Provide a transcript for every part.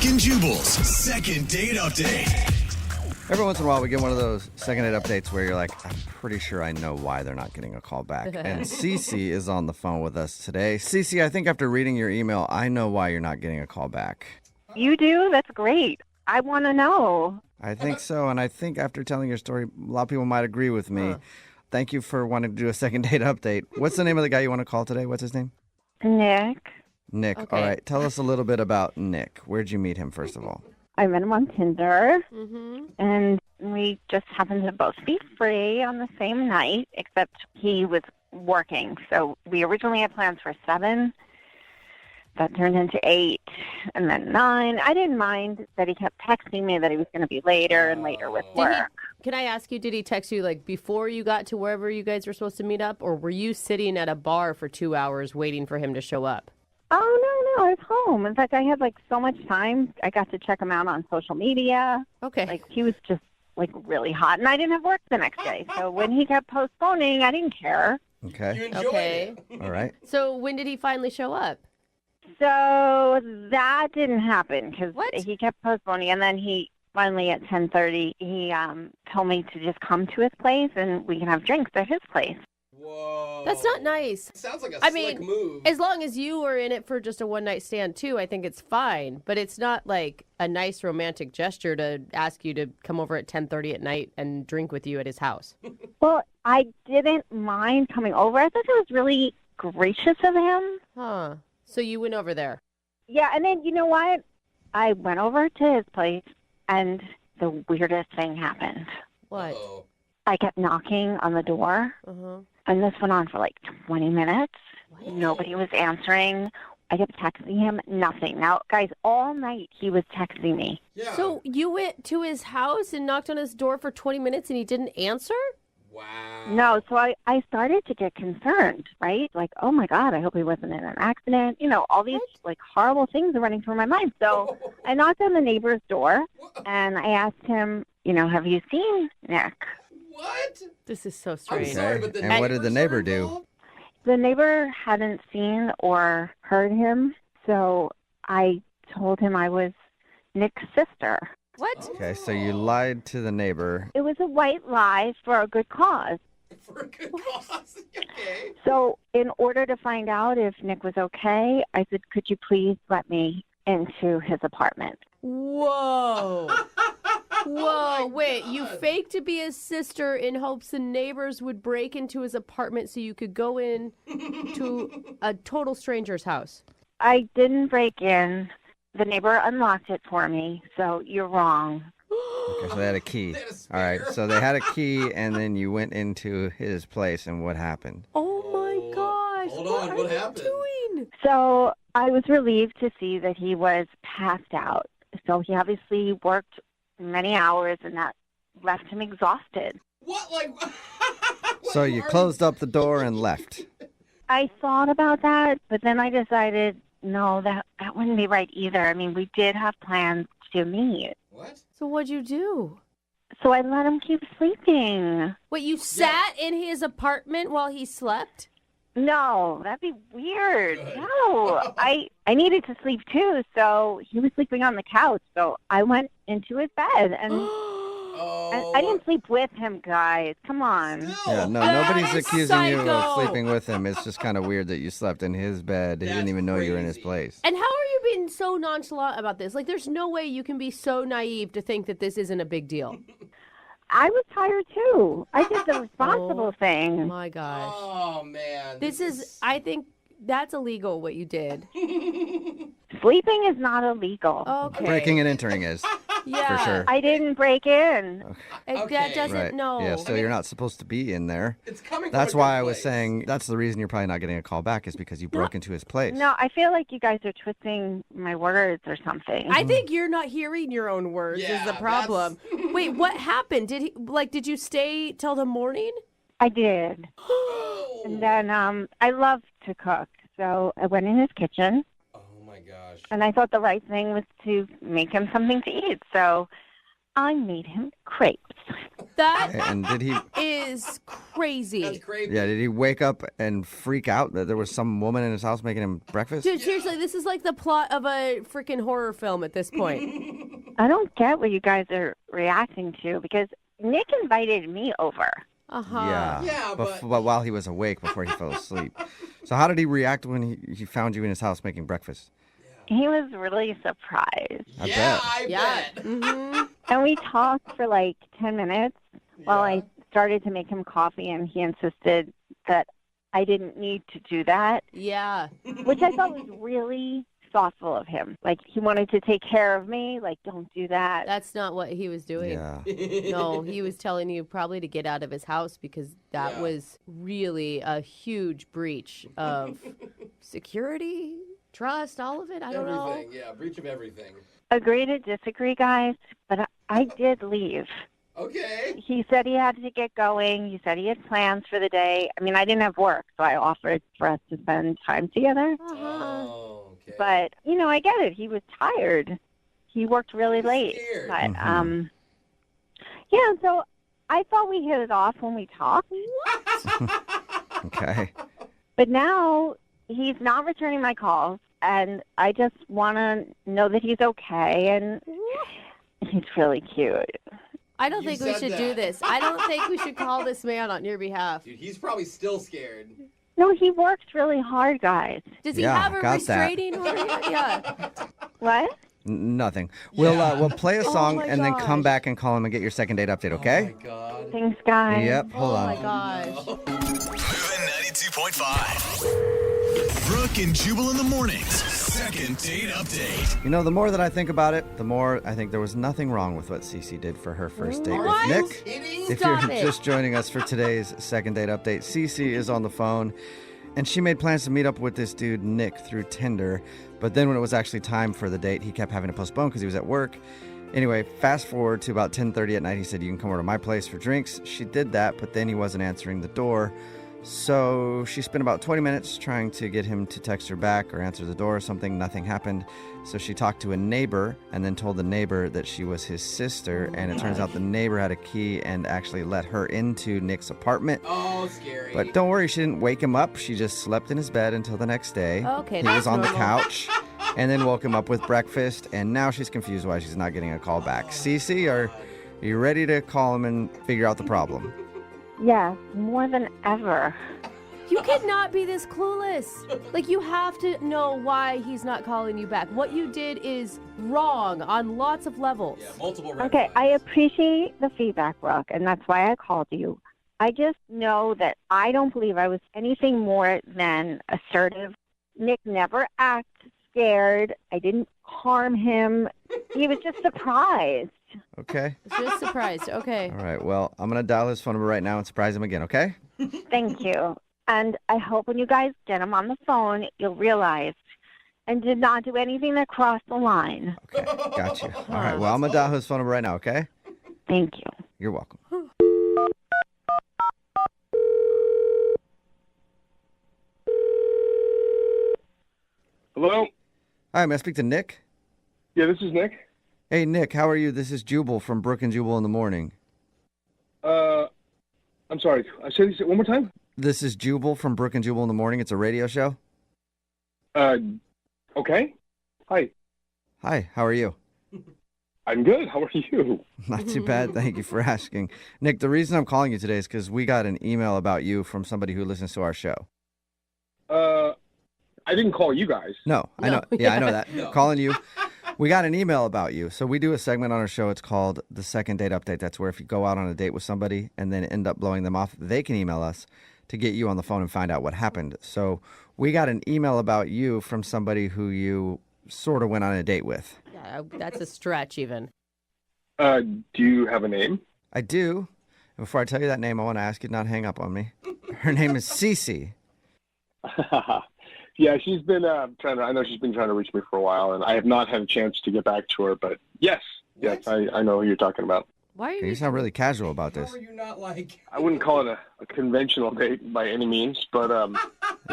Brooke and Jubal's second date update. Every once in a while, we get one of those second date updates where you're like, I'm pretty sure I know why they're not getting a call back. And Cece is on the phone with us today. Cece, I think after reading your email, I know why you're not getting a call back. You do? That's great. I want to know. I think so, and I think after telling your story, a lot of people might agree with me. Thank you for wanting to do a second date update. What's the name of the guy you want to call today? What's his name? Nick. Nick. Okay. All right. Tell us a little bit about Nick. Where'd you meet him, first of all? I met him on Tinder, and we just happened to both be free on the same night, except he was working. So we originally had plans for 7. That turned into 8, and then 9. I didn't mind that he kept texting me that he was going to be later and later with work. Can I ask you, did he text you like before you got to wherever you guys were supposed to meet up, or were you sitting at a bar for 2 hours waiting for him to show up? Oh, no, I was home. In fact, I had like so much time. I got to check him out on social media. Okay. Like he was just like really hot, and I didn't have work the next day. So when he kept postponing, I didn't care. Okay. Okay. All right. So when did he finally show up? So that didn't happen because What? he kept postponing, and then he finally at 10:30 he told me to just come to his place and we can have drinks at his place. Whoa. That's not nice. Sounds like a I slick mean, move. as long as you were in it for just a one-night stand, too, I think it's fine. But it's not like a nice romantic gesture to ask you to come over at 10:30 at night and drink with you at his house. Well, I didn't mind coming over. I thought it was really gracious of him. Huh. So you went over there. Yeah, and then you know what? I went over to his place, and the weirdest thing happened. What? Uh-oh. I kept knocking on the door, Uh-huh. and this went on for like 20 minutes. What? Nobody was answering. I kept texting him, nothing. Now, guys, all night he was texting me. Yeah. So you went to his house and knocked on his door for 20 minutes and he didn't answer? Wow. No, so I started to get concerned, right? Like, oh my God, I hope he wasn't in an accident. You know, all these like horrible things are running through my mind. So I knocked on the neighbor's door and I asked him, you know, have you seen Nick? What? This is so I'm strange. sorry, Okay. but the And what did the neighbors neighbor are do? involved? The neighbor hadn't seen or heard him, so I told him I was Nick's sister. What? Okay, so you lied to the neighbor. It was a white lie for a good cause. For a good cause. Okay. So in order to find out if Nick was okay, I said, could you please let me into his apartment? Whoa. Whoa, my wait, you God. faked to be his sister in hopes the neighbors would break into his apartment so you could go in to a total stranger's house. I didn't break in. The neighbor unlocked it for me, so you're wrong. Okay, so they had a key. They had a All right, spare. so they had a key, and then you went into his place, and what happened? Oh my gosh. Hold on, are what you happened? doing? So I was relieved to see that he was passed out. So he obviously worked many hours, and that left him exhausted. What? Like. So you closed up the door and left. I thought about that, but then I decided, no, that wouldn't be right either. I mean, we did have plans to meet. What? So what'd you do? So I let him keep sleeping. Wait, you sat in his apartment while he slept? No, that'd be weird. Good. No, I needed to sleep too, so he was sleeping on the couch. So I went into his bed, and Oh. I didn't sleep with him, guys. Come on. Still. Yeah, no, That nobody's is accusing you psycho. of sleeping with him. It's just kind of weird that you slept in his bed. He didn't That's even know you were in his crazy. place. And how are you being so nonchalant about this? Like, there's no way you can be so naive to think that this isn't a big deal. I was tired too. I did the responsible Oh thing. my gosh. Oh, man. This is, I think that's illegal what you did. Sleeping is not illegal. Okay. Breaking and entering is, yeah. for sure. I didn't break in. That Okay. doesn't, Right. no. Yeah, so you're not supposed to be in there. It's coming That's from a why good I was place. saying that's the reason you're probably not getting a call back is because you broke into his place. No, I feel like you guys are twisting my words or something. I think you're not hearing your own words is Yeah, the problem. Wait, what happened? Did you stay till the morning? I did. Oh. And then I love to cook. So I went in his kitchen, Oh, my gosh. and I thought the right thing was to make him something to eat. So I made him crepes. That And did he? is crazy. That's Crepe. Yeah, did he wake up and freak out that there was some woman in his house making him breakfast? Dude, seriously, this is like the plot of a freaking horror film at this point. I don't get what you guys are reacting to because Nick invited me over. Yeah. Yeah, but- while he was awake before he fell asleep. So how did he react when he found you in his house making breakfast? He was really surprised. I Yeah, bet. I Yeah. bet. Mm-hmm. And we talked for like 10 minutes while I started to make him coffee, and he insisted that I didn't need to do that, Yeah. which I thought was really thoughtful of him. Like, he wanted to take care of me. Like, don't do that. That's not what he was doing. Yeah. No, he was telling you probably to get out of his house because that Yeah. was really a huge breach of security, trust, all of it. I don't know. Everything. Yeah, breach of everything. Agree to disagree, guys, but I did leave. Okay. He said he had to get going. He said he had plans for the day. I mean, I didn't have work, so I offered for us to spend time together. Oh, okay. But, you know, I get it. He was tired. He worked really late. scared. But, yeah, so I thought we hit it off when we talked. Okay. But now he's not returning my calls, and I just want to know that he's okay, and he's really cute. I don't You think we said should do that. this. I don't think we should call this man on your behalf. Dude, he's probably still scared. No, he works really hard, guys. Does he Yeah, have a got that. restraining order? Yeah. What? Nothing. Yeah. We'll play a song my and then come gosh. back and call him and get your second date update, okay? Oh my god. Thanks, guys. Yep, hold Oh on. my gosh. Moving 92.5. Brooke and Jubal in the mornings. Second date update. You know, the more that I think about it, the more I think there was nothing wrong with what Cece did for her first date What? with Nick. Kidding? If Stop you're it. just joining us for today's second date update, Cece is on the phone, and she made plans to meet up with this dude, Nick, through Tinder. But then when it was actually time for the date, he kept having to postpone because he was at work. Anyway, fast forward to about 10:30 at night. He said, you can come over to my place for drinks. She did that, but then he wasn't answering the door. So she spent about 20 minutes trying to get him to text her back or answer the door or something. Nothing happened. So she talked to a neighbor and then told the neighbor that she was his sister. And it turns out the neighbor had a key and actually let her into Nick's apartment. Oh, scary. But don't worry, she didn't wake him up. She just slept in his bed until the next day. Okay, He that's was on the normal. couch and then woke him up with breakfast. And now she's confused why she's not getting a call back. Cece, are you ready to call him and figure out the problem? Yes, more than ever. You cannot be this clueless. Like, you have to know why he's not calling you back. What you did is wrong on lots of levels. Yeah, multiple red Okay, flags. I appreciate the feedback, Brooke, and that's why I called you. I just know that I don't believe I was anything more than assertive. Nick never acted scared. I didn't harm him. He was just surprised. Okay. Just surprised. Okay. All right. Well, I'm going to dial his phone number right now and surprise him again, okay? Thank you. And I hope when you guys get him on the phone, you'll realize and did not do anything that crossed the line. Okay. Got you. All right. Well, I'm going to dial his phone number right now, okay? Thank you. You're welcome. Hello? Hi, may I speak to Nick? Yeah, this is Nick. Hey, Nick, how are you? This is Jubal from Brooke and Jubal in the morning. I'm sorry. I said this one more time? This is Jubal from Brooke and Jubal in the morning. It's a radio show. Okay. Hi. Hi, how are you? I'm good. How are you? Not too bad. Thank you for asking. Nick, the reason I'm calling you today is because we got an email about you from somebody who listens to our show. I didn't call you guys. No, I No, know. Yeah, I know that. No. Calling you. We got an email about you. So we do a segment on our show. It's called the Second Date Update. That's where if you go out on a date with somebody and then end up blowing them off, they can email us to get you on the phone and find out what happened. So we got an email about you from somebody who you sort of went on a date with. Yeah, that's a stretch even. Do you have a name? I do. And before I tell you that name, I want to ask you to not hang up on me. Her name is Cece. Yeah, she's been I know she's been trying to reach me for a while, and I have not had a chance to get back to her, but yes, I know who you're talking about. Why are You you? sound really casual about How this. are you not like? I wouldn't call it a conventional date by any means, but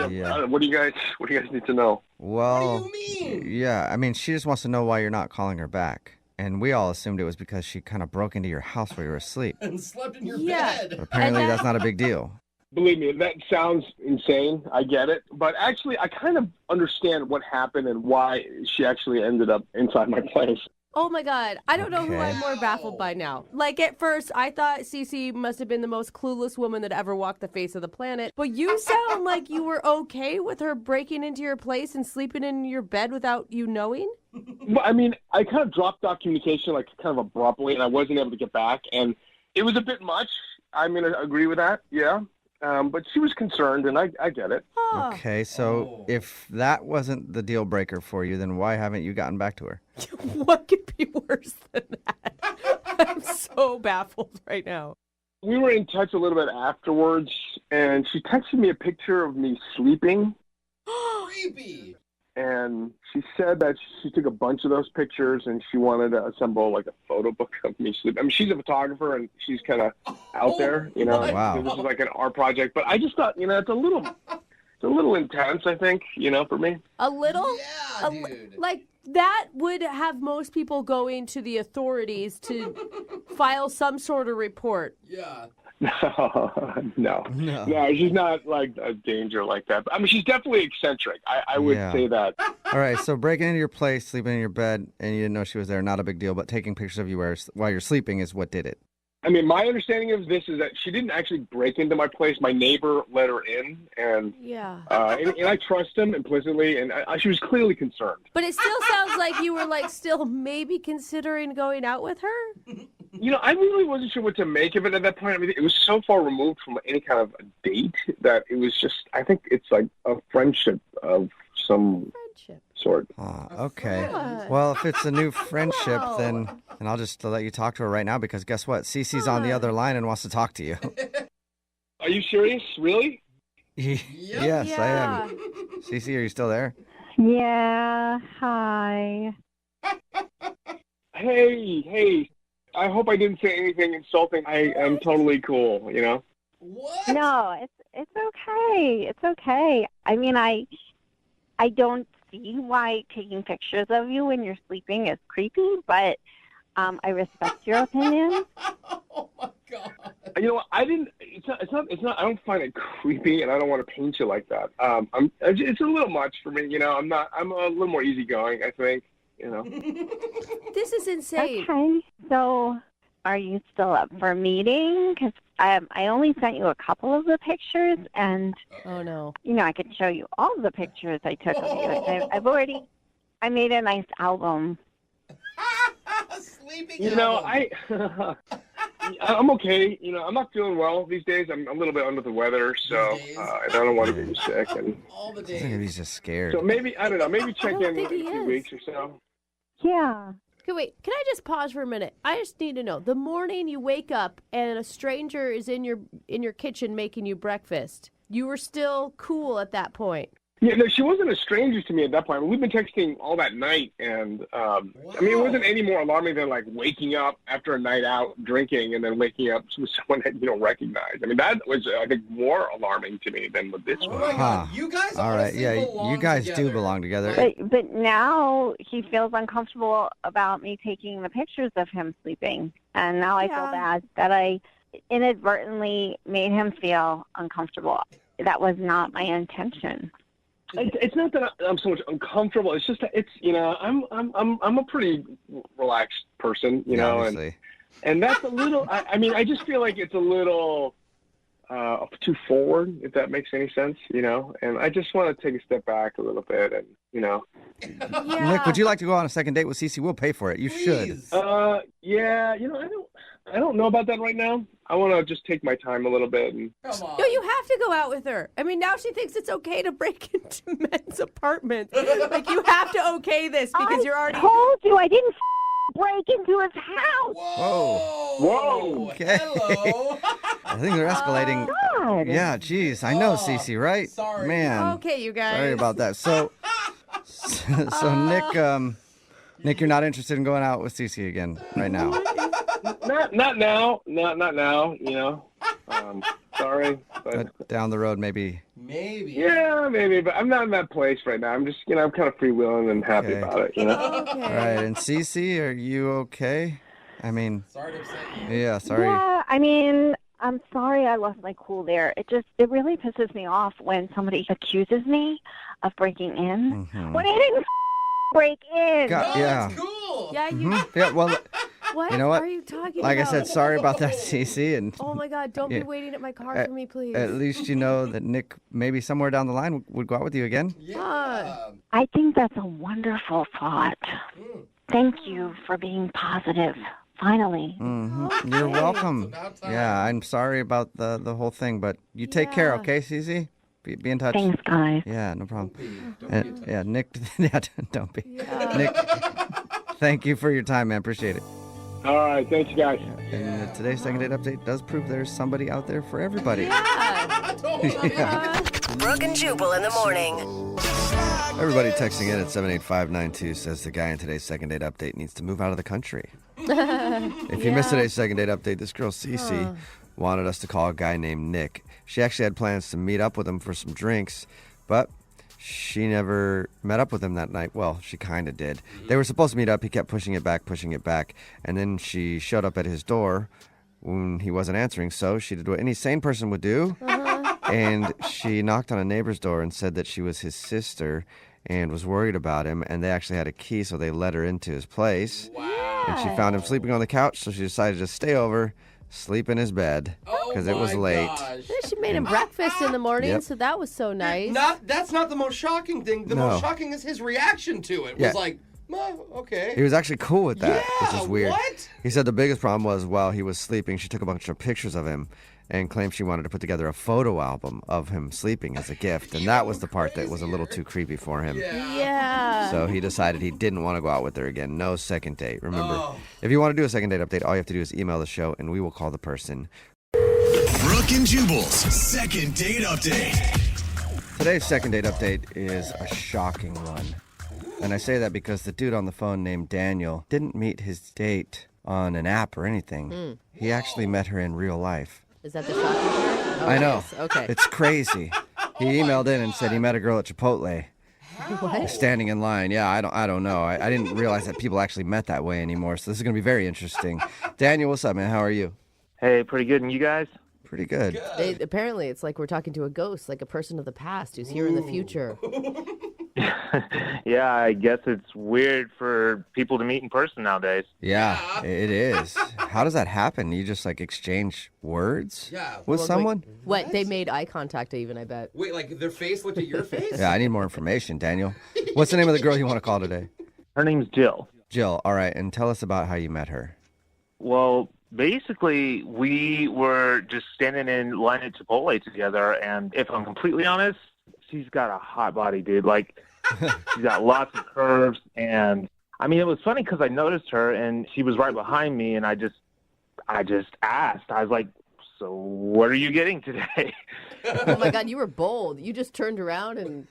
Yeah. what do you guys need to know? Well, What do you mean? yeah, I mean, she just wants to know why you're not calling her back. And we all assumed it was because she kind of broke into your house while you were asleep. And slept in your Yeah. bed. But apparently that's not a big deal. Believe me, that sounds insane. I get it. But actually, I kind of understand what happened and why she actually ended up inside my place. Oh my God. I don't know who Okay. I'm more baffled by now. Like at first, I thought Cece must have been the most clueless woman that ever walked the face of the planet. But you sound like you were okay with her breaking into your place and sleeping in your bed without you knowing? Well, I mean, I kind of dropped off communication like kind of abruptly, and I wasn't able to get back. And it was a bit much. I'm going to agree with that, yeah. But she was concerned, and I get it. Huh. Okay, so if that wasn't the deal breaker for you, then why haven't you gotten back to her? What could be worse than that? I'm so baffled right now. We were in touch a little bit afterwards, and she texted me a picture of me sleeping. Creepy. And she said that she took a bunch of those pictures and she wanted to assemble like a photo book of me sleeping. I mean, she's a photographer and she's kind of out there, you know. Wow. This is like an art project, but I just thought, you know, it's a little intense, I think, you know, for me. A little? Yeah, dude. Like, that would have most people going to the authorities to file some sort of report. Yeah. No, she's not like a danger like that. I mean, she's definitely eccentric. I would Yeah. say that. All right, so breaking into your place, sleeping in your bed, and you didn't know she was there, not a big deal, but taking pictures of you while you're sleeping is what did it. I mean, my understanding of this is that she didn't actually break into my place. My neighbor let her in, and Yeah. and I trust him implicitly, and she was clearly concerned. But it still sounds like you were like still maybe considering going out with her. You know, I really wasn't sure what to make of it at that point. I mean, it was so far removed from any kind of a date that it was just, I think it's like a friendship of some Friendship. sort. Okay. friend. Well, if it's a new friendship, Wow. then and I'll just let you talk to her right now because guess what? Cece's on the other line and wants to talk to you. Are you serious? Really? Yes, I am. Cece, are you still there? Yeah, hi. Hey, I hope I didn't say anything insulting. I am totally cool, you know? What? No, it's okay. It's okay. I mean, I don't see why taking pictures of you when you're sleeping is creepy, but I respect your opinion. Oh my God. You know what? It's not. I don't find it creepy, and I don't want to paint you like that. It's a little much for me, you know. I'm a little more easygoing, I think, you know. This is insane. Okay, so are you still up for meeting? Because I only sent you a couple of the pictures, and Oh no. you know I could show you all the pictures I took of you. I made a nice album. Sleeping You know, album. I'm okay. You know, I'm not feeling well these days. I'm a little bit under the weather, so These days? I don't want to get sick. And All the I think days. he's just scared. so maybe, I don't know, maybe check don't in think in he a few is. weeks or so. Yeah. Okay, wait. Can I just pause for a minute? I just need to know. The morning you wake up and a stranger is in your kitchen making you breakfast. You were still cool at that point. Yeah, no, she wasn't a stranger to me at that point. I mean, we've been texting all that night, and I mean, it wasn't any more alarming than like waking up after a night out drinking and then waking up with someone that you don't recognize. I mean, that was, I think, more alarming to me than with this Oh one. my Huh. God. You guys All right, honestly yeah, belong you guys together. do belong together. But now he feels uncomfortable about me taking the pictures of him sleeping. And now I feel Yeah. bad that I inadvertently made him feel uncomfortable. That was not my intention. It's not that I'm so much uncomfortable. It's just that it's, you know, I'm a pretty relaxed person, you know, obviously. and that's a little. I mean, I just feel like it's a little too forward, if that makes any sense, you know. And I just want to take a step back a little bit, and you know. Yeah. Nick, would you like to go on a second date with Cece? We'll pay for it. You should. Please. Yeah, you know, I don't know about that right now. I want to just take my time a little bit and. Come on. No, you have to go out with her. I mean, now she thinks it's okay to break into men's apartments. Like, you have to okay this because you're already... I told you I didn't break into his house. Whoa. Whoa. Okay. Hello. I think they're escalating. God. Yeah, geez. I know, Oh, Cece, right? sorry. Man. Okay, you guys. Sorry about that. So Nick, you're not interested in going out with Cece again right now. Not now. You know. Sorry. But Down the road, maybe. Maybe. yeah, maybe, but I'm not in that place right now. I'm just, I'm kind of freewheeling and happy Okay. about it, Okay. All right, and Cece, are you okay? I mean, Sorry to upset you. yeah, sorry. Yeah, I mean, I'm sorry I lost my cool there. It really pisses me off when somebody accuses me of breaking in when I didn't break in. God, No, yeah. it's cool. Yeah, you. Yeah, well, What? You know what? are you talking like I about? said, sorry about that, Cece, and Oh my God! Don't Yeah. be waiting at my car for me, please. at least you know that Nick maybe somewhere down the line would go out with you again. Yeah. I think that's a wonderful thought. Thank you for being positive. Finally. You're welcome. about time. Yeah, I'm sorry about the whole thing, but you take care, Yeah. okay, Cece? Be in touch. Thanks, guys. Yeah, no problem. Don't be Yeah, Nick, yeah, don't be. Yeah. Nick, thank you for your time, man. Appreciate it. All right, thanks, you guys. And today's second date update does prove there's somebody out there for everybody. Yeah. Brooke and Jubal in the morning. Everybody texting in at 78592 says the guy in today's second date update needs to move out of the country. If you missed today's second date update, this girl, Cece, wanted us to call a guy named Nick. She actually had plans to meet up with him for some drinks, but she never met up with him that night. Well, she kind of did. They were supposed to meet up. He kept pushing it back. And then she showed up at his door when he wasn't answering. So she did what any sane person would do. And she knocked on a neighbor's door and said that she was his sister and was worried about him. And they actually had a key, so they let her into his place. Wow. And she found him sleeping on the couch, so she decided to stay over, sleep in his bed, because it was late. Gosh. She made him breakfast in the morning, Yep. so that was so nice. That's not the most shocking thing. The No. most shocking is his reaction to it. Yeah. Was like, okay. He was actually cool with that, which Yeah, is weird. what? He said the biggest problem was while he was sleeping, she took a bunch of pictures of him and claimed she wanted to put together a photo album of him sleeping as a gift. And that was the part that was a little too creepy for him. Yeah. So he decided he didn't want to go out with her again. No second date. Remember, Oh. if you want to do a second date update, all you have to do is email the show and we will call the person. Brooke and Jubal's second date update. Today's second date update is a shocking one. And I say that because the dude on the phone named Daniel didn't meet his date on an app or anything. He actually met her in real life. Is that the shocking part? Oh, I know. yes. Okay. It's crazy. He emailed in and said he met a girl at Chipotle. What? Standing in line. Yeah, I don't know. I didn't realize that people actually met that way anymore. So this is going to be very interesting. Daniel, what's up, man? How are you? Hey, pretty good. And you guys? Pretty good. Apparently, it's like we're talking to a ghost, like a person of the past who's here in the future. Yeah, I guess it's weird for people to meet in person nowadays. Yeah, it is. How does that happen? You just like exchange words Yeah. with someone? What? They made eye contact, even, I bet. Wait, like their face looked at your face? Yeah, I need more information, Daniel. What's the name of the girl you want to call today? Her name's Jill. Jill. All right, and tell us about how you met her. Well, basically, we were just standing in line at Chipotle together, and if I'm completely honest, she's got a hot body, dude. Like, she's got lots of curves, and I mean, it was funny because I noticed her, and she was right behind me, and I just asked. I was like, "So, what are you getting today?" Oh my God, you were bold. You just turned around and.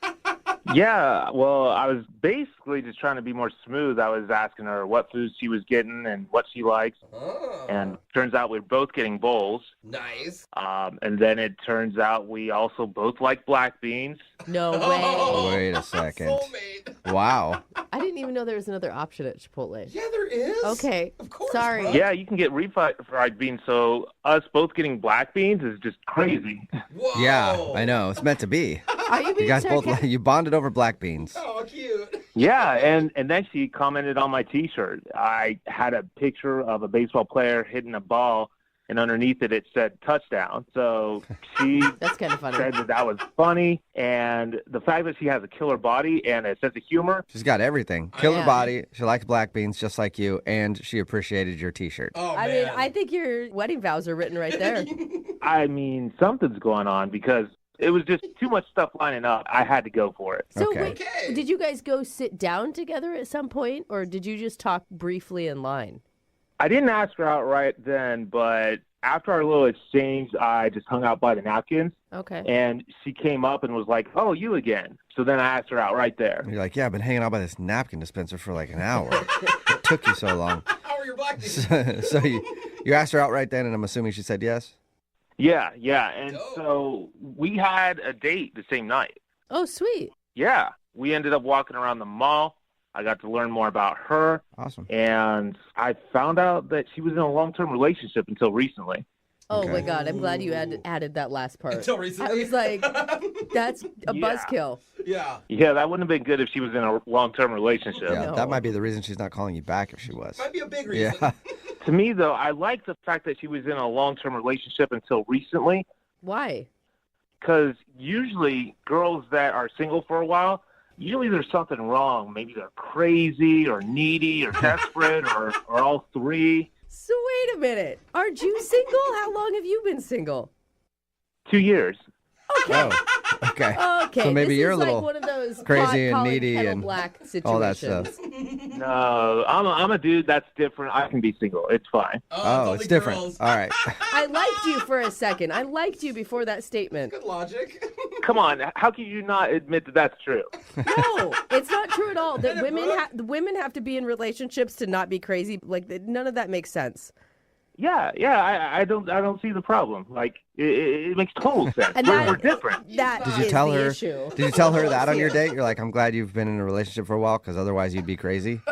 Yeah, well, I was basically just trying to be more smooth. I was asking her what food she was getting and what she likes. Oh, And turns out we're both getting bowls. nice. And then it turns out we also both like black beans. No way. Wait a second. Soulmate. Wow. I didn't even know there was another option at Chipotle. Yeah, there is. Okay. Of course. Sorry. bro. Yeah, you can get refried beans. So us both getting black beans is just crazy. Whoa. Yeah, I know. It's meant to be. Are you You being guys both sarcastic? you bonded over black beans. Oh, cute. Yeah, and then she commented on my T-shirt. I had a picture of a baseball player hitting a ball, and underneath it said touchdown. So she That's kind of funny. said that was funny, and the fact that she has a killer body and a sense of humor. She's got everything. Killer Yeah. body. She likes black beans just like you, and she appreciated your T-shirt. Oh, I man. mean, I think your wedding vows are written right there. I mean, something's going on because it was just too much stuff lining up. I had to go for it. So Okay. wait, Okay. did you guys go sit down together at some point, or did you just talk briefly in line? I didn't ask her outright then, but after our little exchange, I just hung out by the napkins, Okay. and she came up and was like, "Oh, you again." So then I asked her out right there. And you're like, yeah, I've been hanging out by this napkin dispenser for like an hour. It took you so long. How are your black beans? So you asked her out right then, and I'm assuming she said yes? Yeah, yeah. And Dope. so we had a date the same night. Oh, sweet. Yeah. We ended up walking around the mall. I got to learn more about her. Awesome. And I found out that she was in a long-term relationship until recently. Oh Okay. my God, I'm glad you added that last part. Until recently. I was like, that's a Yeah. buzzkill. Yeah. Yeah, that wouldn't have been good if she was in a long-term relationship. Yeah, No. that might be the reason she's not calling you back if she was. Might be a big reason. Yeah. To me, though, I like the fact that she was in a long-term relationship until recently, Why? because usually girls that are single for a while, usually there's something wrong. Maybe they're crazy or needy or desperate or all three. So wait a minute. Aren't you single? How long have you been single? 2 years. Oh, okay. Okay. So maybe this you're is a little like one of those crazy pot and calling needy kettle and black situations. all that stuff. No, I'm a dude that's different. I can be single. It's fine. Oh, only it's different. girls. All right. I liked you for a second. I liked you before that statement. Good logic. Come on, how can you not admit that that's true? No, it's not true at all. That Get it, Brooke. women have to be in relationships to not be crazy. Like none of that makes sense. Yeah, I don't see the problem. Like it makes total sense. And We're different. That Did you is tell the her? issue. Did you tell her that on your date? You're like, I'm glad you've been in a relationship for a while, because otherwise you'd be crazy.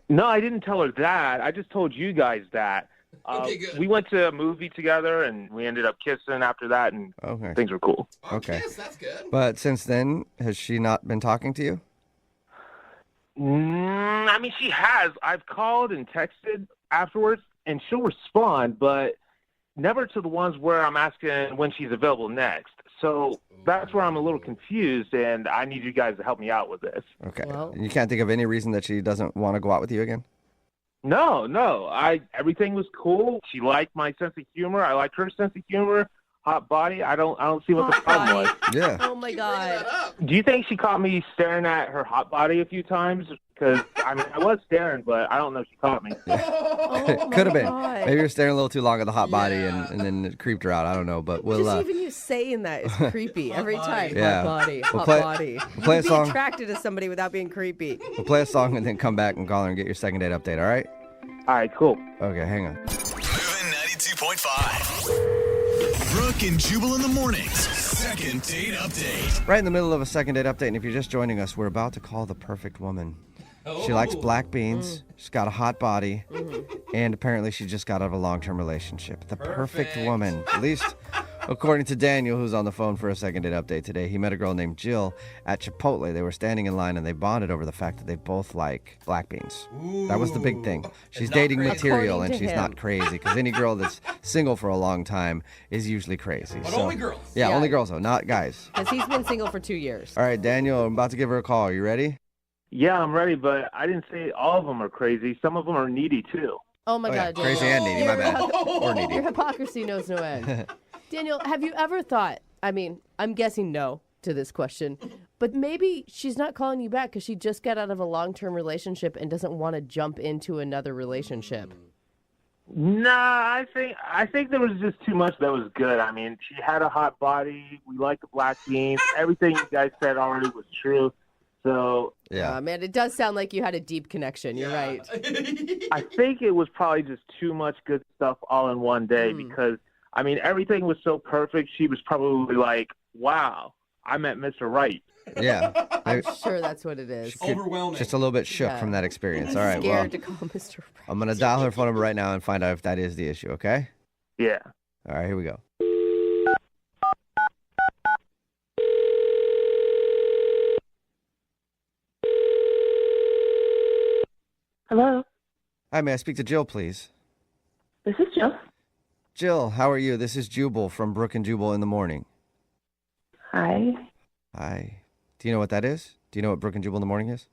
No, I didn't tell her that. I just told you guys that. Okay, good. We went to a movie together, and we ended up kissing after that, and Okay. things were cool. Okay. Yes, that's good. But since then, has she not been talking to you? I mean, she has. I've called and texted afterwards, and she'll respond, but never to the ones where I'm asking when she's available next. So that's where I'm a little confused, and I need you guys to help me out with this. Okay. Well- You can't think of any reason that she doesn't want to go out with you again? No. Everything was cool. She liked my sense of humor. I liked her sense of humor. Hot body. I don't see what the Hot problem body. was. Yeah. Oh my Bringing God. that up. Do you think she caught me staring at her hot body a few times? Because I mean, I was staring, but I don't know if she caught me. Oh my Could have been. God. Maybe you're staring a little too long at the hot body Yeah. and then it creeped her out. I don't know, but we'll Just even you saying that is creepy every body. time. Yeah. Hot body. We'll Hot play- body. we'll play a You'd be song. attracted to somebody without being creepy. we'll play a song and then come back and call her and get your second date update, all right? All right, cool. Okay, hang on. Moving 92.5. Brooke and Jubal in the mornings. Second date update. Right in the middle of a second date update, and if you're just joining us, we're about to call the perfect woman. She likes black beans. She's got a hot body, and apparently she just got out of a long-term relationship. The perfect woman, at least according to Daniel, who's on the phone for a second date update today. He met a girl named Jill at Chipotle. They were standing in line, and they bonded over the fact that they both like black beans. That was the big thing. She's not dating crazy. material, and According to she's him. not crazy, because any girl that's single for a long time is usually crazy. But So- only girls. Yeah, Yeah. only girls, though, not guys. Because he's been single for 2 years. All right, Daniel, I'm about to give her a call. Are you ready? Yeah, I'm ready, but I didn't say all of them are crazy. Some of them are needy too. Oh my Oh, yeah, God. crazy Daniel. and needy, my bad. Or Your needy. hypocrisy knows no end. Daniel, have you ever thought, I mean, I'm guessing no to this question, but maybe she's not calling you back because she just got out of a long-term relationship and doesn't want to jump into another relationship. Nah, I think there was just too much that was good. I mean, she had a hot body. We liked the black beans. Everything you guys said already was true. So Yeah. Man, it does sound like you had a deep connection. You're right. I think it was probably just too much good stuff all in one day because, I mean, everything was so perfect. She was probably like, wow, I met Mr. Right. Yeah. I'm sure that's what it is. Overwhelming. Just a little bit shook Yeah. from that experience. All right, well, Scared to call Mr. Right. I'm going to dial her phone number right now and find out if that is the issue, okay? Yeah. All right, here we go. Hello, Hi, may I speak to Jill, please? this is Jill. Jill, how are you? This is Jubal from Brooke and Jubal in the morning. Hi. Hi. Do you know what that is? Do you know what Brooke and Jubal in the morning is?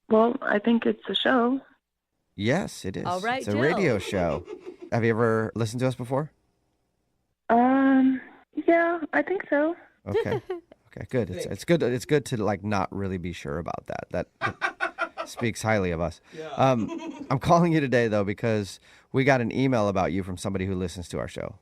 Well, I think it's a show. Yes, it is. All right, it's a Jill. radio show. Have you ever listened to us before? Yeah, I think so. Okay. Okay, good. It's good. It's good to like not really be sure about that. That speaks highly of us. I'm calling you today though because we got an email about you from somebody who listens to our show.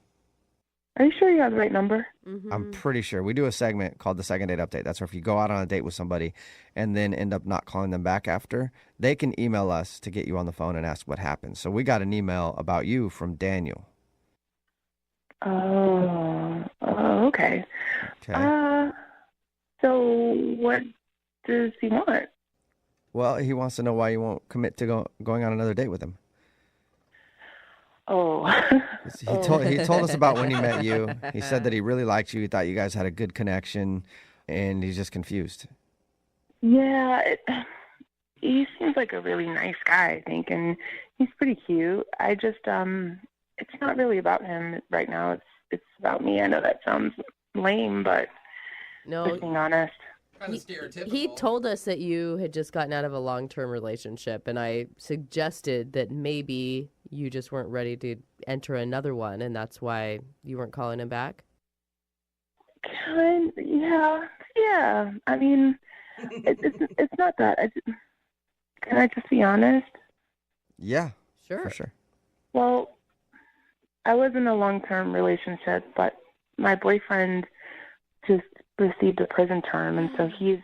Are you sure you have the right number? I'm pretty sure we do a segment called the second date update. That's where if you go out on a date with somebody and then end up not calling them back after, they can email us to get you on the phone and ask what happened. So we got an email about you from Daniel. Oh, okay. Okay. So what does he want? Well, he wants to know why you won't commit to going on another date with him. Oh. He told us about when he met you. He said that he really liked you. He thought you guys had a good connection, and he's just confused. Yeah, he seems like a really nice guy, I think, and he's pretty cute. I just, it's not really about him right now. It's about me. I know that sounds lame, but just being honest. Kind of stereotypical. He told us that you had just gotten out of a long-term relationship, and I suggested that maybe you just weren't ready to enter another one, and that's why you weren't calling him back. Yeah. I mean, it's not that. Can I just be honest? Yeah, Sure. for sure. Well, I was in a long-term relationship, but my boyfriend just received a prison term, and so he's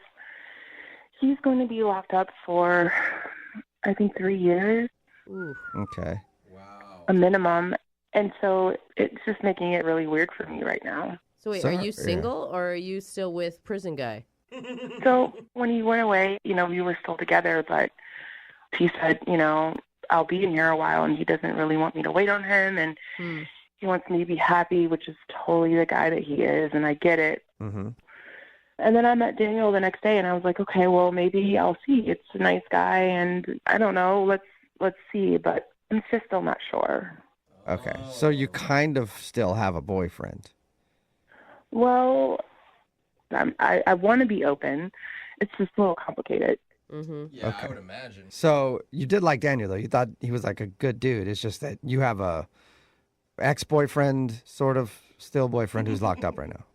going to be locked up for, I think, 3 years. Ooh. Okay. Wow. A minimum, and so it's just making it really weird for me right now. So wait, So- are you yeah. single or are you still with prison guy? So when he went away, we were still together, but he said, I'll be in here a while, and he doesn't really want me to wait on him, and he wants me to be happy, which is totally the guy that he is, and I get it. Mm-hmm. And then I met Daniel the next day, and I was like, okay, well, maybe I'll see. It's a nice guy, and I don't know. Let's see, but I'm just still not sure. Okay. So you kind of still have a boyfriend. Well, I want to be open. It's just a little complicated. Mm-hmm. Yeah, Okay. I would imagine. So you did like Daniel, though. You thought he was like a good dude. It's just that you have a ex-boyfriend, sort of still boyfriend who's locked up right now.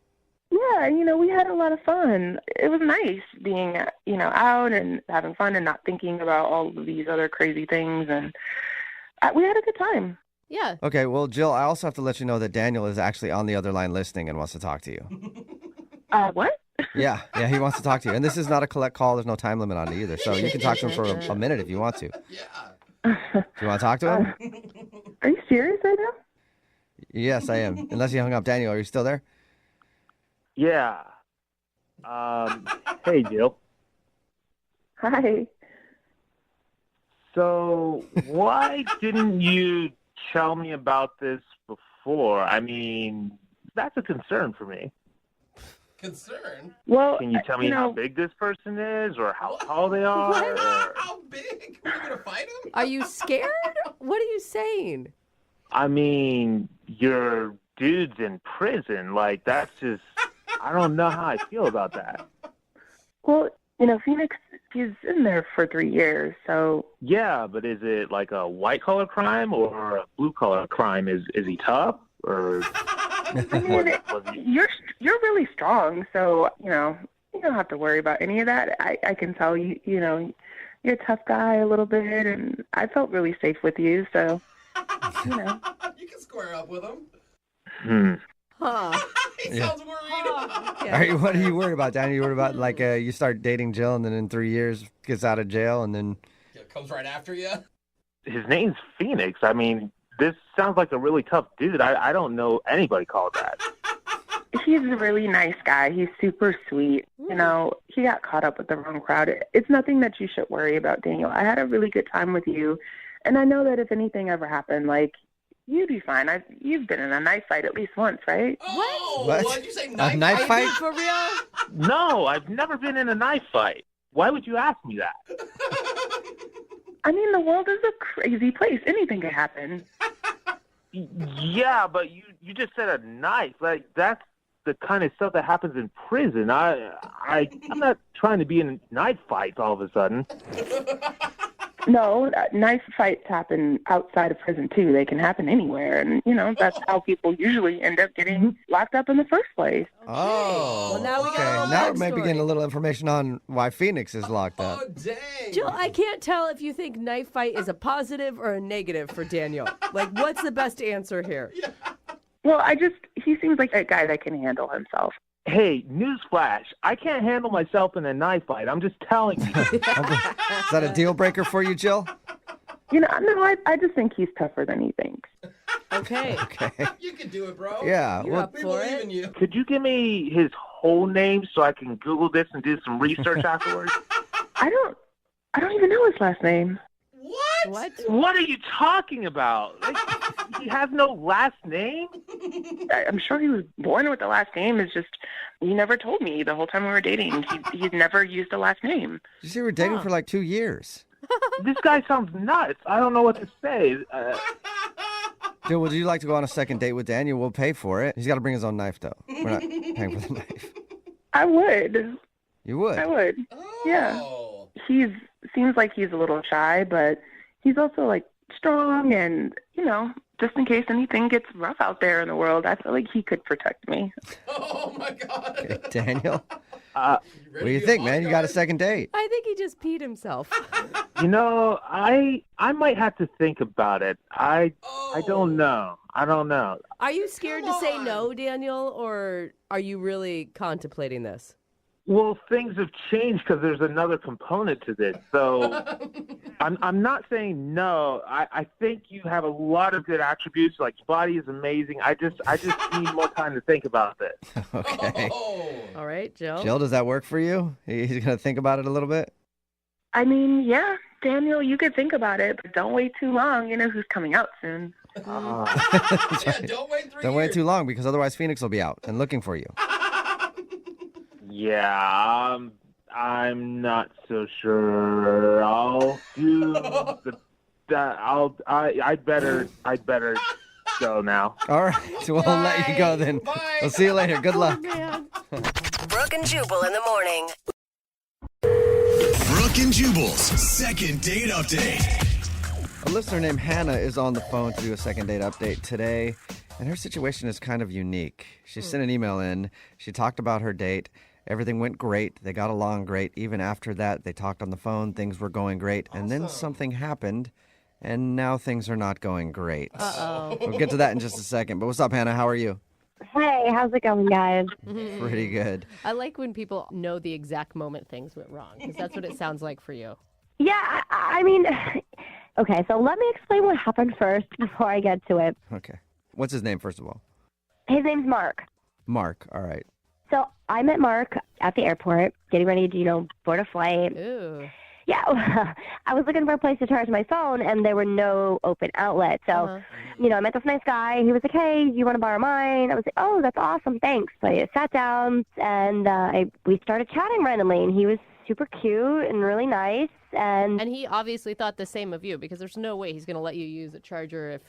Yeah, we had a lot of fun. It was nice being, out and having fun and not thinking about all of these other crazy things. And we had a good time. Yeah. Okay, well, Jill, I also have to let you know that Daniel is actually on the other line listening and wants to talk to you. What? Yeah, he wants to talk to you. And this is not a collect call. There's no time limit on it either. So you can talk to him for a minute if you want to. Yeah. Do you want to talk to him? Are you serious right now? Yes, I am. Unless you hung up. Daniel, are you still there? Yeah. Hey, Jill. Hi. So why didn't you tell me about this before? I mean, that's a concern for me. Concern? Well, Can you tell me how big this person is or how tall they are? What? Or... How big? Are you going to fight him? Are you scared? What are you saying? I mean, you're dudes in prison. Like, that's just, I don't know how I feel about that. Well, Phoenix, he's in there for 3 years, so... Yeah, but is it like a white-collar crime or a blue-collar crime? Is he tough? Or I mean, you're really strong, so, you don't have to worry about any of that. I can tell you, you're a tough guy a little bit, and I felt really safe with you, so, You can square up with him. Huh. He sounds worried. Yeah. What are you worried about, Daniel? You worried about, like, you start dating Jill and then in 3 years gets out of jail and then... Yeah, comes right after you. his name's Phoenix. I mean, this sounds like a really tough dude. I don't know anybody called that. He's a really nice guy. He's super sweet. He got caught up with the wrong crowd. It's nothing that you should worry about, Daniel. I had a really good time with you, and I know that if anything ever happened, like, you'd be fine. You've been in a knife fight at least once, right? Oh, What? what'd you say? A knife fight? For real? No, I've never been in a knife fight. Why would you ask me that? I mean, the world is a crazy place. Anything could happen. Yeah, but you just said a knife. Like, that's the kind of stuff that happens in prison. I'm not trying to be in knife fights all of a sudden. No, knife fights happen outside of prison, too. They can happen anywhere. And, that's how people usually end up getting locked up in the first place. Oh. Well, now we got a okay. little Now we're maybe backstory. getting a little information on why Phoenix is locked up. Oh, dang. Jill, I can't tell if you think knife fight is a positive or a negative for Daniel. Like, what's the best answer here? Well, he seems like a guy that can handle himself. Hey, newsflash, I can't handle myself in a knife fight. I'm just telling you. Is that a deal breaker for you, Jill? No, I just think he's tougher than he thinks. Okay. Okay. You can do it, bro. Yeah. You're Well, up We for believe it. in you. Could you give me his whole name so I can Google this and do some research afterwards? I don't even know his last name. What? What are you talking about? Like, he has no last name? I'm sure he was born with the last name. It's just he never told me the whole time we were dating. He'd never used a last name. you see, we're dating for like 2 years. This guy sounds nuts. I don't know what to say. Dude, would you like to go on a second date with Daniel? We'll pay for it. He's got to bring his own knife, though. We're not paying for the knife. I would. You would? I would. Oh. Yeah. Seems like he's a little shy, but he's also like strong and, just in case anything gets rough out there in the world, I feel like he could protect me. Oh, my God. Okay, Daniel, Uh, what do you think, man? You got a second date. I think he just peed himself. I might have to think about it. I don't know. I don't know. Are you scared to Come say on. no, Daniel, or are you really contemplating this? Well, things have changed because there's another component to this. So I'm not saying no. I think you have a lot of good attributes. Like, your body is amazing. I just need more time to think about this. Okay. Oh. All right, Jill. Jill, does that work for you? He's going to think about it a little bit? I mean, yeah, Daniel, you could think about it, but don't wait too long. You know who's coming out soon. Yeah, don't wait 3 Don't wait years. too long because otherwise Phoenix will be out and looking for you. Yeah, I'm not so sure. I'll do I'd better go now. All right. So we'll let you go then. Bye. We'll see you later. Good luck. Man. Brooke and Jubal in the morning. Brooke and Jubal's second date update. A listener named Hannah is on the phone to do a second date update today, and her situation is kind of unique. She sent an email in. She talked about her date. Everything went great. They got along great. Even after that, they talked on the phone. Things were going great. And then something happened, and now things are not going great. Uh-oh. We'll get to that in just a second. But what's up, Hannah? How are you? Hey, how's it going, guys? Pretty good. I like when people know the exact moment things went wrong, because that's what it sounds like for you. Yeah, I mean, okay, so let me explain what happened first before I get to it. Okay. What's his name, first of all? His name's Mark. Mark. All right. So I met Mark at the airport, getting ready to, board a flight. Ooh. Yeah, I was looking for a place to charge my phone, and there were no open outlets. So, I met this nice guy. He was like, hey, you want to borrow mine? I was like, oh, that's awesome, thanks. So I sat down, and we started chatting randomly, and he was super cute and really nice. And And he obviously thought the same of you, because there's no way he's going to let you use a charger if...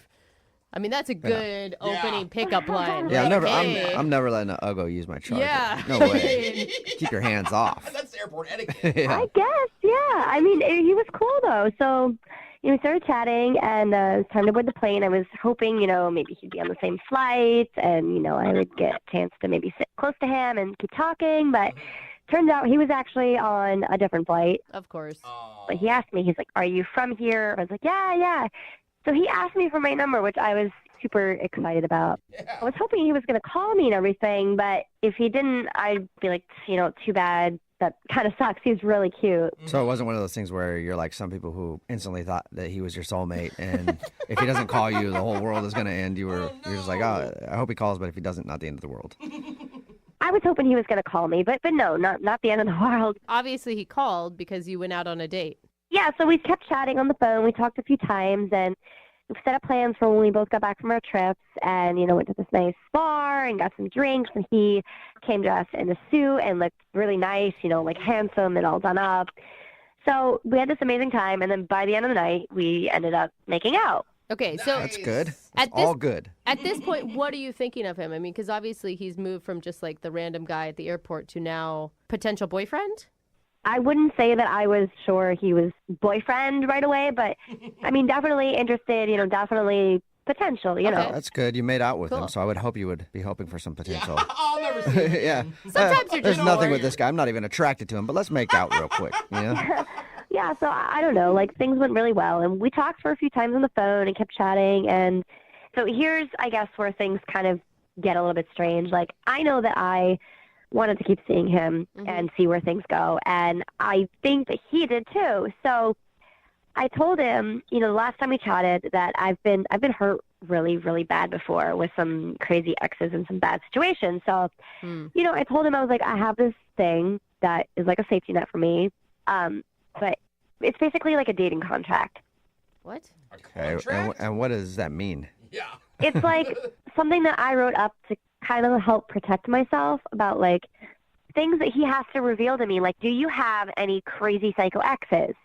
I mean, that's a good opening pickup line. Yeah, Like, hey. I'm never letting an Uggo use my charger. Yeah. No way. Keep your hands off. That's airport etiquette. Yeah. I guess, yeah. I mean, he was cool, though. So, we started chatting, and it was time to board the plane. I was hoping, maybe he'd be on the same flight, and, I would get a chance to maybe sit close to him and keep talking. But turns out he was actually on a different flight. Of course. But he asked me, he's like, are you from here? I was like, yeah. So he asked me for my number, which I was super excited about. Yeah. I was hoping he was going to call me and everything, but if he didn't, I'd be like, too bad. That kind of sucks. He's really cute. So it wasn't one of those things where you're like some people who instantly thought that he was your soulmate, and if he doesn't call you, the whole world is going to end. You're just like, oh, I hope he calls, but if he doesn't, not the end of the world. I was hoping he was going to call me, but no, not the end of the world. Obviously, he called because you went out on a date. Yeah, so we kept chatting on the phone. We talked a few times, and we set up plans for when we both got back from our trips, and, went to this nice bar and got some drinks, and he came dressed in a suit and looked really nice, like handsome and all done up. So we had this amazing time, and then by the end of the night, we ended up making out. Okay, so That's good. At That's this- all good. at this point, what are you thinking of him? I mean, because obviously he's moved from just like the random guy at the airport to now potential boyfriend? I wouldn't say that I was sure he was boyfriend right away, but I mean, definitely interested, definitely potential, Okay. That's good. You made out with Cool. him, so I would hope you would be hoping for some potential. I'll never see it. Yeah. Sometimes you're There's just nothing bored. with this guy. I'm not even attracted to him, but let's make out real quick. Yeah, so I don't know, like things went really well, and we talked for a few times on the phone and kept chatting, and so here's, I guess, where things kind of get a little bit strange. Like, I know that I wanted to keep seeing him and see where things go, and I think that he did too. So I told him, the last time we chatted, that I've been hurt really, really bad before with some crazy exes and some bad situations. So, I told him, I was like, I have this thing that is like a safety net for me. But it's basically like a dating contract. What? Okay. And what does that mean? Yeah. It's like something that I wrote up to kind of help protect myself about like things that he has to reveal to me. Like, do you have any crazy psycho exes?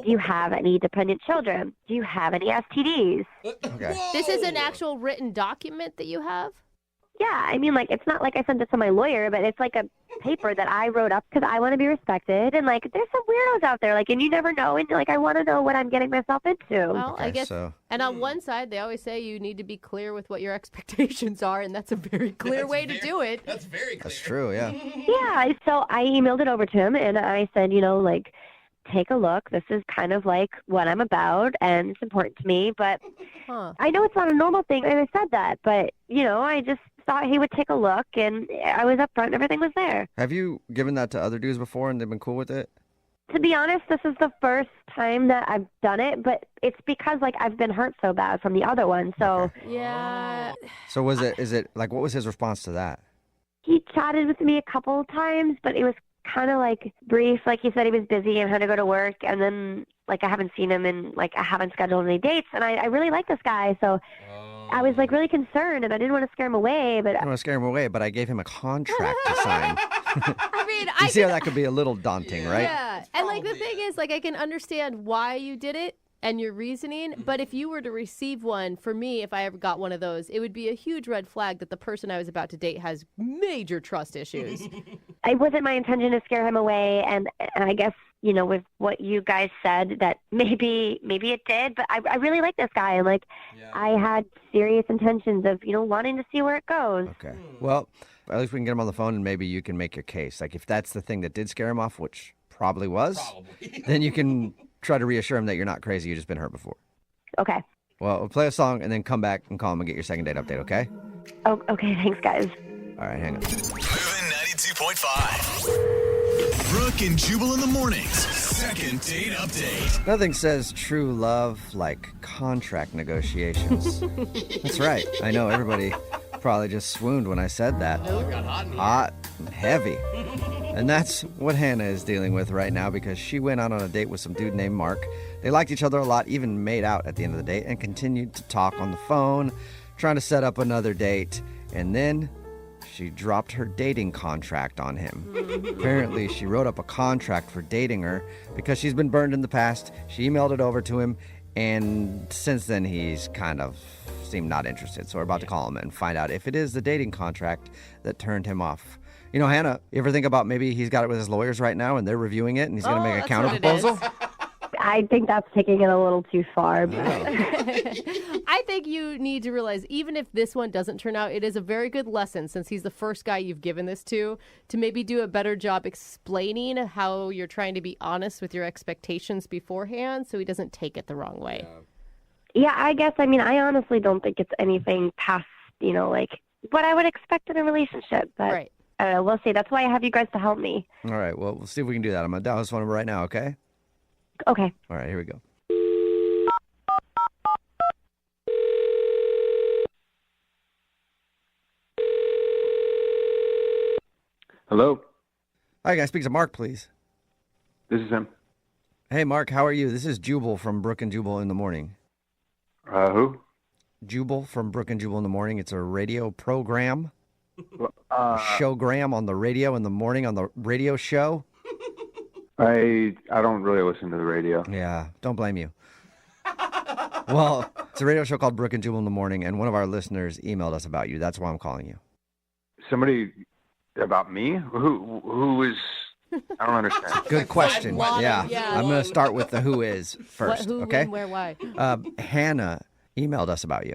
Do you have any dependent children? Do you have any STDs? Okay. This is an actual written document that you have? Yeah, I mean, like, it's not like I sent it to my lawyer, but it's like a paper that I wrote up because I want to be respected. And, like, there's some weirdos out there, like, and you never know. And, like, I want to know what I'm getting myself into. Well, I guess. So... And on one side, they always say you need to be clear with what your expectations are, and that's a very clear way to do it. That's very clear. That's true, yeah. Yeah, so I emailed it over to him, and I said, like, take a look. This is kind of like what I'm about, and it's important to me. But I know it's not a normal thing, and I said that. But, I just thought he would take a look, and I was upfront, and everything was there. Have you given that to other dudes before, and they've been cool with it? To be honest, this is the first time that I've done it, but it's because, like, I've been hurt so bad from the other one. So Yeah. So is it like, what was his response to that? he chatted with me a couple of times, but it was kind of like brief. Like he said he was busy and had to go to work, and then like I haven't seen him and like I haven't scheduled any dates, and I really like this guy, so I was like really concerned, and I didn't want to scare him away. But I don't want to scare him away, but I gave him a contract to sign. I mean, You see how that could be a little daunting, right? Yeah, and like the thing is, like I can understand why you did it and your reasoning, but if you were to receive one, for me, if I ever got one of those, it would be a huge red flag that the person I was about to date has major trust issues. It wasn't my intention to scare him away, and I guess, you know, with what you guys said, that maybe it did, but I really like this guy, and like I had serious intentions of, you know, wanting to see where it goes. Okay. Well, at least we can get him on the phone, and maybe you can make your case. Like if that's the thing that did scare him off, which probably was, then you can try to reassure him that you're not crazy, you've just been hurt before. Okay. Well, we'll play a song and then come back and call him and get your second date update, okay? Oh, okay, thanks, guys. All right, hang on. Moving 92.5. Brooke and Jubal in the mornings. Second date update. Nothing says true love like contract negotiations. That's right. I know everybody probably just swooned when I said that. Hot and heavy. And that's what Hannah is dealing with right now because she went out on a date with some dude named Mark. They liked each other a lot, even made out at the end of the date, and continued to talk on the phone, trying to set up another date. And then she dropped her dating contract on him. Apparently, she wrote up a contract for dating her because she's been burned in the past. She emailed it over to him, and since then, he's kind of seemed not interested. So we're about to call him and find out if it is the dating contract that turned him off. You know, Hannah, you ever think about maybe he's got it with his lawyers right now and they're reviewing it and he's going to make a counter proposal? I think that's taking it a little too far. But... I think you need to realize, even if this one doesn't turn out, it is a very good lesson, since he's the first guy you've given this to maybe do a better job explaining how you're trying to be honest with your expectations beforehand so he doesn't take it the wrong way. Yeah, I guess, I mean, I honestly don't think it's anything past, you know, like what I would expect in a relationship. But right. We'll see. That's why I have you guys to help me. All right, well, we'll see if we can do that. I'm going to dial this phone number right now, okay? Okay. All right, here we go. Hello, Hi, guys. Speak to Mark, please. this is him. Hey, Mark, how are you? This is Jubal from Brooke and Jubal in the morning. Who? Jubal from Brooke and Jubal in the morning. It's a radio program, Uh, a showgram on the radio in the morning on the radio show. I don't really listen to the radio. Yeah, don't blame you. Well, it's a radio show called Brooke and Jubal in the morning, and one of our listeners emailed us about you. That's why I'm calling you. Somebody about me? Who is? I don't understand. Good question. Yeah. I'm going to start with the who is first, What, who, okay? when, where, why? Hannah emailed us about you.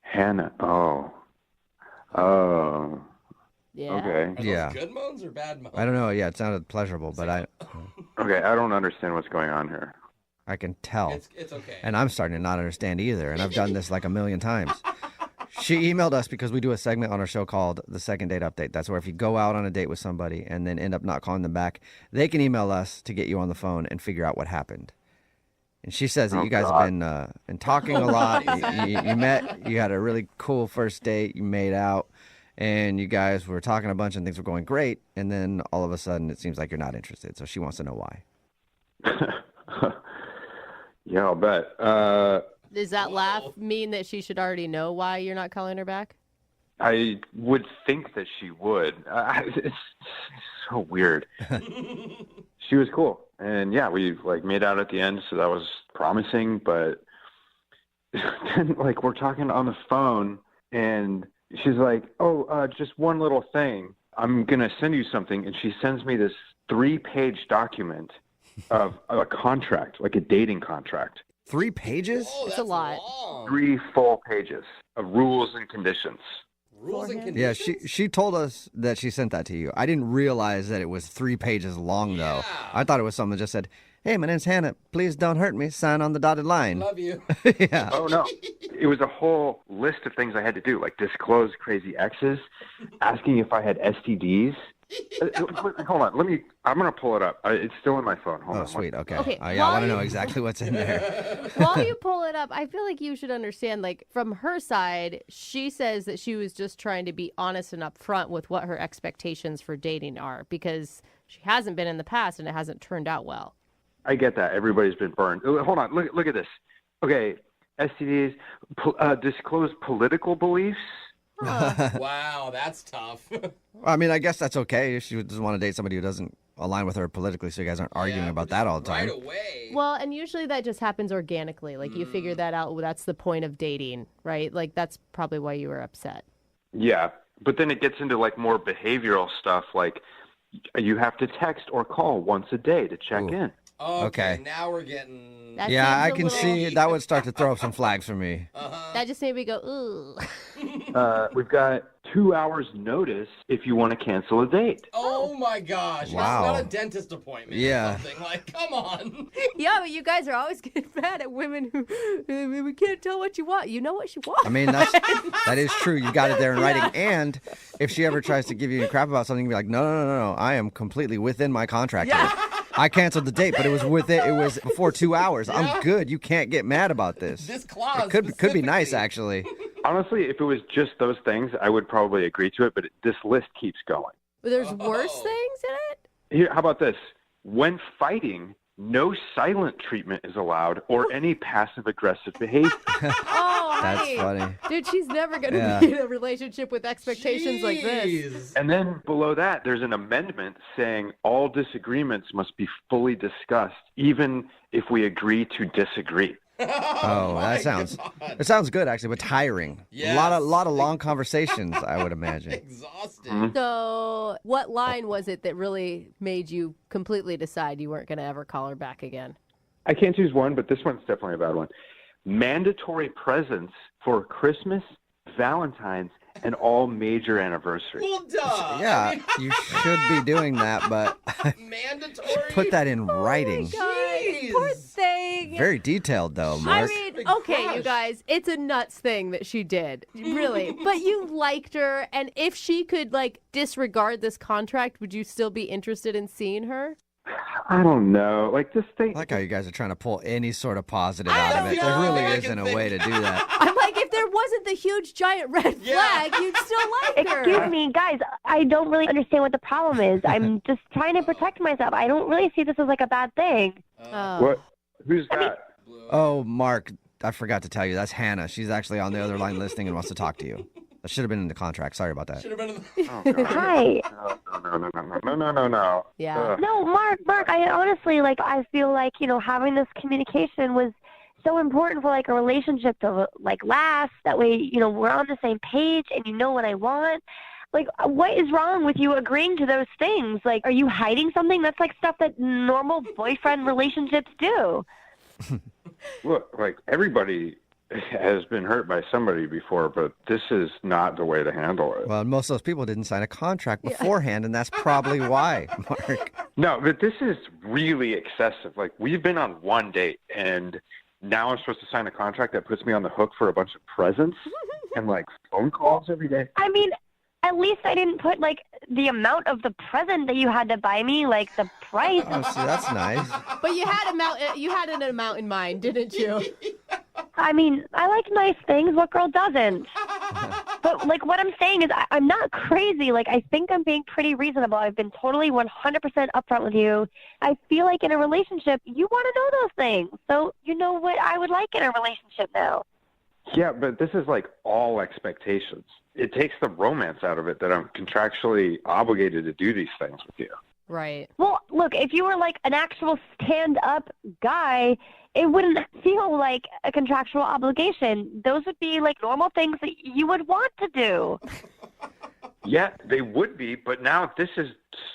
Hannah. Oh. Yeah. Okay. Yeah. Good moans or bad moans? I don't know. Yeah, it sounded pleasurable, but Okay. I don't understand what's going on here. I can tell. It's okay. And I'm starting to not understand either, and I've done this like a million times. She emailed us because we do a segment on our show called The Second Date Update. That's where if you go out on a date with somebody and then end up not calling them back, they can email us to get you on the phone and figure out what happened. And she says that you guys have been talking a lot. You met, you had a really cool first date, you made out, and you guys were talking a bunch and things were going great. And then all of a sudden it seems like you're not interested. So she wants to know why. Yeah, I'll bet. Does that laugh mean that she should already know why you're not calling her back? I would think that she would. It's so weird. She was cool. And yeah, we made out at the end, so that was promising, but then we're talking on the phone and she's like, just one little thing. I'm going to send you something. And she sends me this 3-page document of a contract, like a dating contract. 3 pages? It's a lot. 3 full pages of rules and conditions. Rules and Yeah, conditions? she told us that she sent that to you. I didn't realize that it was 3 pages long, though. I thought it was something that just said, hey, my name's Hannah. Please don't hurt me. Sign on the dotted line. Love you. Yeah. Oh, no. It was a whole list of things I had to do, like disclose crazy exes, asking if I had STDs. Hold on. I'm going to pull it up. It's still in my phone. Hold on. Sweet. Okay. Okay, I want to know exactly what's in there. While you pull it up, I feel like you should understand, from her side, she says that she was just trying to be honest and upfront with what her expectations for dating are because she hasn't been in the past and it hasn't turned out well. I get that. Everybody's been burned. Hold on. Look at this. Okay. STDs, disclose political beliefs. Wow, that's tough. I mean, I guess that's okay if she doesn't want to date somebody who doesn't align with her politically, so you guys aren't arguing about that all the time. Right away. Well, and usually that just happens organically. You figure that out. That's the point of dating, right? That's probably why you were upset. Yeah. But then it gets into more behavioral stuff, like you have to text or call once a day to check in. Okay. Now we're getting... That yeah, I seems a can little- see that would start to throw up some flags for me. That just made me go, ooh. We've got 2 hours notice if you want to cancel a date. Oh my gosh. Wow. That's not a dentist appointment Yeah. or something. Come on. Yeah, but you guys are always getting mad at women who we can't tell what you want. You know what she wants. I mean, that is true. You got it there in writing. And if she ever tries to give you crap about something, you can be like, no. I am completely within my contract here. I canceled the date, but it was before 2 hours. I'm good. You can't get mad about this. This clause It could be nice, actually. Honestly, if it was just those things, I would probably agree to it, but this list keeps going. But there's worse things in it? Here, how about this? When fighting, no silent treatment is allowed or any passive-aggressive behavior. Oh, That's honey. funny. Dude, she's never going to Yeah. be in a relationship with expectations like this. Jeez. And then below that, there's an amendment saying all disagreements must be fully discussed, even if we agree to disagree. Oh, my that sounds good, actually, but tiring. Yes. A lot of long conversations, I would imagine. Exhausted. So what line was it that really made you completely decide you weren't going to ever call her back again? I can't choose one, but this one's definitely a bad one. Mandatory presents for Christmas, Valentine's, and all major anniversaries. Well, duh. Yeah, I mean, you should be doing that, but mandatory. put that in writing. Jeez. Poor thing. Very detailed, though, I Mark. mean, okay, you guys, it's a nuts thing that she did, really. But you liked her, and if she could, disregard this contract, would you still be interested in seeing her? I don't know. This thing. I like how you guys are trying to pull any sort of positive out of it. There really isn't a way to do that. I'm like, if there wasn't the huge giant red flag, you'd still like her. Excuse me, guys. I don't really understand what the problem is. I'm just trying to protect myself. I don't really see this as a bad thing. What? Who's that? Oh, Mark, I forgot to tell you. That's Hannah. She's actually on the other line listening and wants to talk to you. That should have been in the contract. Sorry about that. Should have been in Oh, God. Hi. No. Yeah. Ugh. No, Mark, I honestly, I feel like, having this communication was so important for, a relationship to, last. That way, we're on the same page and you know what I want. What is wrong with you agreeing to those things? Are you hiding something? That's, stuff that normal boyfriend relationships do. Look, everybody has been hurt by somebody before, but this is not the way to handle it. Well, most of those people didn't sign a contract beforehand, and that's probably why, Mark. No, but this is really excessive. We've been on one date, and now I'm supposed to sign a contract that puts me on the hook for a bunch of presents and, phone calls every day. I mean, at least I didn't put, the amount of the present that you had to buy me, like the price. Oh, see, that's nice. But you had an amount in mind, didn't you? I mean, I like nice things. What girl doesn't? But, like, what I'm saying is I'm not crazy. Like, I think I'm being pretty reasonable. I've been totally 100% upfront with you. I feel like in a relationship, you want to know those things. So you know what I would like in a relationship now. Yeah, but this is like all expectations. It takes the romance out of it that I'm contractually obligated to do these things with you. Right. Well, look, if you were like an actual stand-up guy, it wouldn't feel like a contractual obligation. Those would be like normal things that you would want to do. Yeah, they would be, but now this is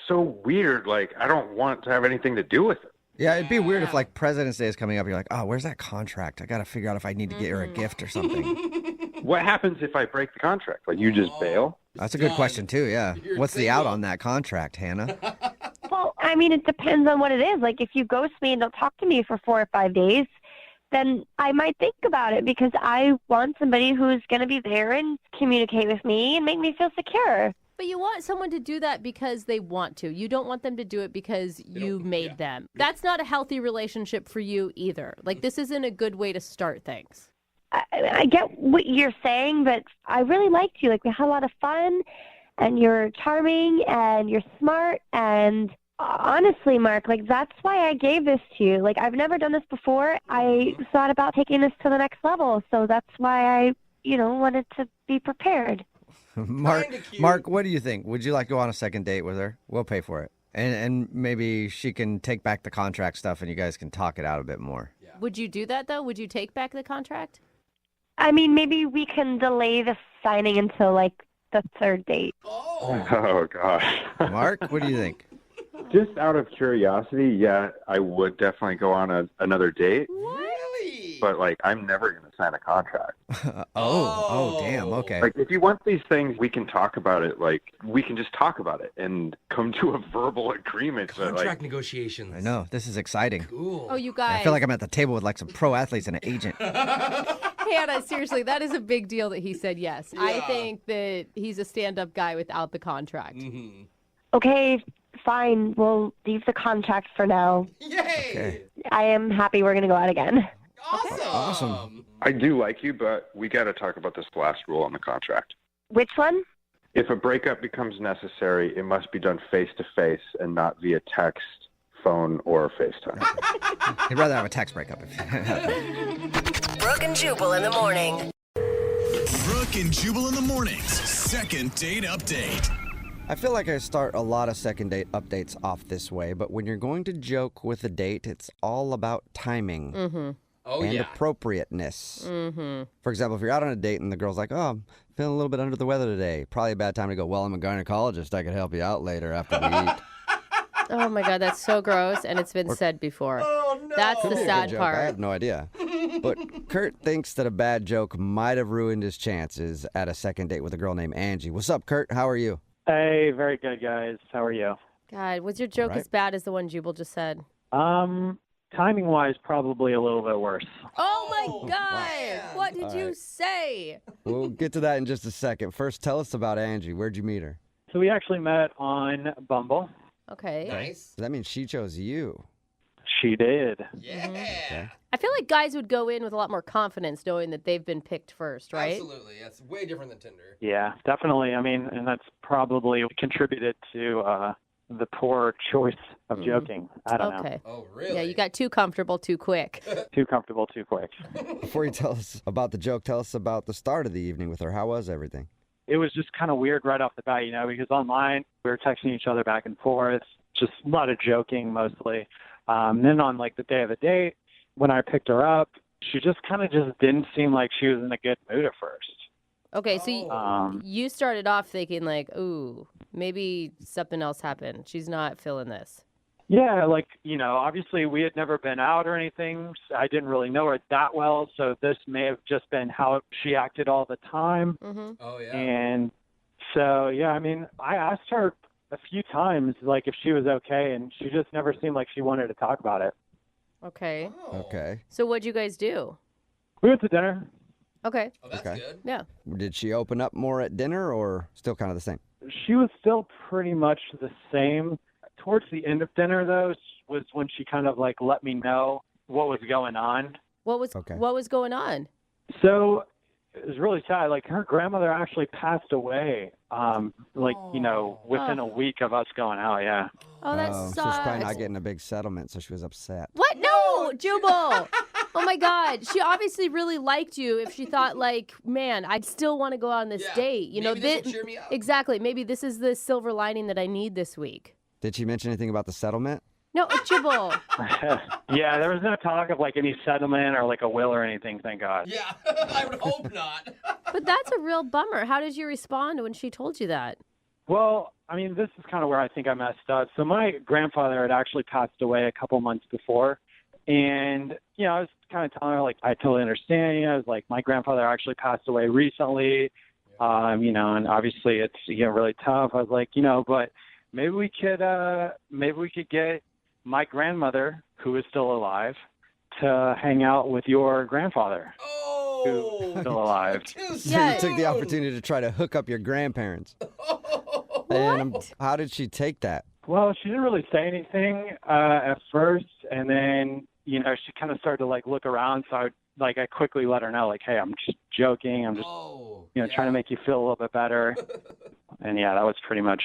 so weird. Like, I don't want to have anything to do with it. Yeah, it'd be weird if, like, President's Day is coming up. You're like, oh, where's that contract? I got to figure out if I need to get her a gift or something. What happens if I break the contract? Like, you just bail? That's a good question, too, yeah. What's the out on that contract, Hannah? Well, I mean, it depends on what it is. Like, if you ghost me and don't talk to me for 4 or 5 days, then I might think about it because I want somebody who's going to be there and communicate with me and make me feel secure. But you want someone to do that because they want to. You don't want them to do it because you made them. That's not a healthy relationship for you either. Like, this isn't a good way to start things. I get what you're saying, but I really liked you. Like, we had a lot of fun, and you're charming, and you're smart, and honestly, Mark, like, that's why I gave this to you. Like, I've never done this before. I thought about taking this to the next level, so that's why I, wanted to be prepared. Mark, what do you think? Would you like to go on a second date with her? We'll pay for it. And maybe she can take back the contract stuff and you guys can talk it out a bit more. Yeah. Would you do that, though? Would you take back the contract? I mean, maybe we can delay the signing until, like, the third date. Oh gosh. Mark, what do you think? Just out of curiosity, yeah, I would definitely go on another date. Really? But, like, I'm never going to sign a contract. Oh, damn, okay. Like, if you want these things, we can talk about it. Like, we can just talk about it and come to a verbal agreement. Contract negotiations. I know, this is exciting. Cool. Oh, you guys. I feel like I'm at the table with, like, some pro athletes and an agent. Hannah, seriously, that is a big deal that he said yes. Yeah. I think that he's a stand-up guy without the contract. Mm-hmm. Okay, fine. We'll leave the contract for now. Yay! Okay. I am happy we're going to go out again. Awesome. I do like you, but we got to talk about this last rule on the contract. Which one? If a breakup becomes necessary, it must be done face-to-face and not via text, phone, or FaceTime. I'd rather have a text breakup. Brooke and Jubal in the morning. Brooke and Jubal in the mornings. Second date update. I feel like I start a lot of second date updates off this way, but when you're going to joke with a date, it's all about timing. Mm-hmm. And appropriateness. Mm-hmm. For example, if you're out on a date and the girl's like, oh, I'm feeling a little bit under the weather today, probably a bad time to go, well, I'm a gynecologist. I could help you out later after we eat. Oh, my God, that's so gross, and it's been said before. Oh, no. That's the Could be a good sad joke. part. I have no idea. But Kurt thinks that a bad joke might have ruined his chances at a second date with a girl named Angie. What's up, Kurt? How are you? Hey, very good, guys. How are you? God, was your joke as bad as the one Jubal just said? Timing-wise, probably a little bit worse. Oh, my God. What did you say? We'll get to that in just a second. First, tell us about Angie. Where'd you meet her? So we actually met on Bumble. Okay. Nice. Does that mean she chose you? She did. Yeah. Okay. I feel like guys would go in with a lot more confidence knowing that they've been picked first, right? Absolutely. That's way different than Tinder. Yeah, definitely. I mean, and that's probably contributed to the poor choice of joking. I don't know. Okay. Oh, really? Yeah, you got too comfortable too quick. Too comfortable, too quick. Before you tell us about the joke, tell us about the start of the evening with her. How was everything? It was just kind of weird right off the bat, because online we were texting each other back and forth, just a lot of joking mostly. Then on like the day of the date, when I picked her up, she just kind of just didn't seem like she was in a good mood at first. Okay, so you started off thinking like, ooh, maybe something else happened. She's not feeling this. Yeah, like, obviously we had never been out or anything. So I didn't really know her that well, so this may have just been how she acted all the time. Mm-hmm. Oh, yeah. And so, yeah, I mean, I asked her a few times, like, if she was okay, and she just never seemed like she wanted to talk about it. Okay. Okay. So what'd you guys do? We went to dinner. Okay. Oh, that's Okay. good. Yeah. Did she open up more at dinner or still kind of the same? She was still pretty much the same. Towards the end of dinner, though, was when she kind of like let me know what was going on. What was going on? So it was really sad. Like her grandmother actually passed away. Within a week of us going out. Yeah. Oh, that So sucks. she's probably not getting a big settlement, so she was upset. What? No, Jubal. Oh my God. She obviously really liked you if she thought like, man, I'd still want to go on this date. You know, this will cheer me up. Exactly. Maybe this is the silver lining that I need this week. Did she mention anything about the settlement? No, Jubal. Yeah, there was no talk of like any settlement or like a will or anything, thank God. Yeah, I would hope not. But that's a real bummer. How did you respond when she told you that? Well, I mean, this is kind of where I think I messed up. So my grandfather had actually passed away a couple months before. And, I was kind of telling her, like, I totally understand. I was like, my grandfather actually passed away recently, and obviously it's, really tough. I was like, but maybe we could get my grandmother, who is still alive, to hang out with your grandfather, who's still alive. So you took the opportunity to try to hook up your grandparents. And how did she take that? Well, she didn't really say anything at first, and then she kind of started to like look around. So I quickly let her know, like, hey, I'm just joking. I'm just trying to make you feel a little bit better. And yeah, that was pretty much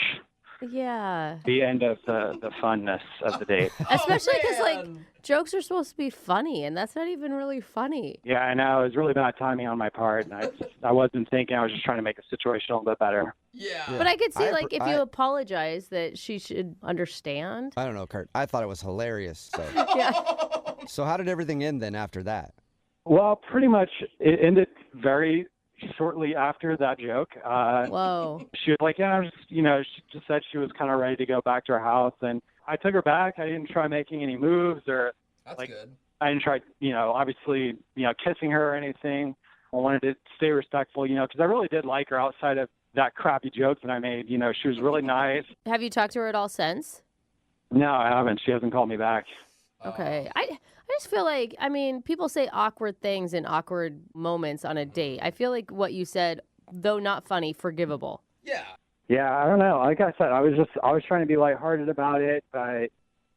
the end of the funness of the date. Especially because like jokes are supposed to be funny, and that's not even really funny. Yeah, I know. It was really bad timing on my part, and I wasn't thinking. I was just trying to make the situation a little bit better. Yeah. But I could see, if you apologize, that she should understand. I don't know, Kurt. I thought it was hilarious. So. Yeah. So how did everything end then after that? Well, pretty much it ended very shortly after that joke. Whoa. She was like, yeah, she just said she was kind of ready to go back to her house. And I took her back. I didn't try making any moves or That's good. I didn't try, obviously, kissing her or anything. I wanted to stay respectful, because I really did like her outside of that crappy joke that I made. She was really nice. Have you talked to her at all since? No, I haven't. She hasn't called me back. Okay. I just feel like, people say awkward things in awkward moments on a date. I feel like what you said, though not funny, forgivable. Yeah. Yeah, I don't know. Like I said, I was trying to be lighthearted about it, but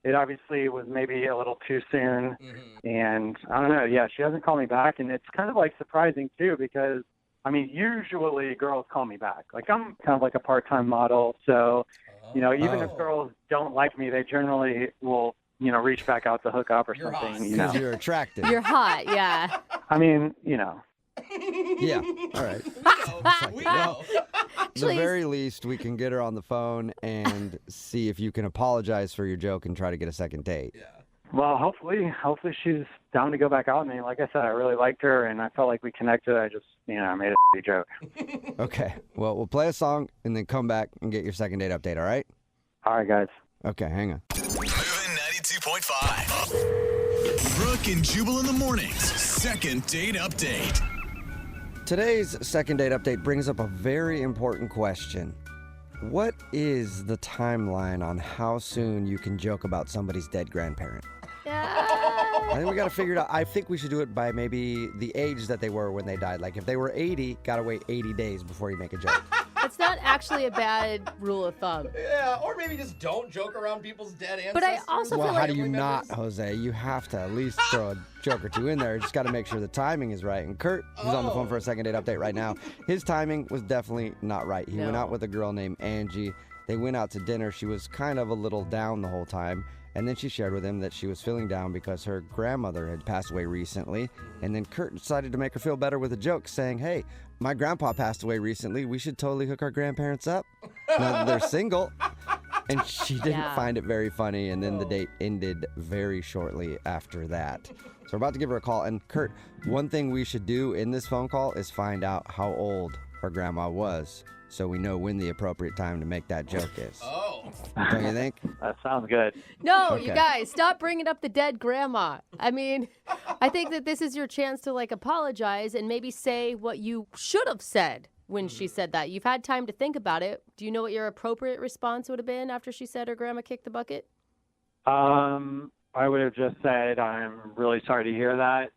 it obviously was maybe a little too soon. Mm-hmm. And I don't know. Yeah, she hasn't called me back, and it's kind of like surprising too because usually girls call me back. Like I'm kind of like a part-time model, so even if girls don't like me, they generally will reach back out to hook up or something. Because you're attractive. You're hot, yeah. Yeah. All right. We know. The very least, we can get her on the phone and see if you can apologize for your joke and try to get a second date. Yeah. Well, hopefully she's down to go back out with me. Like I said, I really liked her, and I felt like we connected. I just, I made a joke. Okay. Well, we'll play a song and then come back and get your second date update, all right? All right, guys. Okay, hang on. Moving 92.5. Brooke and Jubal in the mornings. Second date update. Today's second date update brings up a very important question. What is the timeline on how soon you can joke about somebody's dead grandparent? I think we got to figure it out. I think we should do it by maybe the age that they were when they died. Like if they were 80, got to wait 80 days before you make a joke. It's not actually a bad rule of thumb. Yeah, or maybe just don't joke around people's dead ancestors. But I also Well, feel how like do you not, Jose? You have to at least throw a joke or two in there. Just got to make sure the timing is right. And Kurt, who's on the phone for a second date update right now, his timing was definitely not right. He went out with a girl named Angie. They went out to dinner. She was kind of a little down the whole time. And then she shared with him that she was feeling down because her grandmother had passed away recently. And then Kurt decided to make her feel better with a joke saying, hey, my grandpa passed away recently. We should totally hook our grandparents up. Now that they're single. And she didn't find it very funny. And then the date ended very shortly after that. So we're about to give her a call. And Kurt, one thing we should do in this phone call is find out how old her grandma was, so we know when the appropriate time to make that joke is. Oh. Don't you think? That sounds good. No, Okay. you guys, stop bringing up the dead grandma. I think that this is your chance to apologize and maybe say what you should have said when she said that. You've had time to think about it. Do you know what your appropriate response would have been after she said her grandma kicked the bucket? I would have just said, I'm really sorry to hear that.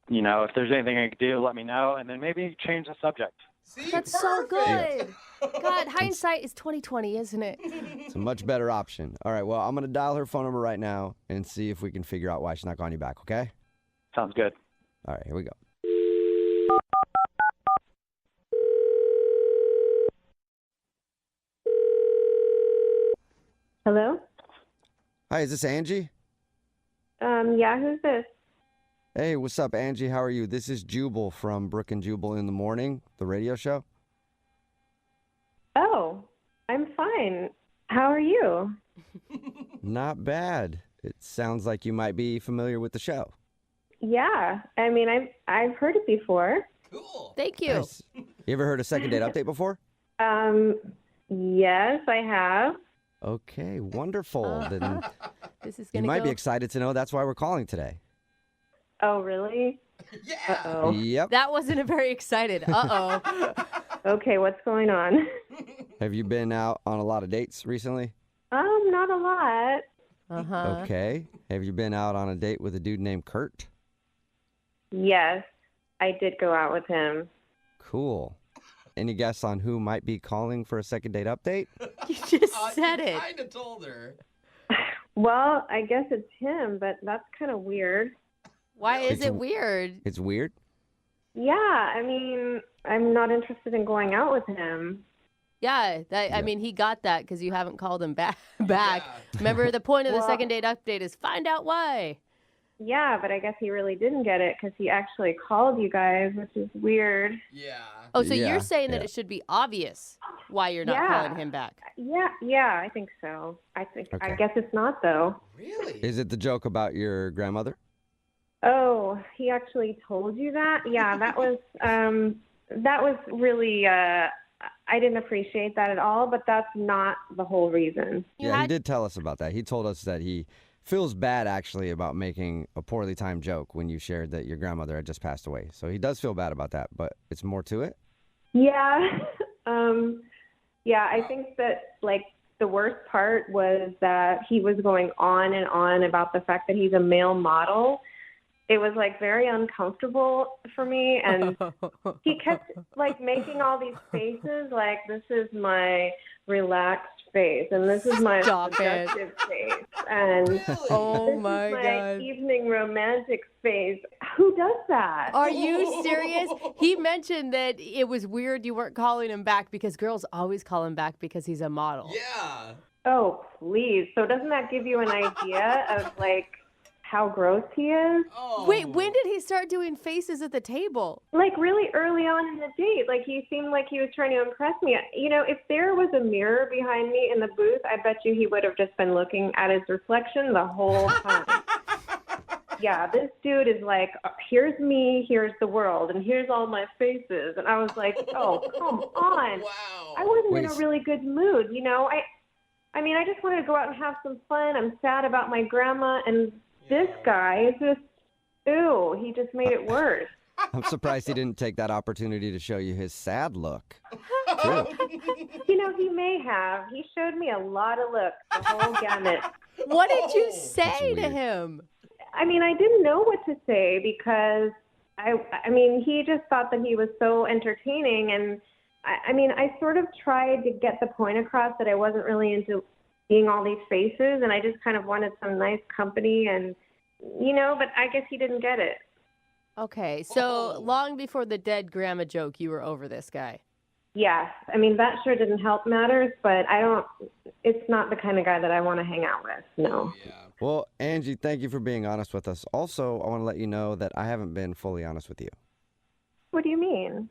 if there's anything I can do, let me know, and then maybe change the subject. See, That's perfect. so good. God, hindsight is 20/20, isn't it? It's a much better option. All right, well, I'm going to dial her phone number right now and see if we can figure out why she's not calling you back, okay? Sounds good. All right, here we go. Hello? Hi, is this Angie? Yeah, who's this? Hey, what's up, Angie? How are you? This is Jubal from Brooke and Jubal in the Morning, the radio show. Oh, I'm fine. How are you? Not bad. It sounds like you might be familiar with the show. Yeah, I mean, I've heard it before. Cool. Thank you. Nice. You ever heard a second date update before? Yes, I have. Okay, wonderful. Then This is you gonna might go. be excited to know that's why we're calling today. Oh, really? Yeah. Uh-oh. Yep. That wasn't a very excited. Uh-oh. Okay, what's going on? Have you been out on a lot of dates recently? Not a lot. Uh-huh. Okay. Have you been out on a date with a dude named Kurt? Yes, I did go out with him. Cool. Any guess on who might be calling for a second date update? You just said it. Kind of told her. Well, I guess it's him, but that's kind of weird. Why is It's- it weird? It's weird. Yeah, I mean, I'm not interested in going out with him. Yeah, I mean, he got that because you haven't called him back. Remember, the point of the Well- second date update is find out why. Yeah, but I guess he really didn't get it because he actually called you guys, which is weird. Yeah. Oh, so Yeah, you're saying that yeah. it should be obvious why you're not Yeah. calling him back. Yeah, I think so. I Okay. guess it's not though. Really? Is it the joke about your grandmother? Oh, he actually told you that? Yeah, that was really I didn't appreciate that at all, but that's not the whole reason. He did tell us about that. He told us that he feels bad actually about making a poorly timed joke when you shared that your grandmother had just passed away. So he does feel bad about that, but it's more to it. Yeah. Yeah, I think that like the worst part was that he was going on and on about the fact that he's a male model. It was like very uncomfortable for me, and he kept like making all these faces like this is my relaxed face and this is my Stop it. seductive face and Oh this my is my God. evening romantic face. Who does that? Are you serious? He mentioned that it was weird you weren't calling him back because girls always call him back because he's a model. Yeah. Oh, please. So doesn't that give you an idea of like how gross he is? Oh. Wait, when did he start doing faces at the table? Like really early on in the date, like he seemed like he was trying to impress me. You know, if there was a mirror behind me in the booth, I bet you he would have just been looking at his reflection the whole time. Yeah, this dude is like, here's me, here's the world, and here's all my faces. And I was like, oh, come on. Wow. I wasn't in Wait. a really good mood, you know. I mean, I just wanted to go out and have some fun. I'm sad about my grandma, and this guy is just, ew, he just made it worse. I'm surprised he didn't take that opportunity to show you his sad look. Too. You know, he may have. He showed me a lot of looks, the whole gamut. What did you Oh, say to weird. him? I mean, I didn't know what to say because I mean, he just thought that he was so entertaining, and I mean, I sort of tried to get the point across that I wasn't really into seeing all these faces, and I just kind of wanted some nice company, and you know, but I guess he didn't get it. Okay, so Oh. long before the dead grandma joke, you were over this guy. Yeah, I mean, that sure didn't help matters, but it's not the kind of guy that I want to hang out with, no. Yeah. Well, Angie, thank you for being honest with us. Also, I want to let you know that I haven't been fully honest with you. What do you mean?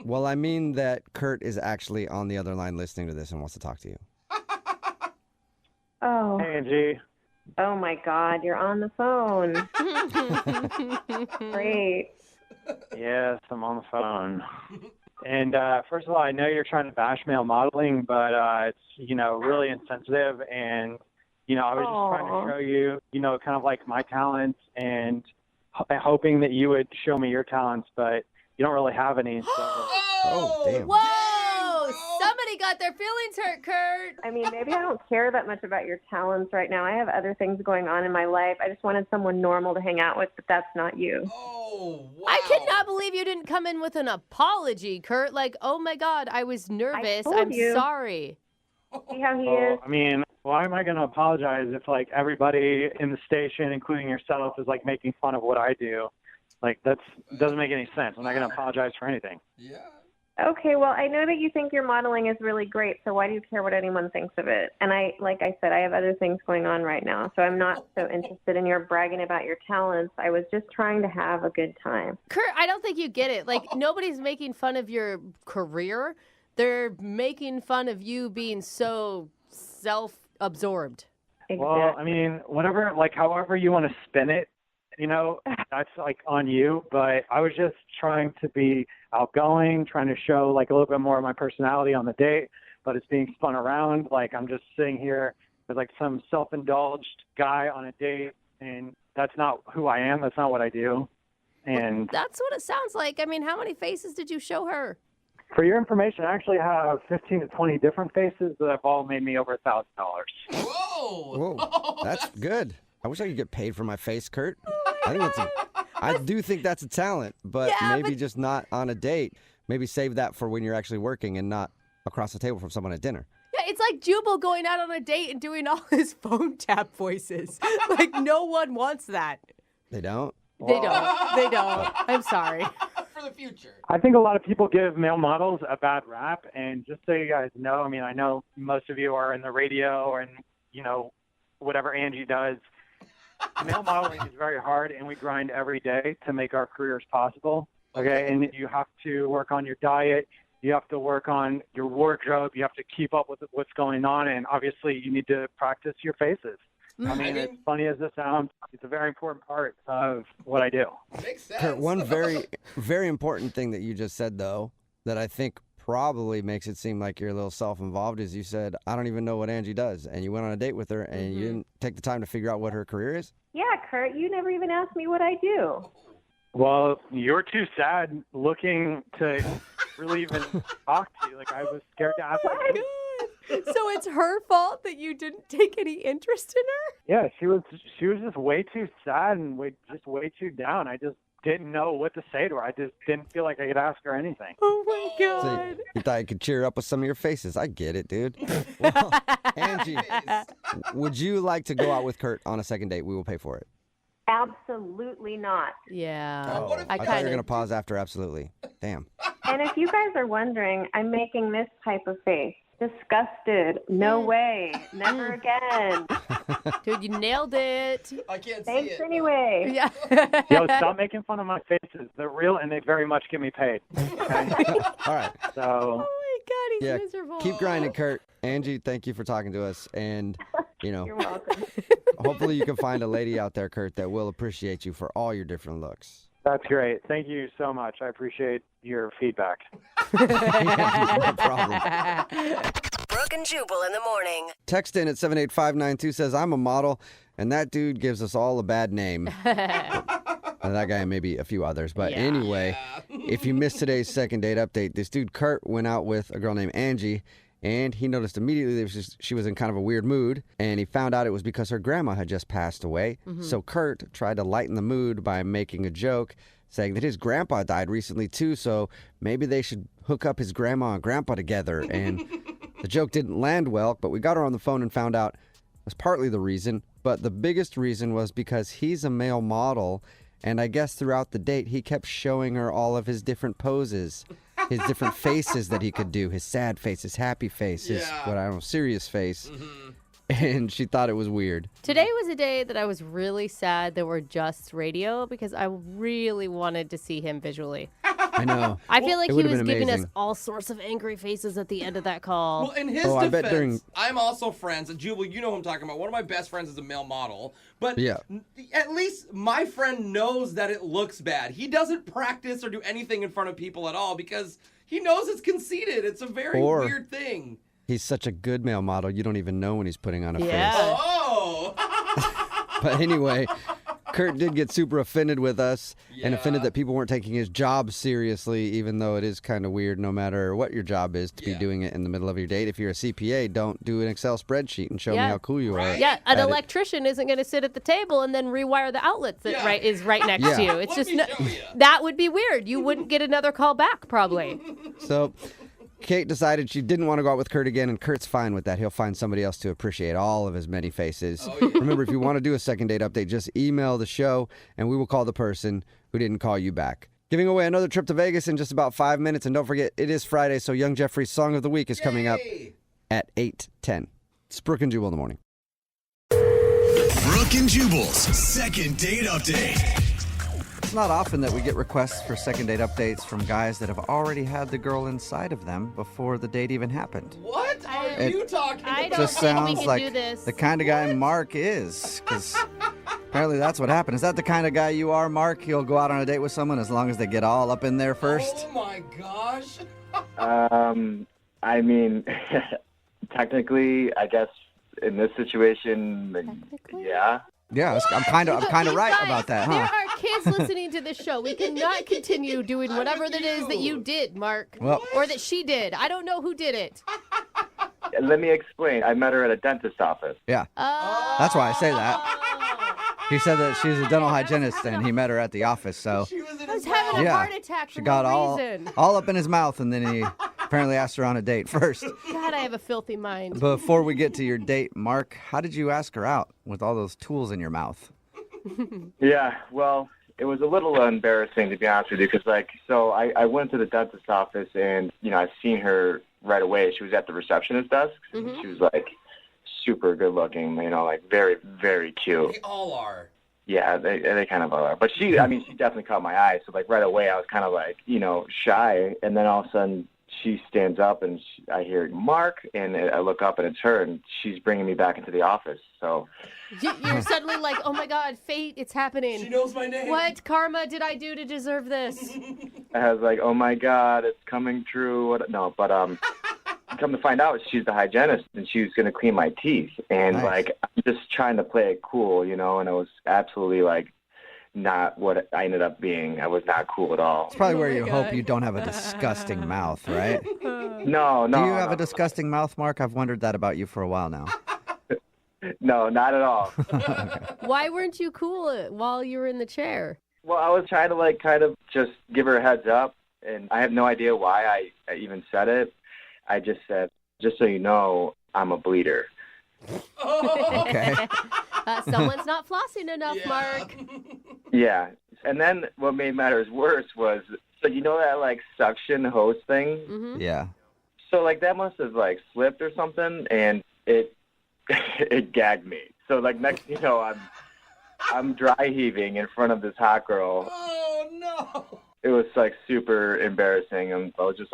Well, I mean that Kurt is actually on the other line listening to this and wants to talk to you. Oh, Hey, Angie. oh my God, you're on the phone. Great. Yes, I'm on the phone. And first of all, I know you're trying to bash male modeling, but it's, really insensitive. And, I was just trying to show you, kind of like my talents and hoping that you would show me your talents, but you don't really have any. So. Oh, damn. Whoa! somebody got their feelings hurt, Kurt. I mean, maybe I don't care that much about your talents right now. I have other things going on in my life. I just wanted someone normal to hang out with, but that's not you. Oh, wow. I cannot believe you didn't come in with an apology, Kurt. Like, oh my God, I was nervous. I'm sorry. See how he is? I mean, why am I going to apologize if, like, everybody in the station, including yourself, is, like, making fun of what I do? Like, that doesn't make any sense. I'm not going to apologize for anything. Yeah. Okay, well, I know that you think your modeling is really great, so why do you care what anyone thinks of it? And like I said, I have other things going on right now, so I'm not so interested in your bragging about your talents. I was just trying to have a good time. Kurt, I don't think you get it. Like, nobody's making fun of your career. They're making fun of you being so self-absorbed. Exactly. Well, I mean, whatever, like, however you want to spin it, you know, that's, like, on you. But I was just trying to be outgoing, trying to show, like, a little bit more of my personality on the date, but it's being spun around. Like, I'm just sitting here with, like, some self-indulged guy on a date, and that's not who I am. That's not what I do. And That's what it sounds like. I mean, how many faces did you show her? for your information, I actually have 15 to 20 different faces that have all made me over $1,000. Whoa. That's good. I wish I could get paid for my face, Kurt. I do think that's a talent, but maybe just not on a date. Maybe save that for when you're actually working and not across the table from someone at dinner. Yeah, it's like Jubal going out on a date and doing all his phone tap voices. Like, no one wants that. They don't? They don't. I'm sorry. For the future. I think a lot of people give male models a bad rap, and just so you guys know, I mean, I know most of you are in the radio and, you know, whatever Angie does. Male modeling is very hard, and we grind every day to make our careers possible, okay? And you have to work on your diet. You have to work on your wardrobe. You have to keep up with what's going on, and obviously you need to practice your faces. I mean, as funny as this sounds, it's a very important part of what I do. Makes sense. Kurt, one very, very important thing that you just said, though, that I think probably makes it seem like you're a little self-involved is you said, I don't even know what Angie does. And you went on a date with her and you didn't take the time to figure out what her career is? Yeah, Kurt, you never even asked me what I do. Well, you're too sad looking to really even talk to you. Like, I was scared to ask you. So it's her fault that you didn't take any interest in her? Yeah, she was just way too sad and way too down. I just didn't know what to say to her. I just didn't feel like I could ask her anything. Oh my God. So you thought you could cheer her up with some of your faces. I get it, dude. Well, Angie, would you like to go out with Kurt on a second date? We will pay for it. Absolutely not. Yeah. I thought you were going to pause after absolutely. Damn. And if you guys are wondering, I'm making this type of face. Disgusted. No way. Never again. Dude, you nailed it. I can't Thanks see it. anyway. Yeah. Yo, stop making fun of my faces. They're real and they very much get me paid. Okay? All right. So, Oh my God, he's Yeah, miserable. keep grinding, Kurt. Angie, thank you for talking to us. And, you know, You're welcome. hopefully you can find a lady out there, Kurt, that will appreciate you for all your different looks. that's great. Thank you so much. I appreciate your feedback. No problem. Brooke and Jubal in the morning. Text in at 78592 says, I'm a model, and that dude gives us all a bad name. And that guy and maybe a few others. But anyway, if you missed today's second date update, this dude Kurt went out with a girl named Angie, and he noticed immediately that she was in kind of a weird mood, and he found out it was because her grandma had just passed away. So Kurt tried to lighten the mood by making a joke, saying that his grandpa died recently too, so maybe they should hook up his grandma and grandpa together. And the joke didn't land well, but we got her on the phone and found out it was partly the reason, but the biggest reason was because he's a male model, and I guess throughout the date he kept showing her all of his different poses, his different faces that he could do, his sad face, his happy face, his, serious face. And she thought it was weird. Today was a day that I was really sad that we're just radio because I really wanted to see him visually. I know. I feel like It he would've was been giving us amazing. all sorts of angry faces at the end of that call. Well, in his I defense, bet during- I'm also friends. And Jubal, you know who I'm talking about. One of my best friends is a male model. But Yeah. at least my friend knows that it looks bad. He doesn't practice or do anything in front of people at all because he knows it's conceited. It's a very weird thing. He's such a good male model, you don't even know when he's putting on a face. Oh! But anyway, Kurt did get super offended with us and offended that people weren't taking his job seriously, even though it is kind of weird no matter what your job is to be doing it in the middle of your date. If you're a CPA, don't do an Excel spreadsheet and show me how cool you are. Yeah, an electrician isn't going to sit at the table and then rewire the outlets that is right next to you. It's just that would be weird. You wouldn't get another call back probably. So Kate decided she didn't want to go out with Kurt again, and Kurt's fine with that. He'll find somebody else to appreciate all of his many faces. Remember, if you want to do a second date update, just email the show, and we will call the person who didn't call you back. Giving away another trip to Vegas in just about 5 minutes, and don't forget, it is Friday, so Young Jeffrey's Song of the Week is coming up at 8:10. It's Brooke and Jubal in the morning. Brooke and Jubal's second date update. It's not often that we get requests for second date updates from guys that have already had the girl inside of them before the date even happened. What are you talking about? I don't Just think sounds we can like do this. the kind of guy Mark is, because apparently that's what happened. Is that the kind of guy you are, Mark? You'll go out on a date with someone as long as they get all up in there first? Oh my gosh. I mean, technically, I guess in this situation, yeah. Yeah, I'm kind of right about that, There huh? are kids listening to this show. We cannot continue doing whatever that is that you did, Mark. Well- or that she did. I don't know who did it. Let me explain. I met her at a dentist's office. Yeah. That's why I say that. He said that she's a dental hygienist and he met her at the office, so I was having a heart attack for she got no reason. all up in his mouth, and then he apparently asked her on a date first. God, I have a filthy mind. Before we get to your date, Mark, how did you ask her out with all those tools in your mouth? Yeah, well, it was a little embarrassing, to be honest with you, because, I went to the dentist's office, and, I seen her right away. She was at the receptionist desk. Mm-hmm. She was, super good looking, very, very cute. They all are. Yeah, they kind of are. But she definitely caught my eye. So, right away, I was kind of, shy. And then all of a sudden, she stands up, and I hear Mark, and I look up, and it's her, and she's bringing me back into the office. So You're suddenly like, oh my God, fate, it's happening. She knows my name. What karma did I do to deserve this? I was like, oh my God, it's coming true. No, but come to find out, she's the hygienist, and she was going to clean my teeth. And, Nice. I'm just trying to play it cool, and it was absolutely, not what I ended up being. I was not cool at all. It's probably where you hope you don't have a disgusting mouth, right? No. Do you have a disgusting mouth, Mark? I've wondered that about you for a while now. No, not at all. Why weren't you cool while you were in the chair? Well, I was trying to, kind of just give her a heads up, and I have no idea why I even said it. I just said, just so you know, I'm a bleeder. Okay. Someone's not flossing enough, Mark. Yeah. And then what made matters worse was, so that, suction hose thing? Mm-hmm. Yeah. So, that must have, slipped or something, and it it gagged me. So, next thing you know, I'm dry heaving in front of this hot girl. Oh, no. It was, super embarrassing, and I was just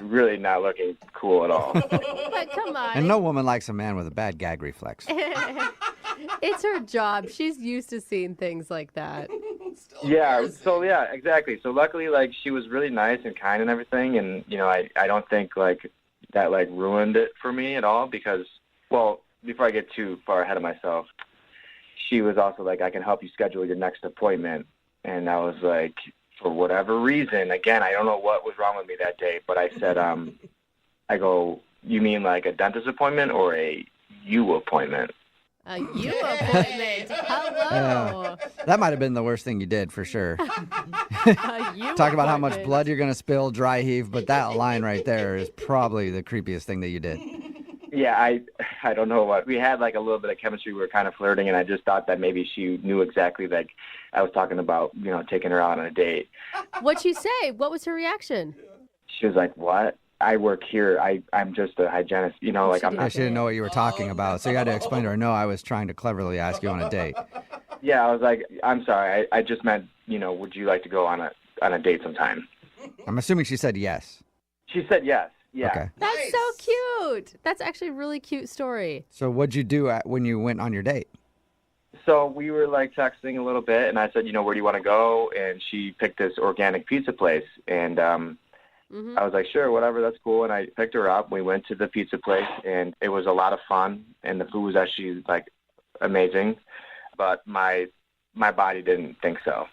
really not looking cool at all. But come on. And no woman likes a man with a bad gag reflex. It's her job. She's used to seeing things like that. Yeah, so yeah, exactly. So luckily, she was really nice and kind and everything, and I don't think that ruined it for me at all, because, well, before I get too far ahead of myself, she was also I can help you schedule your next appointment, and I was for whatever reason, again, I don't know what was wrong with me that day, but I said, I go, you mean a dentist appointment or a you appointment? A you appointment. Hello. That might have been the worst thing you did, for sure. Talk about how much blood you're going to spill, dry heave, but that line right there is probably the creepiest thing that you did. Yeah, I don't know what. We had a little bit of chemistry. We were kind of flirting, and I just thought that maybe she knew exactly I was talking about, taking her out on a date. What'd she say? What was her reaction? She was like, what? I work here. I'm just a hygienist. I'm not. She didn't know what you were talking about, so you had to explain to her, no, I was trying to cleverly ask you on a date. Yeah, I was like, I'm sorry. I just meant, would you like to go on a date sometime? I'm assuming she said yes. She said yes. Yeah. Okay. That's so cute. That's actually a really cute story. So what'd you do when you went on your date? So we were texting a little bit, and I said, where do you want to go? And she picked this organic pizza place, and I was like, sure, whatever, that's cool. And I picked her up. We went to the pizza place, and it was a lot of fun, and the food was actually amazing. But my my body didn't think so.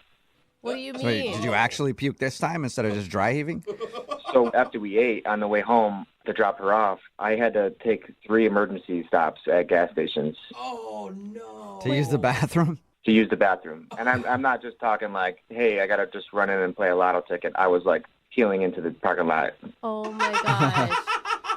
What do you mean? So wait, did you actually puke this time instead of just dry heaving? So after we ate, on the way home to drop her off, I had to take 3 emergency stops at gas stations. Oh, no. To use the bathroom? To use the bathroom. And I'm not just talking like, hey, I got to just run in and play a lotto ticket. I was like peeling into the parking lot. Oh, my gosh.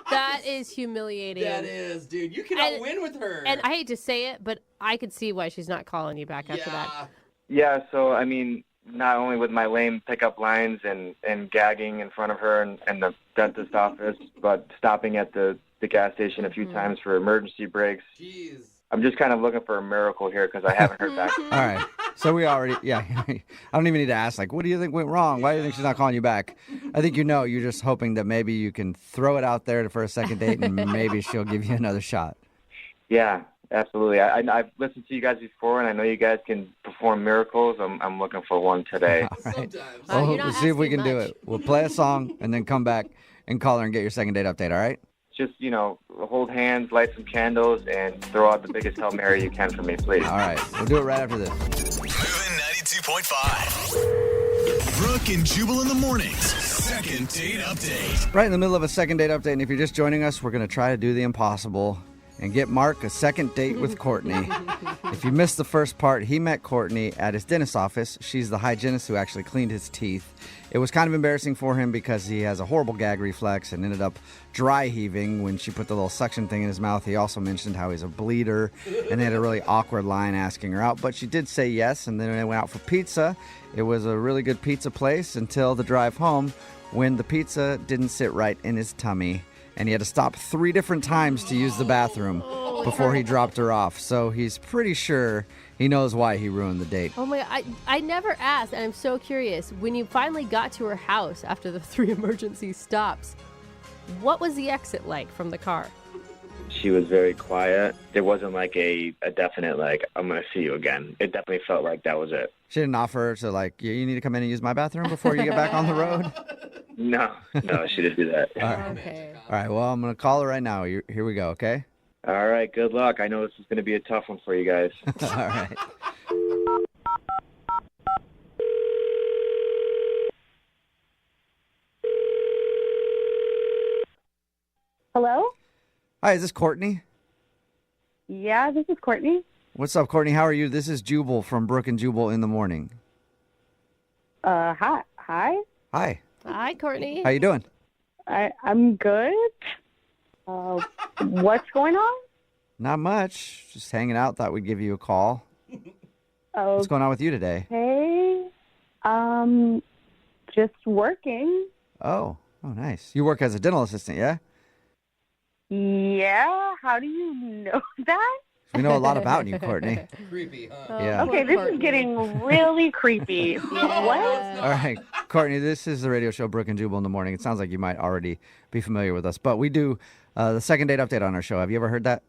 That is humiliating. That is, dude. You cannot win with her. And I hate to say it, but I could see why she's not calling you back after that. Yeah, so, I mean, not only with my lame pickup lines and gagging in front of her and the dentist office, but stopping at the gas station a few times for emergency breaks. Jeez. I'm just kind of looking for a miracle here because I haven't heard back. All right. So we already, I don't even need to ask, like, what do you think went wrong? Why do you think she's not calling you back? I think you're just hoping that maybe you can throw it out there for a second date and maybe she'll give you another shot. Yeah, absolutely. I've listened to you guys before, and I know you guys can perform miracles. I'm looking for one today. All right. Well, we'll see if we can do it. We'll play a song and then come back and call her and get your second date update, all right? Just, hold hands, light some candles, and throw out the biggest Hail Mary you can for me, please. All right. We'll do it right after this. Moving 92.5. Brooke and Jubal in the mornings. Second date update. Right in the middle of a second date update, and if you're just joining us, we're going to try to do the impossible and get Mark a second date with Courtney. If you missed the first part, he met Courtney at his dentist's office. She's the hygienist who actually cleaned his teeth. It was kind of embarrassing for him because he has a horrible gag reflex and ended up dry heaving when she put the little suction thing in his mouth. He also mentioned how he's a bleeder, and they had a really awkward line asking her out, but she did say yes, and then they went out for pizza. It was a really good pizza place until the drive home when the pizza didn't sit right in his tummy, and he had to stop 3 different times to use the bathroom before he dropped her off. So he's pretty sure he knows why he ruined the date. Oh my, I never asked, and I'm so curious. When you finally got to her house after the 3 emergency stops, what was the exit like from the car? She was very quiet. There wasn't like a definite, like, I'm going to see you again. It definitely felt like that was it. She didn't offer to, like, you need to come in and use my bathroom before you get back on the road? No, she didn't do that. All right. Okay. All right, well, I'm going to call her right now. Here we go, okay? All right, good luck. I know this is going to be a tough one for you guys. All right. Hello? Hi, is this Courtney? Yeah, this is Courtney. What's up, Courtney? How are you? This is Jubal from Brooke and Jubal in the morning. Hi. Hi. Hi, Courtney. How you doing? I'm good. What's going on? Not much. Just hanging out. Thought we'd give you a call. Oh, What's going on with you today? hey. Just working. Oh, nice. You work as a dental assistant, yeah? Yeah, how do you know that? We know a lot about you, Courtney. Creepy, huh? Yeah. Okay, this is getting really creepy. What? All right, Courtney, this is the radio show Brooke and Jubal in the morning. It sounds like you might already be familiar with us, but we do the second date update on our show. Have you ever heard that?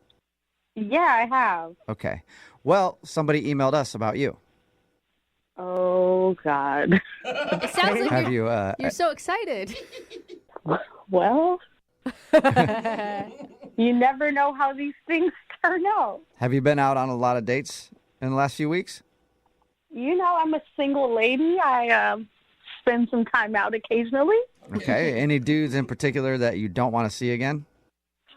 Yeah, I have. Okay. Well, somebody emailed us about you. Oh, God. It sounds like Have you're so excited. Well, you never know how these things turn out. Have you been out on a lot of dates in the last few weeks? You know, I'm a single lady. I spend some time out occasionally. Okay. Any dudes in particular that you don't want to see again?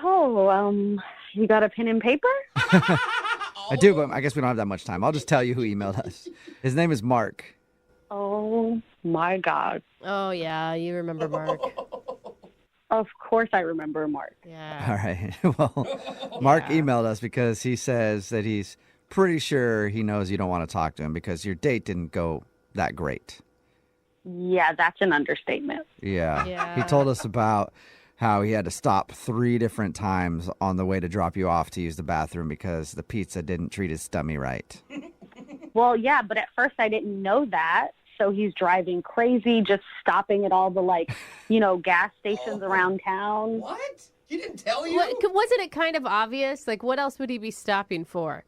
Oh, you got a pen and paper? I do, but I guess we don't have that much time. I'll just tell you who emailed us. His name is Mark. Oh, my God. Oh, yeah, you remember Mark. Of course I remember Mark. Yeah. All right. Well, Mark emailed us because he says that he's pretty sure he knows you don't want to talk to him because your date didn't go that great. Yeah, that's an understatement. Yeah. He told us about how he had to stop 3 different times on the way to drop you off to use the bathroom because the pizza didn't treat his stomach right. Well, yeah, but at first I didn't know that. So he's driving crazy, just stopping at all the, gas stations around town. What? He didn't tell you? Wasn't it kind of obvious? Like, what else would he be stopping for?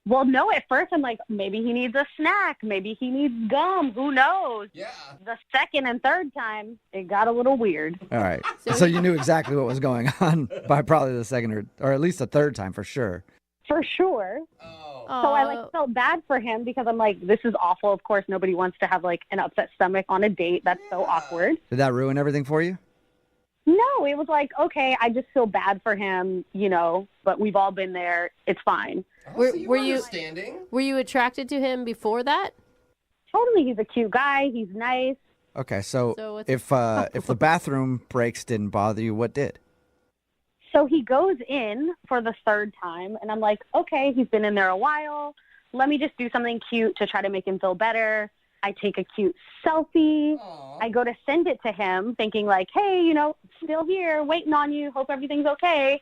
Well, no, at first I'm like, maybe he needs a snack. Maybe he needs gum. Who knows? Yeah. The second and third time, it got a little weird. All right. So you knew exactly what was going on by probably the second or at least the third time for sure. For sure. Oh. So I like felt bad for him because I'm like, this is awful. Of course, nobody wants to have like an upset stomach on a date. That's so awkward. Did that ruin everything for you? No, it was like, okay, I just feel bad for him, you know, but we've all been there. It's fine. Were you understanding? Were you attracted to him before that? Totally. He's a cute guy. He's nice. Okay, so what's if the bathroom breaks didn't bother you, what did? So he goes in for the third time, and I'm like, okay, he's been in there a while. Let me just do something cute to try to make him feel better. I take a cute selfie. Aww. I go to send it to him thinking like, hey, you know, still here, waiting on you. Hope everything's okay.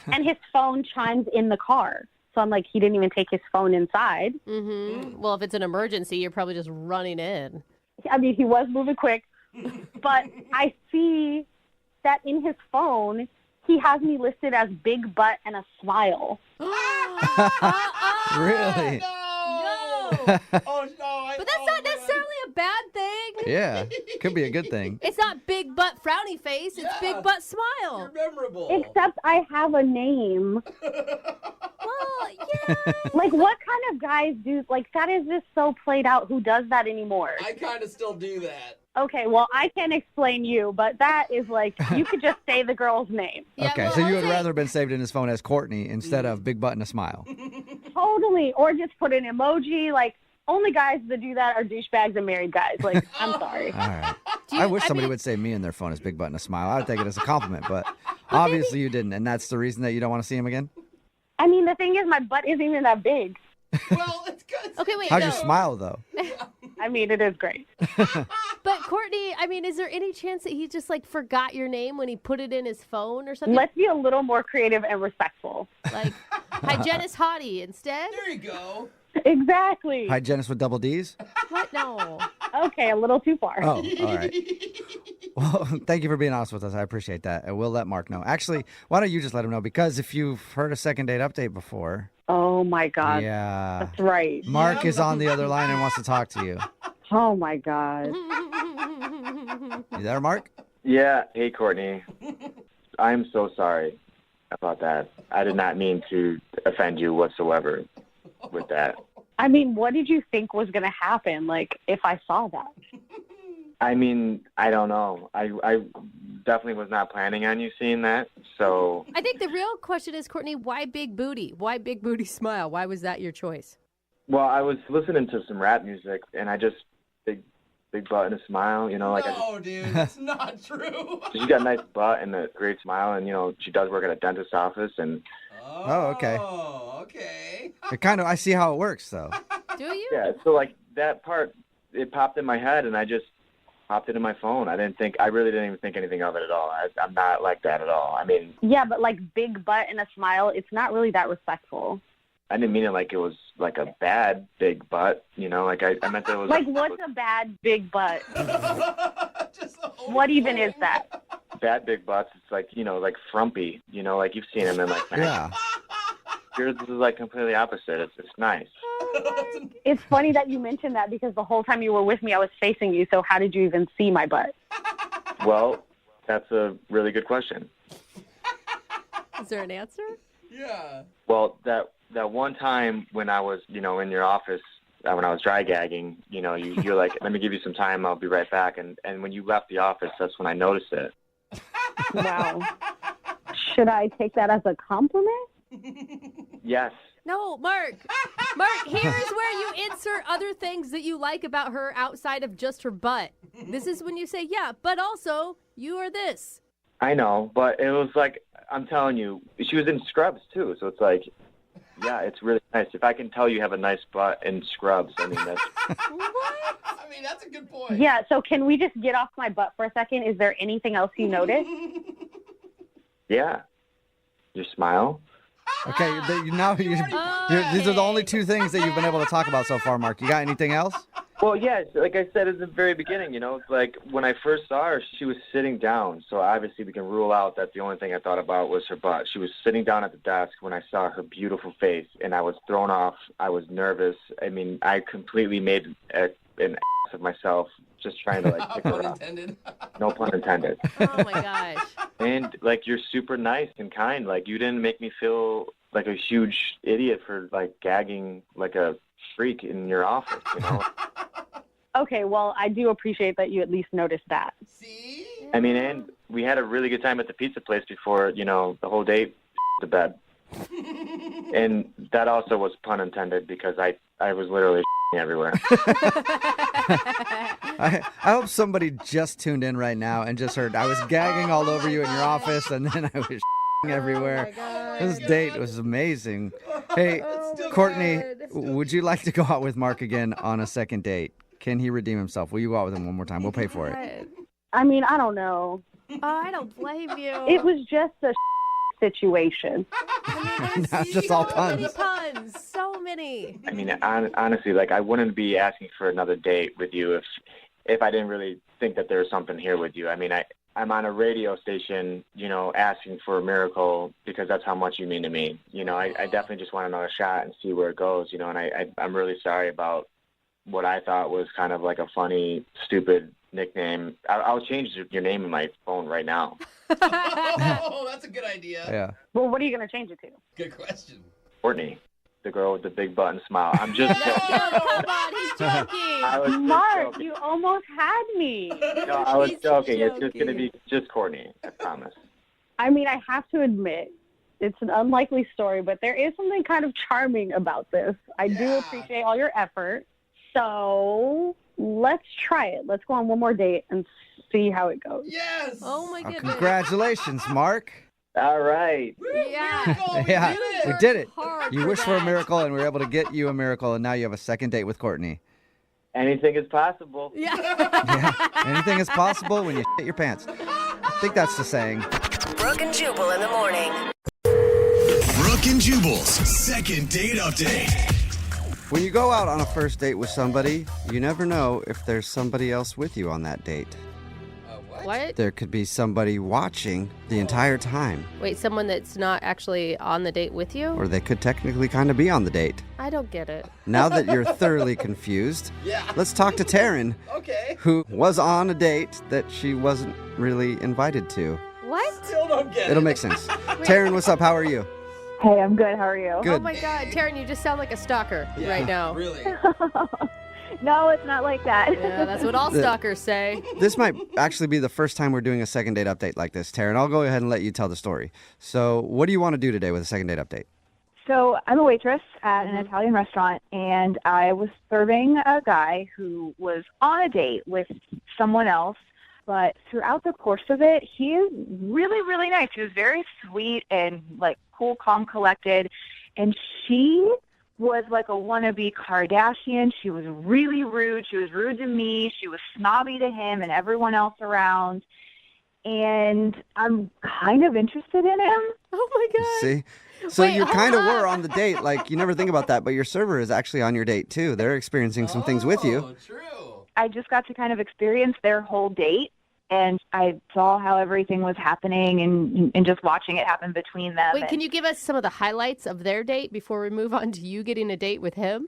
And his phone chimes in the car. So I'm like, he didn't even take his phone inside. Mm-hmm. Well, if it's an emergency, you're probably just running in. I mean, he was moving quick. But I see that in his phone, he has me listed as big butt and a smile. Really? Oh, no. But that's not necessarily a bad thing. Yeah, could be a good thing. It's not big butt frowny face. It's big butt smile. You're memorable. Except I have a name. Well, yeah. Like, what kind of guys do, like, that is just so played out. Who does that anymore? I kind of still do that. Okay, well, I can't explain you, but that is like, you could just say the girl's name. Okay, so you would rather have been saved in his phone as Courtney instead of Big Butt and a smile. Totally. Or just put an emoji. Like, only guys that do that are douchebags and married guys. Like, I'm sorry. All right. I wish somebody would save me in their phone as Big Butt and a smile. I would take it as a compliment, but obviously you didn't, and that's the reason that you don't want to see him again? I mean, the thing is, my butt isn't even that big. Well, it's good. Okay, wait. How's no. your smile, though? I mean, it is great. But Courtney, I mean, is there any chance that he just like forgot your name when he put it in his phone or something? Let's be a little more creative and respectful. Like hygienist hottie instead? There you go. Exactly. Hygienist with double D's? What? No. Okay, a little too far. Oh, all right. Well, thank you for being honest with us. I appreciate that. And we'll let Mark know. Actually, why don't you just let him know? Because if you've heard a second date update before. Oh, my God. Yeah. That's right. Mark is on the other line and wants to talk to you. Oh, my God. You there, Mark? Yeah. Hey, Courtney. I'm so sorry about that. I did not mean to offend you whatsoever with that. I mean, what did you think was going to happen, like, if I saw that? I mean, I don't know. I definitely was not planning on you seeing that, so... I think the real question is, Courtney, why big booty? Why big booty smile? Why was that your choice? Well, I was listening to some rap music, and I just... Big butt and a smile, you know, like dude, it's not true. She got a nice butt and a great smile, and, you know, she does work at a dentist's office, and... Oh, okay. Oh, okay. It kind of, I see how it works, though. Do you? Yeah, so, like, that part, it popped in my head, and I just popped it in my phone. I really didn't even think anything of it at all. I'm not like that at all. I mean... Yeah, but, like, big butt and a smile, it's not really that respectful. I didn't mean it like it was like a bad big butt, you know, like I meant that it was like what's a bad big butt? What even is that? Bad big butts. It's like, you know, like frumpy, you know, like you've seen them in like yeah. Yours is like completely opposite. It's nice. It's funny that you mentioned that because the whole time you were with me, I was facing you. So how did you even see my butt? Well, that's a really good question. Is there an answer? Yeah. Well, that one time when I was, you know, in your office, when I was dry gagging, you know, you're like, let me give you some time, I'll be right back. And when you left the office, that's when I noticed it. Wow. Should I take that as a compliment? Yes. No, Mark. Mark, here's where you insert other things that you like about her outside of just her butt. This is when you say, yeah, but also you are this. I know, but it was like, I'm telling you, she was in scrubs too. So it's like, yeah, it's really nice. If I can tell you have a nice butt in scrubs, I mean, that's... What? I mean, that's a good point. Yeah, so can we just get off my butt for a second? Is there anything else you noticed? Yeah. Your smile. Okay, these are the only two things that you've been able to talk about so far, Mark. You got anything else? Well, yeah, like I said at the very beginning, you know, like when I first saw her, she was sitting down. So obviously we can rule out that the only thing I thought about was her butt. She was sitting down at the desk when I saw her beautiful face, and I was thrown off. I was nervous. I mean, I completely made an ass of myself just trying to, like, pick her up. No pun intended. Oh, my gosh. And, like, you're super nice and kind. Like, you didn't make me feel like a huge idiot for like gagging like a freak in your office, you know? Okay, well, I do appreciate that you at least noticed that. See? I mean, and we had a really good time at the pizza place before, you know, the whole date to bed. And that also was pun intended because I was literally everywhere. I hope somebody just tuned in right now and just heard I was gagging all over you in your office and then I was everywhere. This date was amazing. Hey, Courtney, would you like to go out with Mark again on a second date? Can he redeem himself? Will you go out with him one more time? We'll pay for it. I mean, I don't know. Oh, I don't blame you. It was just a situation. Not just all puns. Puns, so many. I mean, honestly, like I wouldn't be asking for another date with you if I didn't really think that there was something here with you. I mean, I'm on a radio station, you know, asking for a miracle because that's how much you mean to me. You know, I definitely just want another shot and see where it goes, you know, and I'm really sorry about what I thought was kind of like a funny, stupid nickname. I'll change your name in my phone right now. Oh, that's a good idea. Yeah. Well, what are you going to change it to? Good question. Courtney, the girl with the big butt and smile. I'm just joking. Come on, he's joking. I was just Mark, joking. you almost had me. No, I was joking. It's just going to be just Courtney. I promise. I mean, I have to admit, it's an unlikely story, but there is something kind of charming about this. I do appreciate all your effort. So let's try it. Let's go on one more date and see how it goes. Yes. Oh my goodness. Congratulations, Mark. All right. Yeah. Yeah, we did it. Hard You for wished for a that. miracle, and we were able to get you a miracle, and now you have a second date with Courtney. Anything is possible. Yeah. Yeah, anything is possible when you shit your pants. I think that's the saying. Brooke and Jubal in the morning. Brooke and Jubal's second date update. When you go out on a first date with somebody, you never know if there's somebody else with you on that date. What? There could be somebody watching the entire time, Wait, someone that's not actually on the date with you? or they could technically kind of be on the date. I don't get it. Now that you're thoroughly confused, let's talk to Taryn, who was on a date that she wasn't really invited to. What? Still don't get It'll it. make sense. Taryn, what's up? How are you? Hey, I'm good. How are you? Good. Oh my God, Taryn, you just sound like a stalker right now. Really? No, it's not like that. Yeah, that's what all stalkers say. This might actually be the first time we're doing a second date update like this, Taryn. I'll go ahead and let you tell the story. So what do you want to do today with a second date update? So I'm a waitress at an Italian restaurant, and I was serving a guy who was on a date with someone else. But throughout the course of it, he is really, really nice. He was very sweet and like cool, calm, collected. And she was like a wannabe Kardashian. She was really rude. She was rude to me. She was snobby to him and everyone else around. And I'm kind of interested in him. Oh my God. See? So Wait, you hold kind of up. were on the date. Like, you never think about that, but your server is actually on your date, too. They're experiencing some things with you. Oh, true. I just got to kind of experience their whole date. And I saw how everything was happening and just watching it happen between them. Wait, can you give us some of the highlights of their date before we move on to you getting a date with him?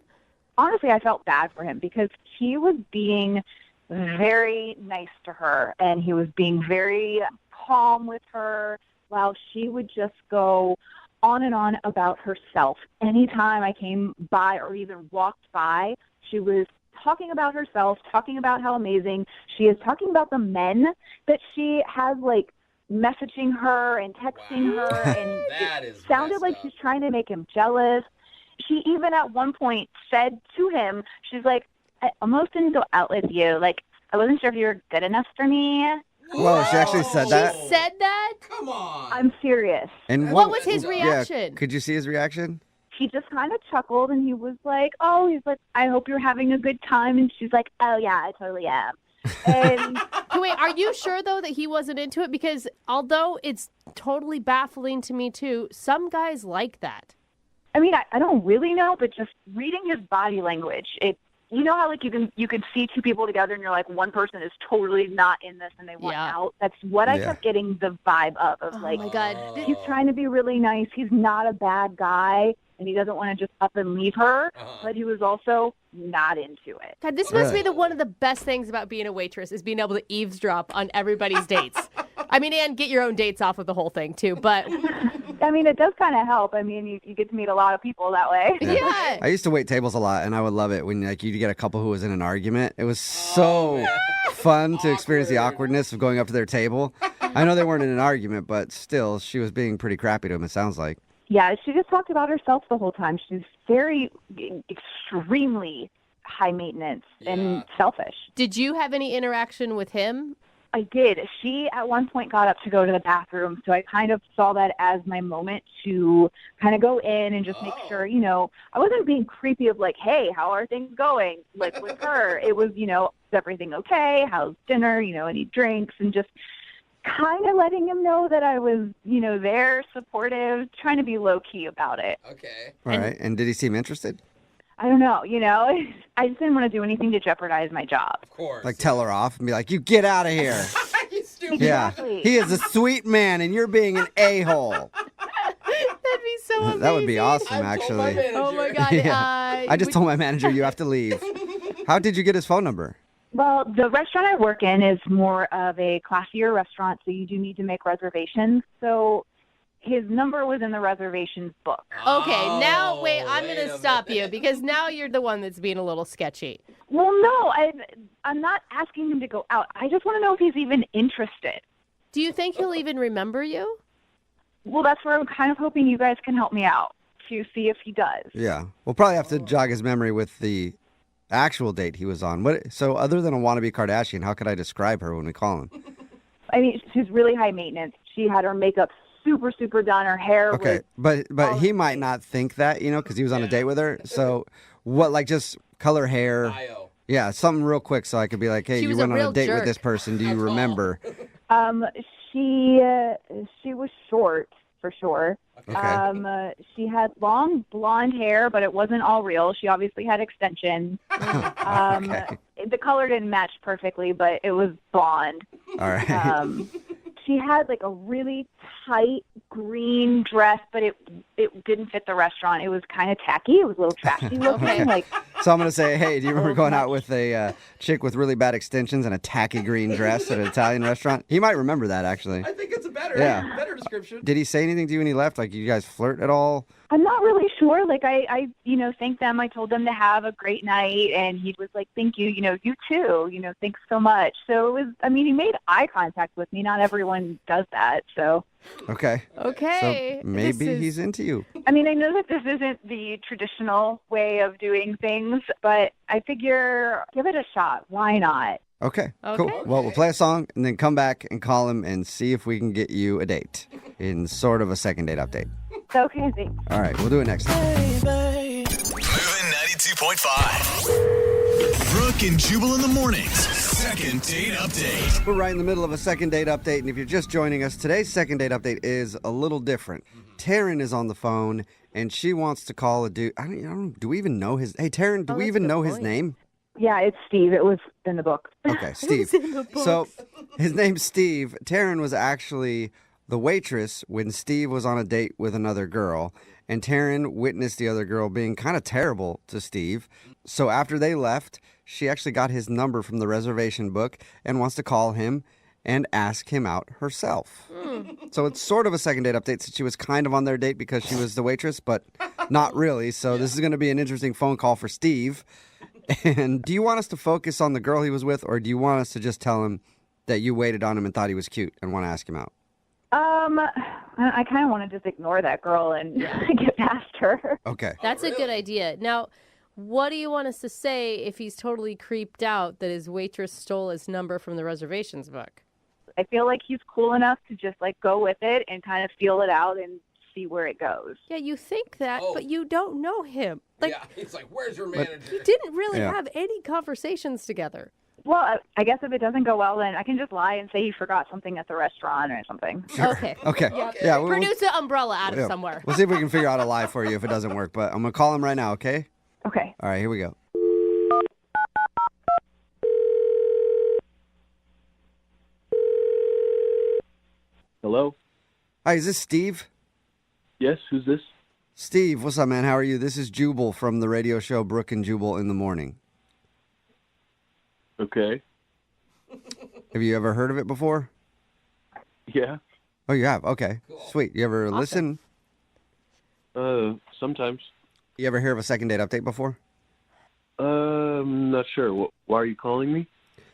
Honestly, I felt bad for him because he was being very nice to her and he was being very calm with her while she would just go on and on about herself. Anytime I came by or even walked by, she was talking about herself, talking about how amazing she is, talking about the men that she has, like, messaging her and texting her, and That it is sounded like she's trying to make him jealous. She even at one point said to him, she's like, I almost didn't go out with you. Like, I wasn't sure if you were good enough for me. Whoa, she actually said that? She said that? Come on. I'm serious. And What was his Yeah, reaction? could you see his reaction? He just kind of chuckled, and he was like, he's like, I hope you're having a good time. And she's like, oh, yeah, I totally am. And Wait, are you sure, though, that he wasn't into it? Because although it's totally baffling to me, too, some guys like that. I mean, I don't really know, but just reading his body language, you know how, like, you can see two people together and you're like, one person is totally not in this and they want out? That's what I kept getting the vibe of like, oh my God. He's trying to be really nice. He's not a bad guy, and he doesn't want to just up and leave her, but he was also not into it. God, this must be one of the best things about being a waitress is being able to eavesdrop on everybody's dates. I mean, and get your own dates off of the whole thing, too. But I mean, it does kind of help. I mean, you get to meet a lot of people that way. Yeah. I used to wait tables a lot, and I would love it when like you'd get a couple who was in an argument. It was so fun to experience the awkwardness of going up to their table. I know they weren't in an argument, but still, she was being pretty crappy to him, it sounds like. Yeah, she just talked about herself the whole time. She's very, extremely high maintenance and selfish. Did you have any interaction with him? I did. She at one point got up to go to the bathroom, so I kind of saw that as my moment to kind of go in and just make sure, I wasn't being creepy of like, hey, how are things going? Like with her, it was, is everything okay? How's dinner? Any drinks? And just kind of letting him know that I was, there, supportive, trying to be low-key about it. Okay. All right. And did he seem interested? I don't know, I just didn't want to do anything to jeopardize my job. Of course. Like tell her off and be like, you get out of here. You stupid. Exactly. Yeah. He is a sweet man, and you're being an a-hole. That'd be so amazing. That would be awesome, I've actually. told my manager. Oh my God. Yeah. I just told my manager you have to leave. How did you get his phone number? Well, the restaurant I work in is more of a classier restaurant, so you do need to make reservations. So his number was in the reservations book. Okay, now wait, I'm going to stop you because now you're the one that's being a little sketchy. Well, no, I'm not asking him to go out. I just want to know if he's even interested. Do you think he'll even remember you? Well, that's where I'm kind of hoping you guys can help me out to see if he does. Yeah. We'll probably have to jog his memory with the actual date he was on. So other than a wannabe Kardashian, how could I describe her when we call him? I mean, she's really high maintenance. She had her makeup super, super done. Her hair Okay, was... but he might not think that, because he was on a date with her. So what, like just color hair? Bio. Yeah, something real quick so I could be like, hey, She you was went a on a real date with jerk. this person. Do you remember? She was short, for sure. Okay. She had long blonde hair, but it wasn't all real. She obviously had extensions. Okay. The color didn't match perfectly, but it was blonde. All right. She had like a really tight green dress, but it didn't fit the restaurant. It was kind of tacky. It was a little trashy looking. Okay. Like, So I'm going to say, hey, do you remember going out with a chick with really bad extensions and a tacky green dress at an Italian restaurant? He might remember that, actually. I think it's a better description. Did he say anything to you when he left? Like, you guys flirt at all? I'm not really sure. Like, I thanked them. I told them to have a great night, and he was like, thank you. You too. Thanks so much. So it was, he made eye contact with me. Not everyone does that, so. Okay. Okay. So maybe he's into you. I know that this isn't the traditional way of doing things, but I figure give it a shot. Why not? Okay, cool. Well, we'll play a song and then come back and call him and see if we can get you a date in sort of a second date update. Okay, thanks. All right, we'll do it next time. Moving 92.5. Brooke and Jubal in the mornings. Second date update. We're right in the middle of a second date update, and if you're just joining us, today's second date update is a little different. Taryn is on the phone, and she wants to call a dude. I don't do we even know his... Hey, Taryn, do we even know his name? Yeah, it's Steve. It was in the book. Okay, Steve. So his name's Steve. Taryn was actually the waitress when Steve was on a date with another girl, and Taryn witnessed the other girl being kind of terrible to Steve. So after they left, she actually got his number from the reservation book and wants to call him and ask him out herself. So it's sort of a second date update since she was kind of on their date because she was the waitress, but not really. So this is going to be an interesting phone call for Steve. And do you want us to focus on the girl he was with, or do you want us to just tell him that you waited on him and thought he was cute and want to ask him out? I kind of want to just ignore that girl and get past her. Okay. That's a good idea. Now, what do you want us to say if he's totally creeped out that his waitress stole his number from the reservations book? I feel like he's cool enough to just go with it and kind of feel it out and see where it goes. Yeah, you think that, but you don't know him. Yeah, he's like, where's your manager? You didn't really have any conversations together. Well, I guess if it doesn't go well, then I can just lie and say he forgot something at the restaurant or something. Sure. Okay. Okay. Yep. Yeah, Produce an umbrella out of somewhere. We'll see if we can figure out a lie for you if it doesn't work, but I'm going to call him right now, okay? Okay. All right, here we go. Hello? Hi, is this Steve? Yes, who's this? Steve, what's up, man? How are you? This is Jubal from the radio show Brooke and Jubal in the Morning. Okay. Have you ever heard of it before? Yeah. Oh, you have? Okay. Sweet. You ever listen? Sometimes. You ever hear of a second date update before? Not sure. Why are you calling me?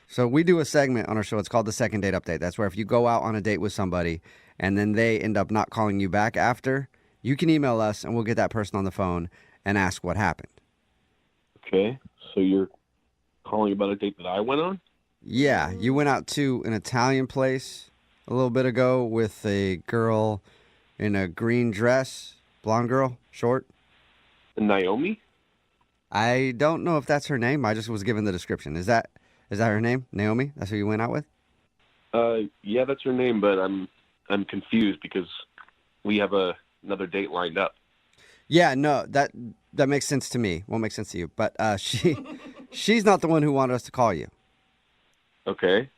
So we do a segment on our show. It's called the second date update. That's where if you go out on a date with somebody and then they end up not calling you back after, you can email us and we'll get that person on the phone and ask what happened. Okay. So you're calling about a date that I went on? Yeah. You went out to an Italian place a little bit ago with a girl in a green dress, blonde girl, short. Naomi? I don't know if that's her name. I just was given the description. Is that her name? Naomi? That's who you went out with? Yeah, that's her name, but I'm confused because we have another date lined up. Yeah, no, that makes sense to me. Won't make sense to you. But she's not the one who wanted us to call you. Okay.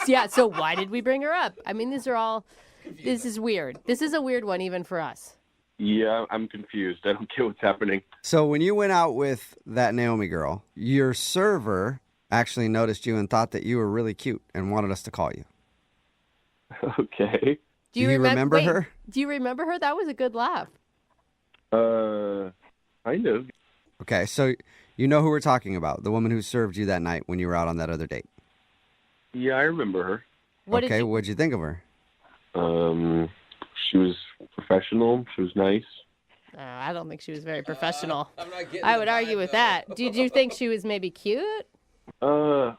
Yeah, so why did we bring her up? I mean, this is weird. This is a weird one even for us. Yeah, I'm confused. I don't get what's happening. So when you went out with that Naomi girl, your server actually noticed you and thought that you were really cute and wanted us to call you. Okay. Do you remember her? Do you remember her? That was a good laugh. Kind of. Okay, so you know who we're talking about, the woman who served you that night when you were out on that other date. Yeah, I remember her. What'd you think of her? She was professional. She was nice. I don't think she was very professional. I would argue with that. Did you think she was maybe cute? I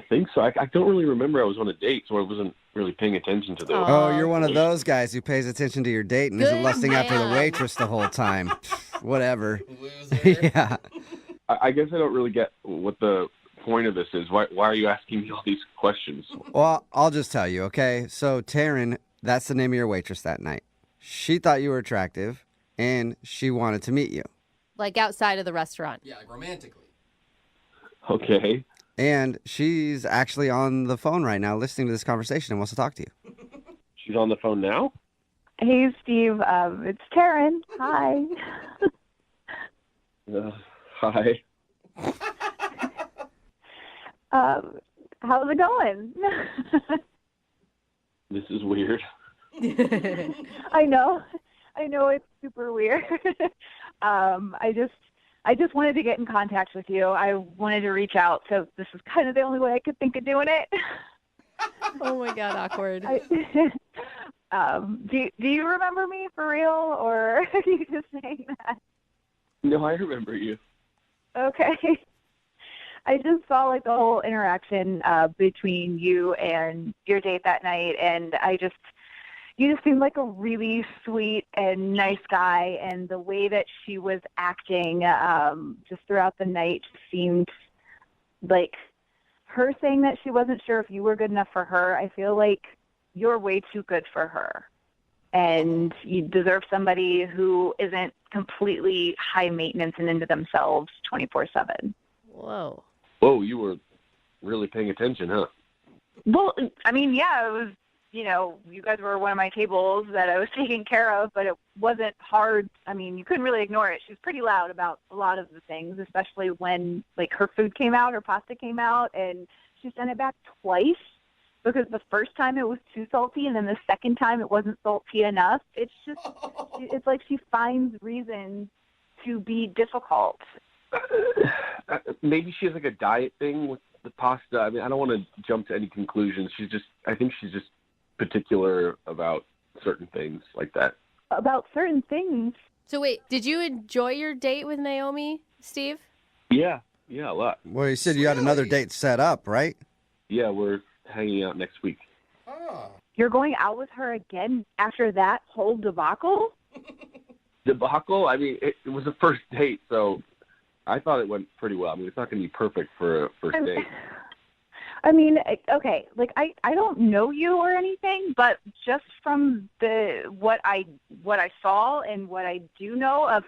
think so. I don't really remember I was on a date, so I wasn't really paying attention to those. Oh, you're one of those guys who pays attention to your date and isn't lusting after the waitress the whole time. Whatever. Yeah. I guess I don't really get what the point of this is. Why are you asking me all these questions? Well, I'll just tell you, okay? So Taryn, that's the name of your waitress that night. She thought you were attractive, and she wanted to meet you. Like outside of the restaurant. Yeah, like romantically. Okay. And she's actually on the phone right now listening to this conversation and wants to talk to you. She's on the phone now? Hey, Steve. It's Taryn. Hi. Hi. How's it going? This is weird. I know it's super weird. I just wanted to get in contact with you. I wanted to reach out, so this is kind of the only way I could think of doing it. Oh my God, awkward. Do you remember me for real, or are you just saying that? No, I remember you. Okay. I just saw like the whole interaction between you and your date that night, and you just seemed like a really sweet and nice guy, and the way that she was acting just throughout the night seemed like her saying that she wasn't sure if you were good enough for her. I feel like you're way too good for her, and you deserve somebody who isn't completely high maintenance and into themselves 24/7. Whoa. Whoa, you were really paying attention, huh? Well, I mean, yeah, it was, you guys were one of my tables that I was taking care of, but it wasn't hard. I mean, you couldn't really ignore it. She was pretty loud about a lot of the things, especially when, like, her food came out, her pasta came out, and she sent it back twice because the first time it was too salty, and then the second time it wasn't salty enough. It's just, it's like she finds reasons to be difficult. Maybe she has like a diet thing with the pasta. I mean, I don't want to jump to any conclusions. I think she's just particular about certain things like that. About certain things? So wait, did you enjoy your date with Naomi, Steve? Yeah, a lot. Well, you said you had another date set up, right? Yeah, we're hanging out next week. You're going out with her again after that whole debacle? Debacle? I mean, it was a first date, so I thought it went pretty well. I mean, it's not going to be perfect for a first date. I mean, okay, like I don't know you or anything, but just from what I saw and what I do know of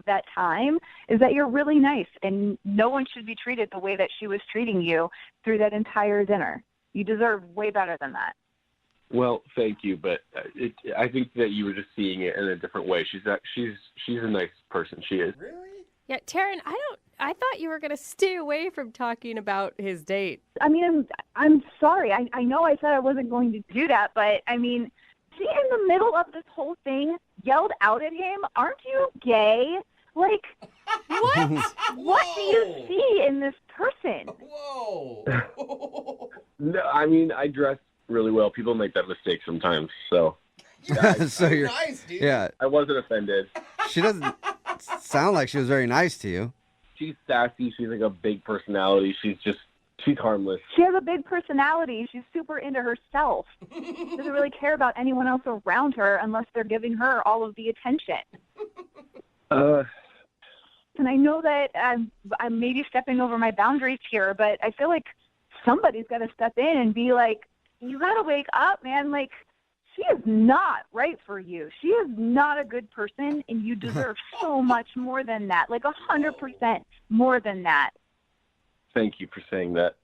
that time is that you're really nice, and no one should be treated the way that she was treating you through that entire dinner. You deserve way better than that. Well, thank you, but I think that you were just seeing it in a different way. She's a nice person. She is. Really? Yeah, Taryn, I thought you were going to stay away from talking about his date. I mean, I'm sorry. I know I said I wasn't going to do that, but I mean, she in the middle of this whole thing yelled out at him, "Aren't you gay?" Like, what? What do you see in this person? Whoa. No, I mean, I dress really well. People make that mistake sometimes, so. So you're nice, dude. Yeah. I wasn't offended. She doesn't sound like she was very nice to you. She's sassy. She's like a big personality. She's harmless. She has a big personality. She's super into herself. Doesn't really care about anyone else around her unless they're giving her all of the attention. And I know that I'm maybe stepping over my boundaries here, but I feel like somebody's got to step in and be like, you got to wake up, man. Like, she is not right for you. She is not a good person, and you deserve so much more than that, like 100% more than that. Thank you for saying that.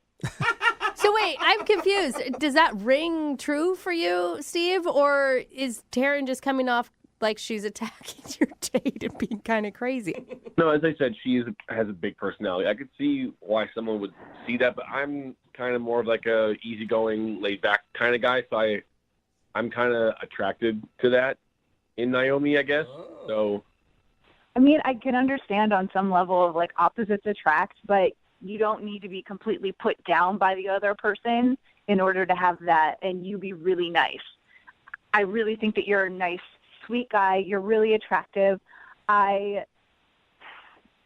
So wait, I'm confused. Does that ring true for you, Steve? Or is Taryn just coming off like she's attacking your date and being kind of crazy? No, as I said, has a big personality. I could see why someone would see that, but I'm kind of more of like a easygoing, laid-back kind of guy, so I'm kind of attracted to that in Naomi, I guess. So, I mean, I can understand on some level of like opposites attract, but you don't need to be completely put down by the other person in order to have that and you be really nice. I really think that you're a nice, sweet guy. You're really attractive. I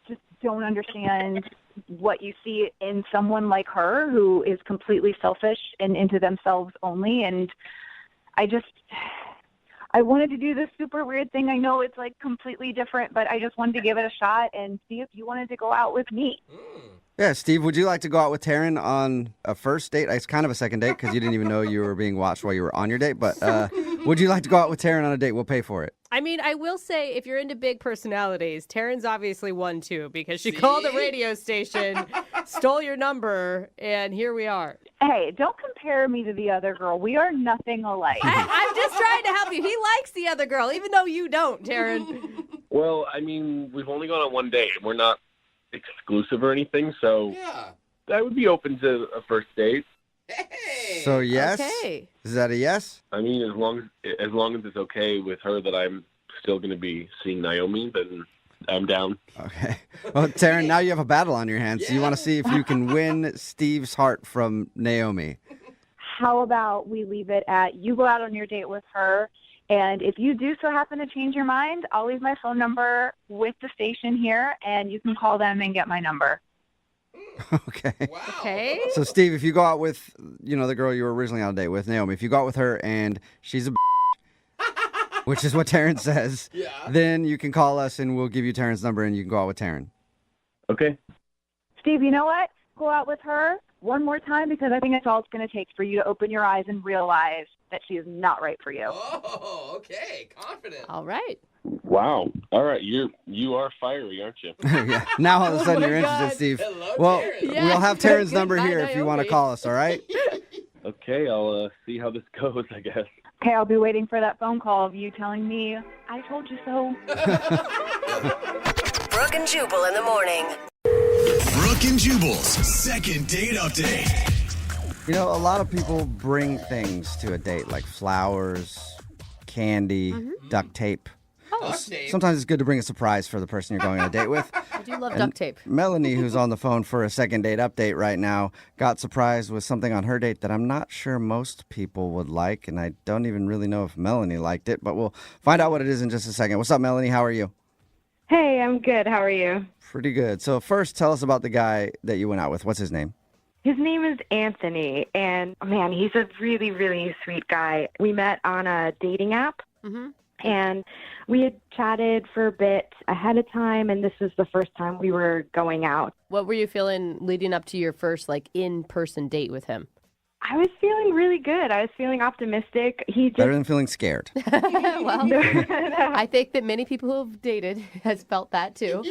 just don't understand what you see in someone like her who is completely selfish and into themselves only. And I wanted to do this super weird thing. I know it's like completely different, but I just wanted to give it a shot and see if you wanted to go out with me. Yeah, Steve, would you like to go out with Taryn on a first date? It's kind of a second date because you didn't even know you were being watched while you were on your date. But would you like to go out with Taryn on a date? We'll pay for it. I mean, I will say, if you're into big personalities, Taryn's obviously one too, because she called the radio station, stole your number, and here we are. Hey, don't compare me to the other girl. We are nothing alike. I'm just trying to help you. He likes the other girl, even though you don't, Taryn. well, I mean, we've only gone on one date. We're not exclusive or anything, so I would be open to a first date. So yes, Okay. Is that a yes? I mean, as long as it's okay with her that I'm still going to be seeing Naomi, then I'm down. Okay. Well, Taryn, now you have a battle on your hands. So you want to see if you can win Steve's heart from Naomi. How about we leave it at you go out on your date with her, and if you do so happen to change your mind, I'll leave my phone number with the station here, and you can call them and get my number. Okay. Wow. Okay. So, Steve, if you go out with, the girl you were originally on a date with, Naomi, if you go out with her and she's a which is what Taryn says, then you can call us and we'll give you Taryn's number and you can go out with Taryn. Okay. Steve, you know what? Go out with her one more time because I think that's all it's going to take for you to open your eyes and realize that she is not right for you. Oh, okay. Confident. All right. Wow. All right. You are fiery, aren't you? Yeah. Now all of a sudden my you're God. interested, Steve. Hello, Well, Taryn. we'll have Taryn's number Goodbye, here if you want to Naomi. call us, all right? Okay. I'll see how this goes, I guess. Okay, I'll be waiting for that phone call of you telling me, I told you so. Brooke and Jubal in the morning. Brooke and Jubal's second date update. A lot of people bring things to a date like flowers, candy, duct tape. Duct tape. Sometimes it's good to bring a surprise for the person you're going on a date with. I do love And duct tape. Melanie, who's on the phone for a second date update right now, got surprised with something on her date that I'm not sure most people would like, and I don't even really know if Melanie liked it, but we'll find out what it is in just a second. What's up, Melanie? How are you? Hey, I'm good. How are you? Pretty good. So first, tell us about the guy that you went out with. What's his name? His name is Anthony, and man, he's a really, really sweet guy. We met on a dating app, and we had chatted for a bit ahead of time, and this was the first time we were going out. What were you feeling leading up to your first, in-person date with him? I was feeling really good. I was feeling optimistic. He just Better than feeling scared. Well, I think that many people who have dated has felt that too.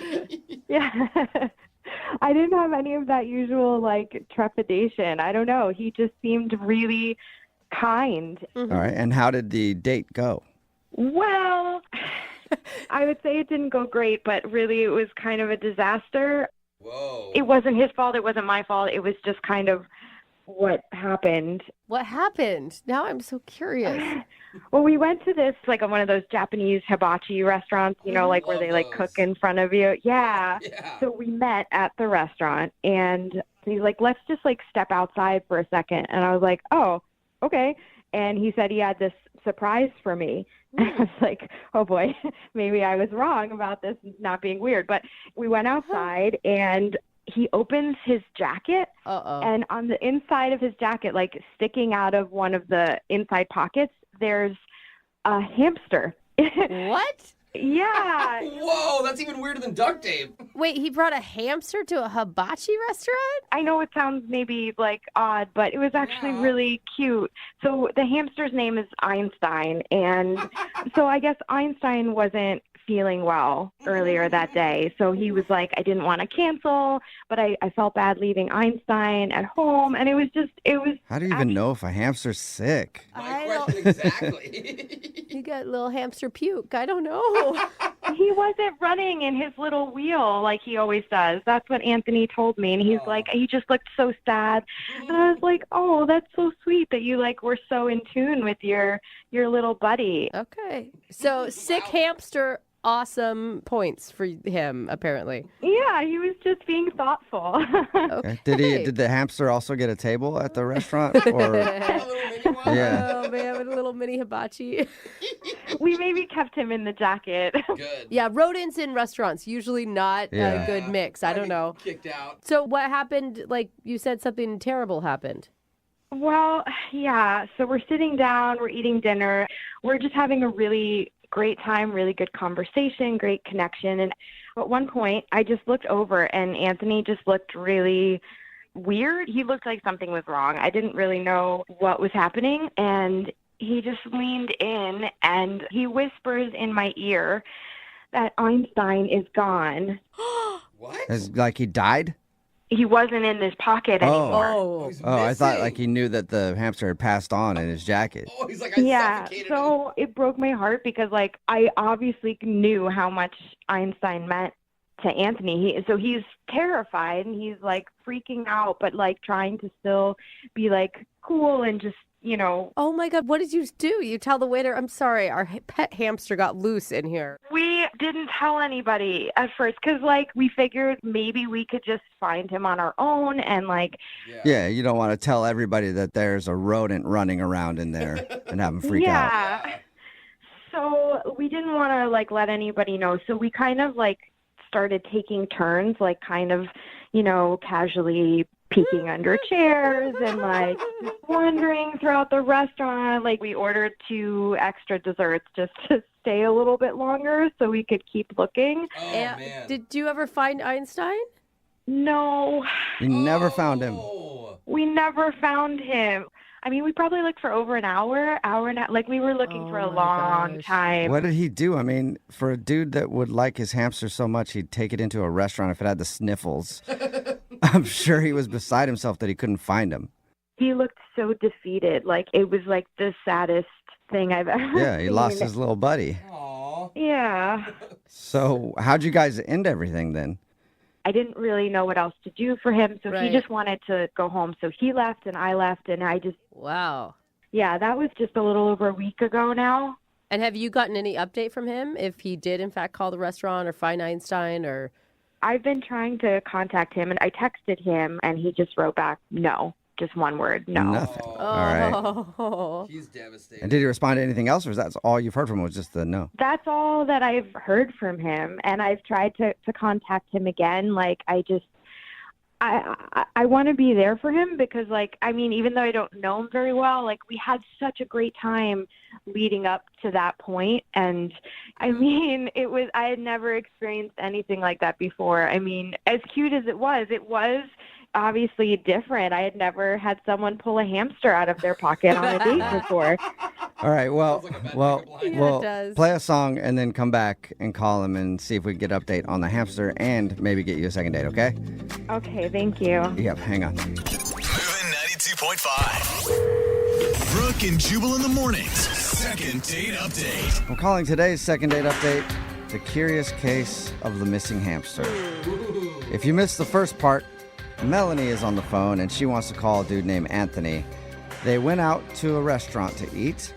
Yeah. I didn't have any of that usual, trepidation. I don't know. He just seemed really kind. All right. And how did the date go? Well, I would say it didn't go great, but really it was kind of a disaster. Whoa. It wasn't his fault. It wasn't my fault. It was just kind of what happened. What happened? Now I'm so curious. Well, we went to this, like, one of those Japanese hibachi restaurants, you know, like where they like cook in front of you. Yeah. So we met at the restaurant, and he's like, let's just like step outside for a second. And I was like, oh, okay. And he said he had this surprise for me. And I was like, oh boy, maybe I was wrong about this not being weird. But we went outside, and he opens his jacket, and on the inside of his jacket, like sticking out of one of the inside pockets, there's a hamster. What? Yeah. Whoa, that's even weirder than duct tape. Wait, he brought a hamster to a hibachi restaurant? I know it sounds maybe like odd, but it was actually really cute. So the hamster's name is Einstein, and so I guess Einstein wasn't feeling well earlier that day. So he was like, I didn't want to cancel, but I felt bad leaving Einstein at home. And it was. How do you even know if a hamster's sick? Exactly. You got little hamster puke. I don't know. He wasn't running in his little wheel like he always does. That's what Anthony told me. And he's like, he just looked so sad. And I was like, oh, that's so sweet that you like were so in tune with your little buddy. Okay. So sick hamster, awesome points for him, apparently. Yeah, he was just being thoughtful. Okay. Did the hamster also get a table at the restaurant? Or yeah. Oh man, with a little mini hibachi. We maybe kept him in the jacket. Good. Yeah, rodents in restaurants, usually not a good mix. I don't know. Kicked out. So what happened? Like you said, something terrible happened. Well, yeah. So we're sitting down, we're eating dinner. We're just having a really great time, really good conversation, great connection. And at one point, I just looked over, and Anthony just looked really weird. He looked like something was wrong. I didn't really know what was happening. And he just leaned in, and he whispers in my ear that Einstein is gone. Is, like he died? He wasn't in this pocket anymore. I thought like he knew that the hamster had passed on in his jacket. Oh, he's like, yeah, so it broke my heart because, like, I obviously knew how much Einstein meant to Anthony. So he's terrified, and he's, like, freaking out, but, like, trying to still be, like, cool and just, you know. Oh, my God. What did you do? You tell the waiter, I'm sorry, our pet hamster got loose in here. We didn't tell anybody at first because, like, we figured maybe we could just find him on our own and, like. Yeah, you don't want to tell everybody that there's a rodent running around in there and have them freak out. Yeah. So we didn't want to, like, let anybody know. So we kind of, like, started taking turns, like, kind of, you know, casually peeking under chairs and, like, just wandering throughout the restaurant. Like, we ordered 2 extra desserts just to stay a little bit longer so we could keep looking. Oh, man. Did you ever find Einstein? No. You never found him. We never found him. I mean, we probably looked for over an hour and a, like, we were looking for a long time. What did he do? I mean, for a dude that would like his hamster so much, he'd take it into a restaurant if it had the sniffles. I'm sure he was beside himself that he couldn't find him. He looked so defeated. Like, it was like the saddest thing I've ever seen. Yeah, he lost his little buddy. Yeah. So how'd you guys end everything then? I didn't really know what else to do for him, so Right. he just wanted to go home. So he left and I left, and I just... Wow. Yeah, that was just a little over a week ago now. And have you gotten any update from him if he did, in fact, call the restaurant or find Einstein or... I've been trying to contact him, and I texted him, and he just wrote back, no. Just one word, no. Nothing. All right. Oh. He's devastated. And did he respond to anything else, or is that all you've heard from him was just the no? That's all that I've heard from him, and I've tried to contact him again. Like, I want to be there for him because, like, I mean, even though I don't know him very well, like, we had such a great time leading up to that point. And I mean, I had never experienced anything like that before. I mean, as cute as it was obviously different. I had never had someone pull a hamster out of their pocket on a date before. All right, well, it does. play a song and then come back and call him and see if we can get an update on the hamster and maybe get you a second date, okay? Okay, thank you. Yep, hang on. Moving 92.5. Brooke and Jubal in the mornings. Second date update. We're calling today's second date update the curious case of the missing hamster. If you missed the first part, Melanie is on the phone and she wants to call a dude named Anthony. They went out to a restaurant to eat,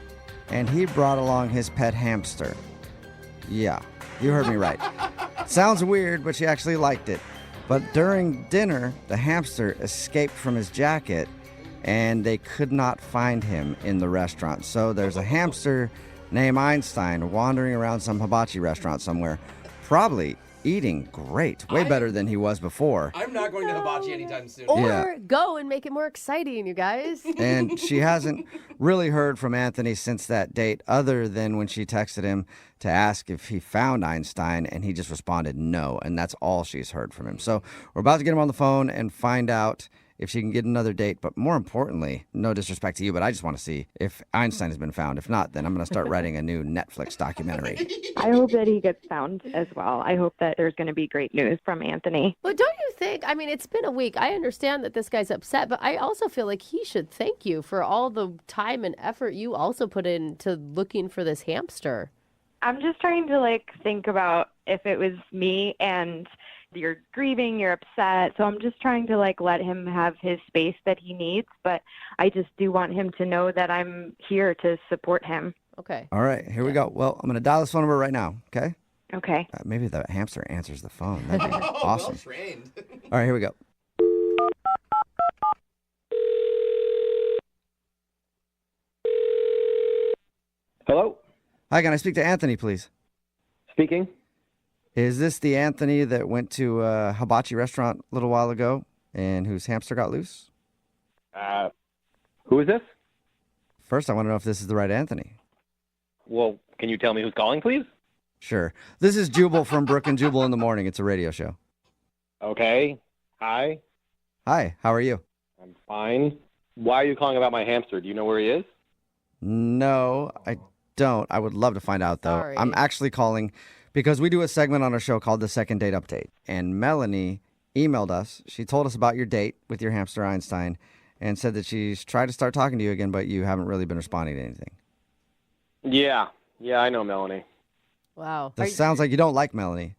and he brought along his pet hamster. Yeah, you heard me right. Sounds weird, but she actually liked it. But during dinner, the hamster escaped from his jacket, and they could not find him in the restaurant. So there's a hamster named Einstein wandering around some hibachi restaurant somewhere, probably eating great, way better than he was before. I'm not going to hibachi anytime soon. Or go and make it more exciting, you guys. And she hasn't really heard from Anthony since that date, other than when she texted him to ask if he found Einstein, and he just responded no, and that's all she's heard from him. So we're about to get him on the phone and find out if she can get another date, but more importantly, no disrespect to you, but I just want to see if Einstein has been found. If not, then I'm going to start writing a new Netflix documentary. I hope that he gets found as well. I hope that there's going to be great news from Anthony. But don't you think, I mean, it's been a week. I understand that this guy's upset, but I also feel like he should thank you for all the time and effort you also put into looking for this hamster. I'm just trying to think about if it was me and you're grieving, you're upset. So I'm just trying to let him have his space that he needs. But I just do want him to know that I'm here to support him. Okay. All right, here we go. Well, I'm going to dial this phone number right now, okay? Okay. Maybe the hamster answers the phone. That'd be awesome. Well trained. All right, here we go. Hello? Hi, can I speak to Anthony, please? Speaking. Is this the Anthony that went to a hibachi restaurant a little while ago and whose hamster got loose? Who is this? First, I want to know if this is the right Anthony. Well, can you tell me who's calling, please? Sure. This is Jubal from Brooke and Jubal in the Morning. It's a radio show. Okay. Hi. Hi, how are you? I'm fine. Why are you calling about my hamster? Do you know where he is? No, I don't. I would love to find out, though. Sorry. I'm actually calling because we do a segment on our show called The Second Date Update. And Melanie emailed us. She told us about your date with your hamster, Einstein, and said that she's tried to start talking to you again, but you haven't really been responding to anything. Yeah, I know Melanie. Wow. This sounds like you don't like Melanie.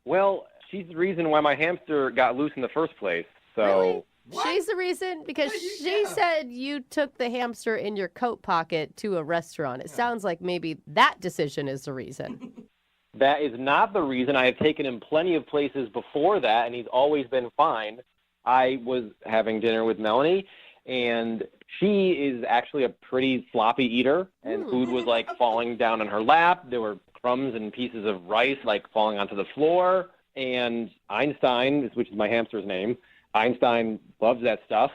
Well, she's the reason why my hamster got loose in the first place. So Really? She's the reason because she said you took the hamster in your coat pocket to a restaurant. It sounds like maybe that decision is the reason. that is not the reason. I have taken him plenty of places before that, and he's always been fine. I was having dinner with Melanie, and she is actually a pretty sloppy eater, and food was falling down on her lap. There were crumbs and pieces of rice falling onto the floor, and Einstein, which is my hamster's name, Einstein loves that stuff.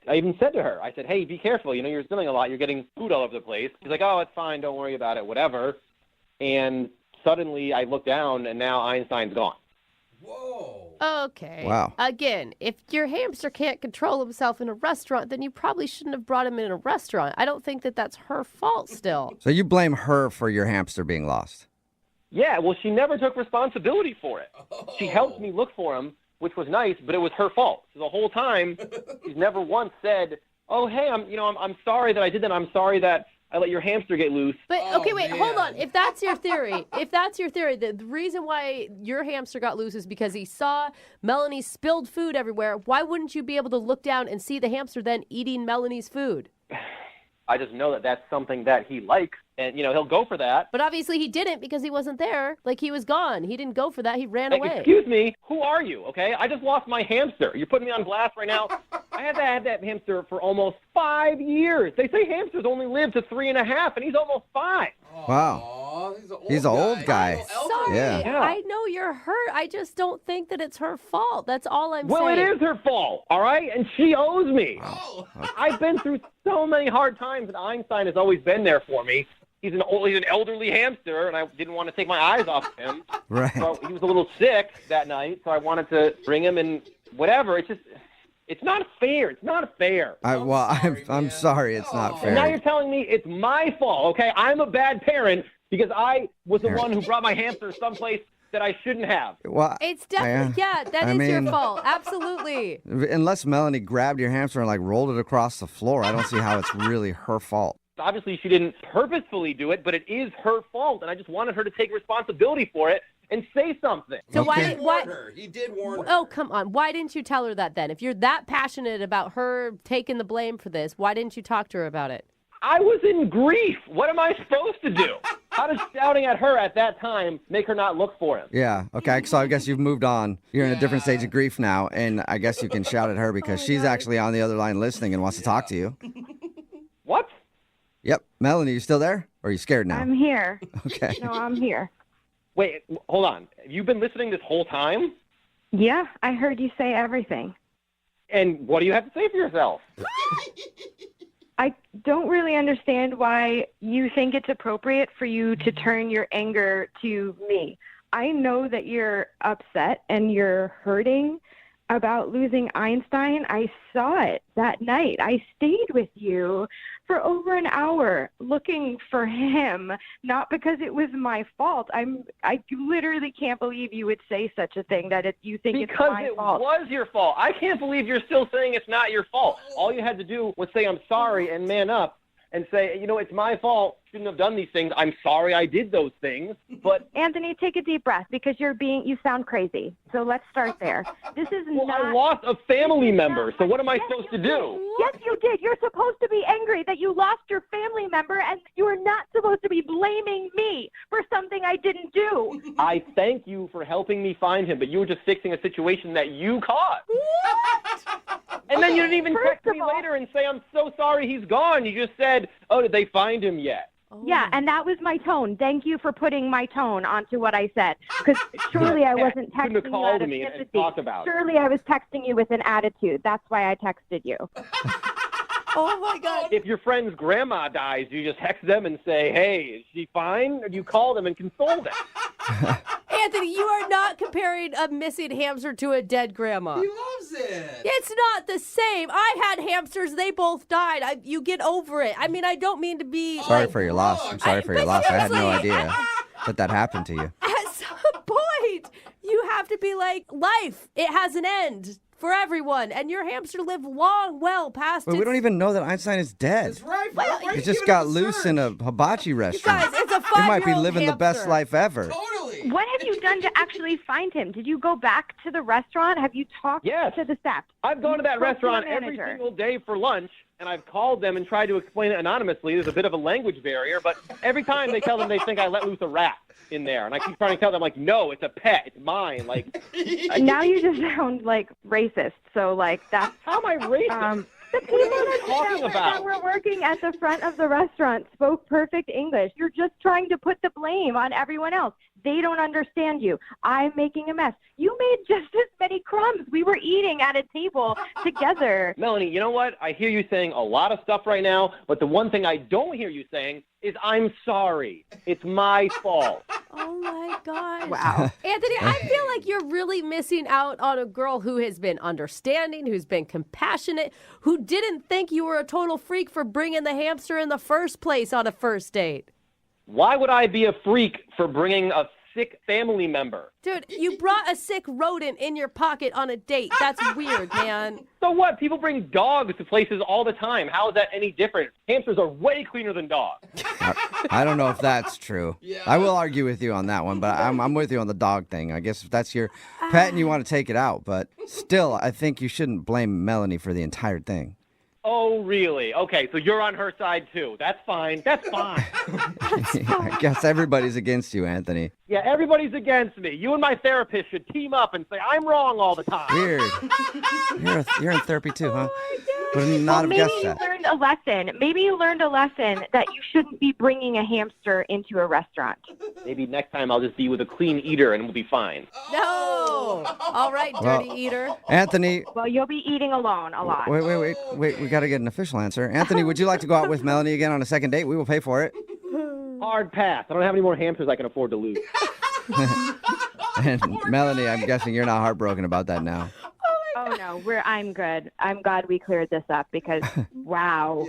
I even said to her, I said, hey, be careful. You're spilling a lot. You're getting food all over the place. She's like, oh, it's fine. Don't worry about it. Whatever. And suddenly I look down, and now Einstein's gone. Whoa. Okay. Wow. Again, if your hamster can't control himself in a restaurant, then you probably shouldn't have brought him in a restaurant. I don't think that that's her fault still. So you blame her for your hamster being lost? Yeah, well, she never took responsibility for it. She helped me look for him, which was nice, but it was her fault. So the whole time, she's never once said, "Oh, hey, I'm sorry that I did that. I'm sorry that I let your hamster get loose." But okay, wait, hold on. If that's your theory, the reason why your hamster got loose is because he saw Melanie's spilled food everywhere. Why wouldn't you be able to look down and see the hamster then eating Melanie's food? I just know that that's something that he likes, and he'll go for that. But obviously he didn't because he wasn't there. He was gone. He didn't go for that. He ran away. Excuse me, who are you? Okay, I just lost my hamster. You're putting me on blast right now. I had to have that hamster for almost 5 years. They say hamsters only live to 3.5, and he's almost 5. Wow. He's an old guy. Sorry. Yeah. I know you're hurt. I just don't think that it's her fault. That's all I'm saying. Well, it is her fault, all right? And she owes me. I've been through so many hard times, and Einstein has always been there for me. He's an elderly hamster, and I didn't want to take my eyes off of him. Right. So he was a little sick that night, so I wanted to bring him and whatever. It's not fair. It's not fair. I'm sorry. It's not fair. And now you're telling me it's my fault, okay? I'm a bad parent because I was the one who brought my hamster someplace that I shouldn't have. Well, it's definitely, that is your fault. Absolutely. Unless Melanie grabbed your hamster and rolled it across the floor, I don't see how it's really her fault. Obviously, she didn't purposefully do it, but it is her fault, and I just wanted her to take responsibility for it and say something. So Okay. He did warn her. Oh, come on. Why didn't you tell her that then? If you're that passionate about her taking the blame for this, why didn't you talk to her about it? I was in grief. What am I supposed to do? How does shouting at her at that time make her not look for him? Yeah, okay, so I guess you've moved on. You're in a different stage of grief now, and I guess you can shout at her because she's actually on the other line listening and wants to talk to you. What? Yep. Melanie, you still there? Or are you scared now? I'm here. Okay. No, I'm here. Wait, hold on. Have you been listening this whole time? Yeah, I heard you say everything. And what do you have to say for yourself? I don't really understand why you think it's appropriate for you to turn your anger to me. I know that you're upset and you're hurting about losing Einstein. I saw it that night. I stayed with you for over an hour looking for him, not because it was my fault. I literally can't believe you would say such a thing, that you think it's my fault. Because it was your fault. I can't believe you're still saying it's not your fault. All you had to do was say, I'm sorry, and man up and say, it's my fault. Shouldn't have done these things. I'm sorry I did those things. But Anthony, take a deep breath because you sound crazy. So let's start there. This is I lost a family member, so what am I supposed to do? Yes, you did. You're supposed to be angry that you lost your family member, and you are not supposed to be blaming me for something I didn't do. I thank you for helping me find him, but you were just fixing a situation that you caused. And then you didn't even text me later and say, I'm so sorry he's gone. You just said, oh, did they find him yet? Yeah, and that was my tone. Thank you for putting my tone onto what I said. Because surely I wasn't texting have you called out of me and sympathy. talked about it. Surely I was texting you with an attitude. That's why I texted you. Oh, my God. If your friend's grandma dies, you just text them and say, hey, is she fine? Or do you call them and console them? Anthony, you are not comparing a missing hamster to a dead grandma. He loves it. It's not the same. I had hamsters. They both died. You get over it. I mean, I don't mean to be... Sorry for your loss. I'm sorry for your loss. I had no idea that happened to you. At some point, you have to be like, life, it has an end for everyone. And your hamster lived long, well past But we don't even know that Einstein is dead. That's right. He just got loose in a hibachi restaurant. Guys, it's a He might be 5-year-old living the best hamster. life ever. Totally. What have you done to actually find him? Did you go back to the restaurant? Have you talked to the staff? I've gone to that You spoke restaurant the every manager. single day for lunch, and I've called them and tried to explain it anonymously. There's a bit of a language barrier, but every time they tell them they think I let loose a rat in there, and I keep trying to tell them, like, no, it's a pet. It's mine. Like, Now you just sound like racist. So, like, that's... How am I racist? The people that were working at the front of the restaurant spoke perfect English. You're just trying to put the blame on everyone else. They don't understand you. I'm making a mess. You made just as many crumbs. We were eating at a table together. Melanie, you know what? I hear you saying a lot of stuff right now, but the one thing I don't hear you saying is I'm sorry. It's my fault. Oh, my gosh. Wow. Anthony, I feel like you're really missing out on a girl who has been understanding, who's been compassionate, who didn't think you were a total freak for bringing the hamster in the first place on a first date. Why would I be a freak for bringing a sick family member? Dude, you brought a sick rodent in your pocket on a date. That's weird, man. So what? People bring dogs to places all the time. How is that any different? Hamsters are way cleaner than dogs. I don't know if that's true. I will argue with you on that one, but I'm with you on the dog thing. I guess if that's your pet and you want to take it out, but still, I think you shouldn't blame Melanie for the entire thing. Oh, really? Okay, so you're on her side, too. That's fine. That's fine. I guess everybody's against you, Anthony. Yeah, everybody's against me. You and my therapist should team up and say, I'm wrong all the time. Weird. You're in therapy too, huh? Would not have Maybe guessed you that. learned a lesson. Maybe you learned a lesson that you shouldn't be bringing a hamster into a restaurant. Maybe next time I'll just be with a clean eater and we'll be fine. No. All right, dirty eater. Anthony. Well, you'll be eating alone a lot. Wait. We got to get an official answer. Anthony, would you like to go out with Melanie again on a second date? We will pay for it. Hard pass. I don't have any more hamsters I can afford to lose. And Melanie, I'm guessing you're not heartbroken about that now. Oh, no, I'm good. I'm glad we cleared this up because, wow.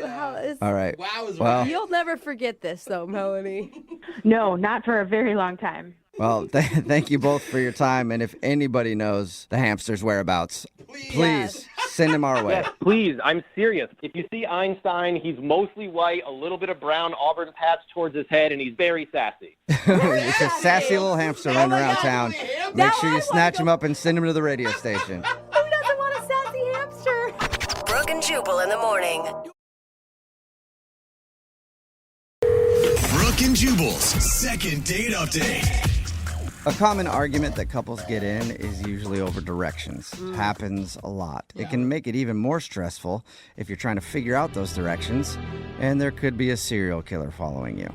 All right. Wow is Well, You'll never forget this, though, Melanie. No, not for a very long time. Well, thank you both for your time. And if anybody knows the hamster's whereabouts, please send him our way. Yes, please. I'm serious. If you see Einstein, he's mostly white, a little bit of brown auburn patch towards his head, and he's very sassy. It's a sassy little hamster running around town. Make sure you snatch him up and send him to the radio station. Who doesn't want a sassy hamster? Brooke and Jubal in the morning. Brooke and Jubal's second date update. A common argument that couples get in is usually over directions. Mm. Happens a lot. It can make it even more stressful if you're trying to figure out those directions, and there could be a serial killer following you.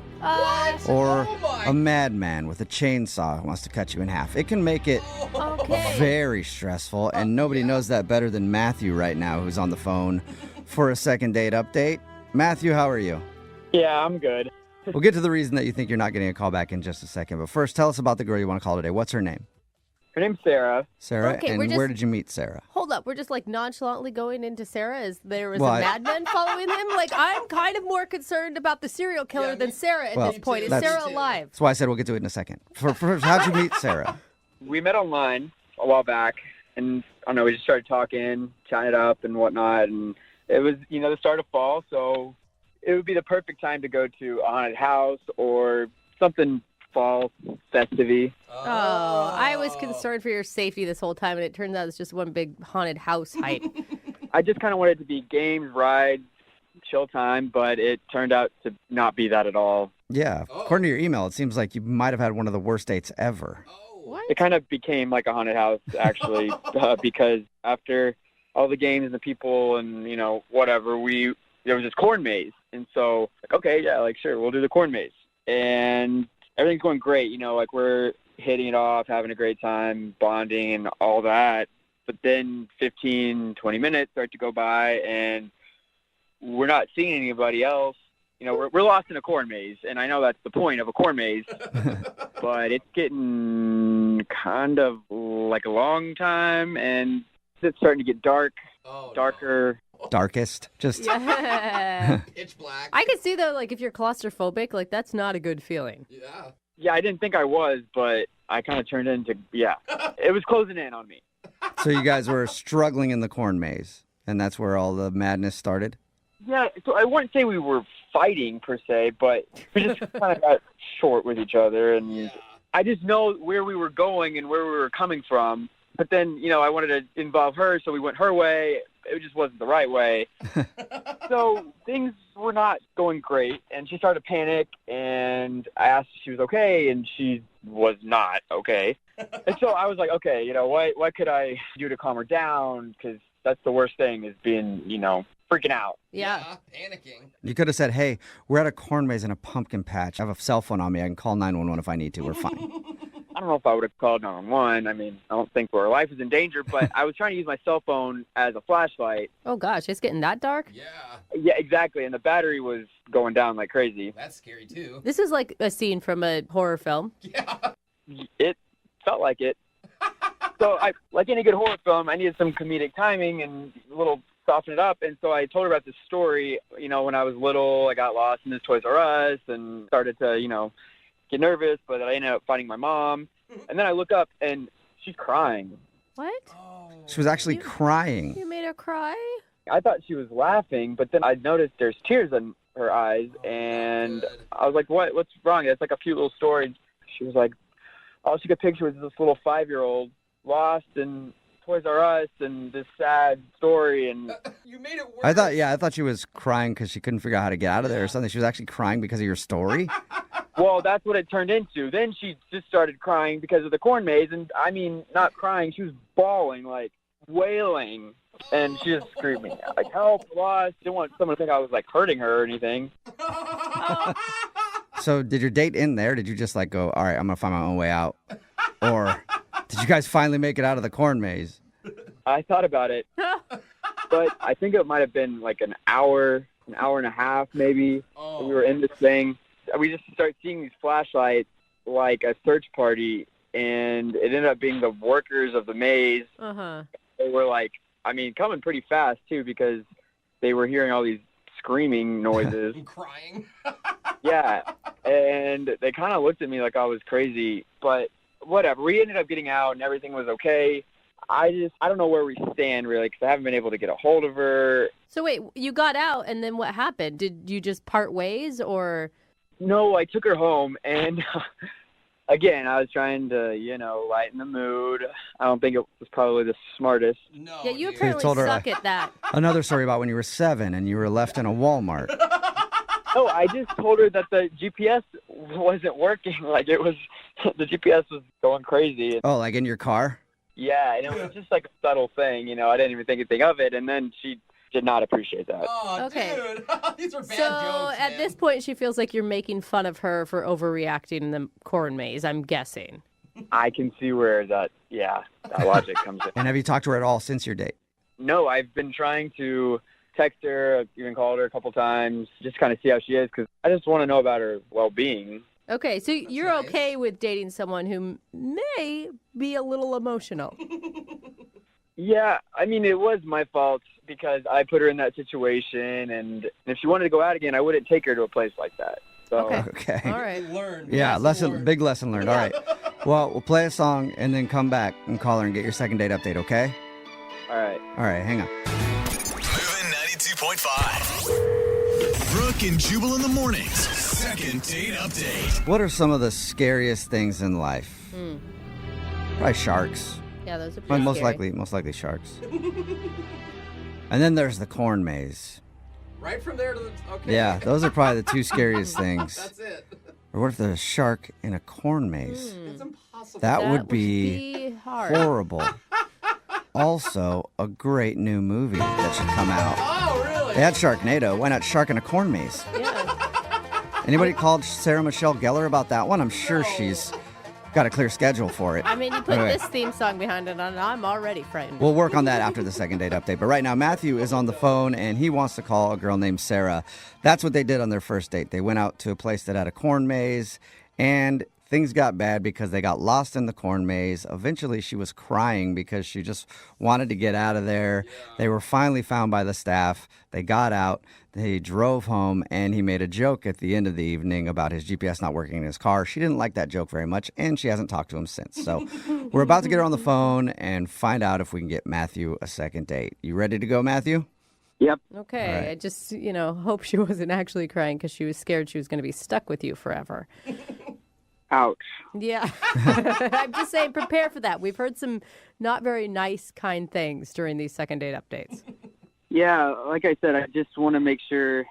Or a madman with a chainsaw who wants to cut you in half. It can make it very stressful, and nobody knows that better than Matthew right now, who's on the phone for a second date update. Matthew, how are you? Yeah, I'm good. We'll get to the reason that you think you're not getting a call back in just a second. But first, tell us about the girl you want to call today. What's her name? Her name's Sarah. Sarah? Okay, and we're just- where did you meet Sarah? Hold up, we're just like nonchalantly going into Sarah as there was Well, a madman following him. Like, I'm kind of more concerned about the serial killer than Sarah at Well, this point. Is that's- Sarah alive? That's why I said we'll get to it in a second. First, how'd you meet Sarah? We met online a while back, and I don't know, we just started talking, chatting it up and whatnot, and it was, the start of fall, so it would be the perfect time to go to a haunted house or something fall festive-y. Oh, I was concerned for your safety this whole time, and it turns out it's just one big haunted house hype. I just kind of wanted it to be games, rides, chill time, but it turned out to not be that at all. Yeah, according to your email, it seems like you might have had one of the worst dates ever. It kind of became like a haunted house, actually, because after all the games and the people and, whatever, there was this corn maze. And so, okay, yeah, sure, we'll do the corn maze. And everything's going great, we're hitting it off, having a great time, bonding and all that. But then 15, 20 minutes start to go by, and we're not seeing anybody else. We're lost in a corn maze, and I know that's the point of a corn maze, but it's getting kind of like a long time, and it's starting to get darker. Darkest? Just Yeah. Pitch black. I can see, though, if you're claustrophobic, that's not a good feeling. Yeah. Yeah, I didn't think I was, but I kind of turned into, it was closing in on me. So you guys were struggling in the corn maze, and that's where all the madness started? Yeah, so I wouldn't say we were fighting per se, but we just kind of got short with each other, and I just know where we were going and where we were coming from. But then, I wanted to involve her, so we went her way. It just wasn't the right way. So things were not going great, and she started to panic, and I asked if she was okay, and she was not okay. And so I was like, okay, what could I do to calm her down? Because that's the worst thing is being, freaking out. Yeah. Panicking. You could have said, hey, we're at a corn maze in a pumpkin patch. I have a cell phone on me. I can call 911 if I need to. We're fine. I don't know if I would have called 911. I mean, I don't think our life is in danger, but I was trying to use my cell phone as a flashlight. Oh, gosh, it's getting that dark? Yeah, exactly. And the battery was going down like crazy. That's scary, too. This is like a scene from a horror film. It felt like it. So, like any good horror film, I needed some comedic timing and a little soften it up. And so I told her about this story. When I was little, I got lost in this Toys R Us and started to, get nervous, but I ended up finding my mom. And then I look up, and she's crying. What? She was actually crying. You made her cry? I thought she was laughing, but then I noticed there's tears in her eyes, and I was like, what's wrong? It's like a cute little story. She was like, all she could picture was this little 5-year-old lost in Toys R Us and this sad story. And you made it worse. I thought she was crying because she couldn't figure out how to get out of there or something. She was actually crying because of your story? Well, that's what it turned into. Then she just started crying because of the corn maze. And I mean, not crying. She was bawling, wailing. And she just screamed me out, help, lost. Didn't want someone to think I was, hurting her or anything. So did your date end there? Did you just, go, all right, I'm going to find my own way out? Or did you guys finally make it out of the corn maze? I thought about it. But I think it might have been, an hour and a half, maybe. We were in this thing. We just started seeing these flashlights like a search party, and it ended up being the workers of the maze. Uh-huh. They were coming pretty fast too, because they were hearing all these screaming noises. Crying. Yeah. and they kind of looked at me like I was crazy, but whatever. We ended up getting out and everything was okay. I don't know where we stand really because I haven't been able to get a hold of her. So wait, you got out and then what happened? Did you just part ways or? No, I took her home and again, I was trying to, lighten the mood. I don't think it was probably the smartest. No. Yeah, you You apparently told her suck at that. Another story about when you were 7 and you were left in a Walmart. No, I just told her that the GPS wasn't working. Like the GPS was going crazy. Oh, like in your car? Yeah, and it was just like a subtle thing, I didn't even think anything of it, and then she did not appreciate that. Oh, Okay. dude. These are bad So jokes, at man. this point, she feels like you're making fun of her for overreacting in the corn maze, I'm guessing. I can see where that logic comes in. And have you talked to her at all since your date? No, I've been trying to text her, I've even called her a couple times, just kind of see how she is, because I just want to know about her well-being. Okay, so you're okay with dating someone who may be a little emotional. Yeah, I mean, it was my fault because I put her in that situation, and if she wanted to go out again, I wouldn't take her to a place like that. So. Okay. All right. Yeah, big lesson learned. All right. Well, we'll play a song and then come back and call her and get your second date update, okay? All right. All right, hang on. Moving 92.5. Brooke and Jubal in the mornings. Second date update. What are some of the scariest things in life? Probably sharks. Yeah, those are Well, pretty most scary. likely sharks. And then there's the corn maze. Right from there to the... Okay. Yeah, those are probably the two scariest things. That's it. Or what if there's a shark in a corn maze? It's impossible. That would be hard. horrible. Also, a great new movie that should come out. Oh, really? They had Sharknado. Why not Shark in a Corn Maze? Anybody called Sarah Michelle Gellar about that one? I'm sure she's got a clear schedule for it. I mean, you put Anyway, this theme song behind it, and I'm already frightened. we'll work on that after the second date update. But right now, Matthew is on the phone, and he wants to call a girl named Sarah. That's what they did on their first date. They went out to a place that had a corn maze, and things got bad because they got lost in the corn maze. Eventually, she was crying because she just wanted to get out of there. They were finally found by the staff. They got out. They drove home, and he made a joke at the end of the evening about his GPS not working in his car. She didn't like that joke very much, and she hasn't talked to him since. So we're about to get her on the phone and find out if we can get Matthew a second date. You ready to go, Matthew? Yep. Okay, All right. I just, hope she wasn't actually crying because she was scared she was going to be stuck with you forever. Ouch. Yeah. I'm just saying, prepare for that. We've heard some not very nice, kind things during these second date updates. Yeah, like I said, I just want to make sure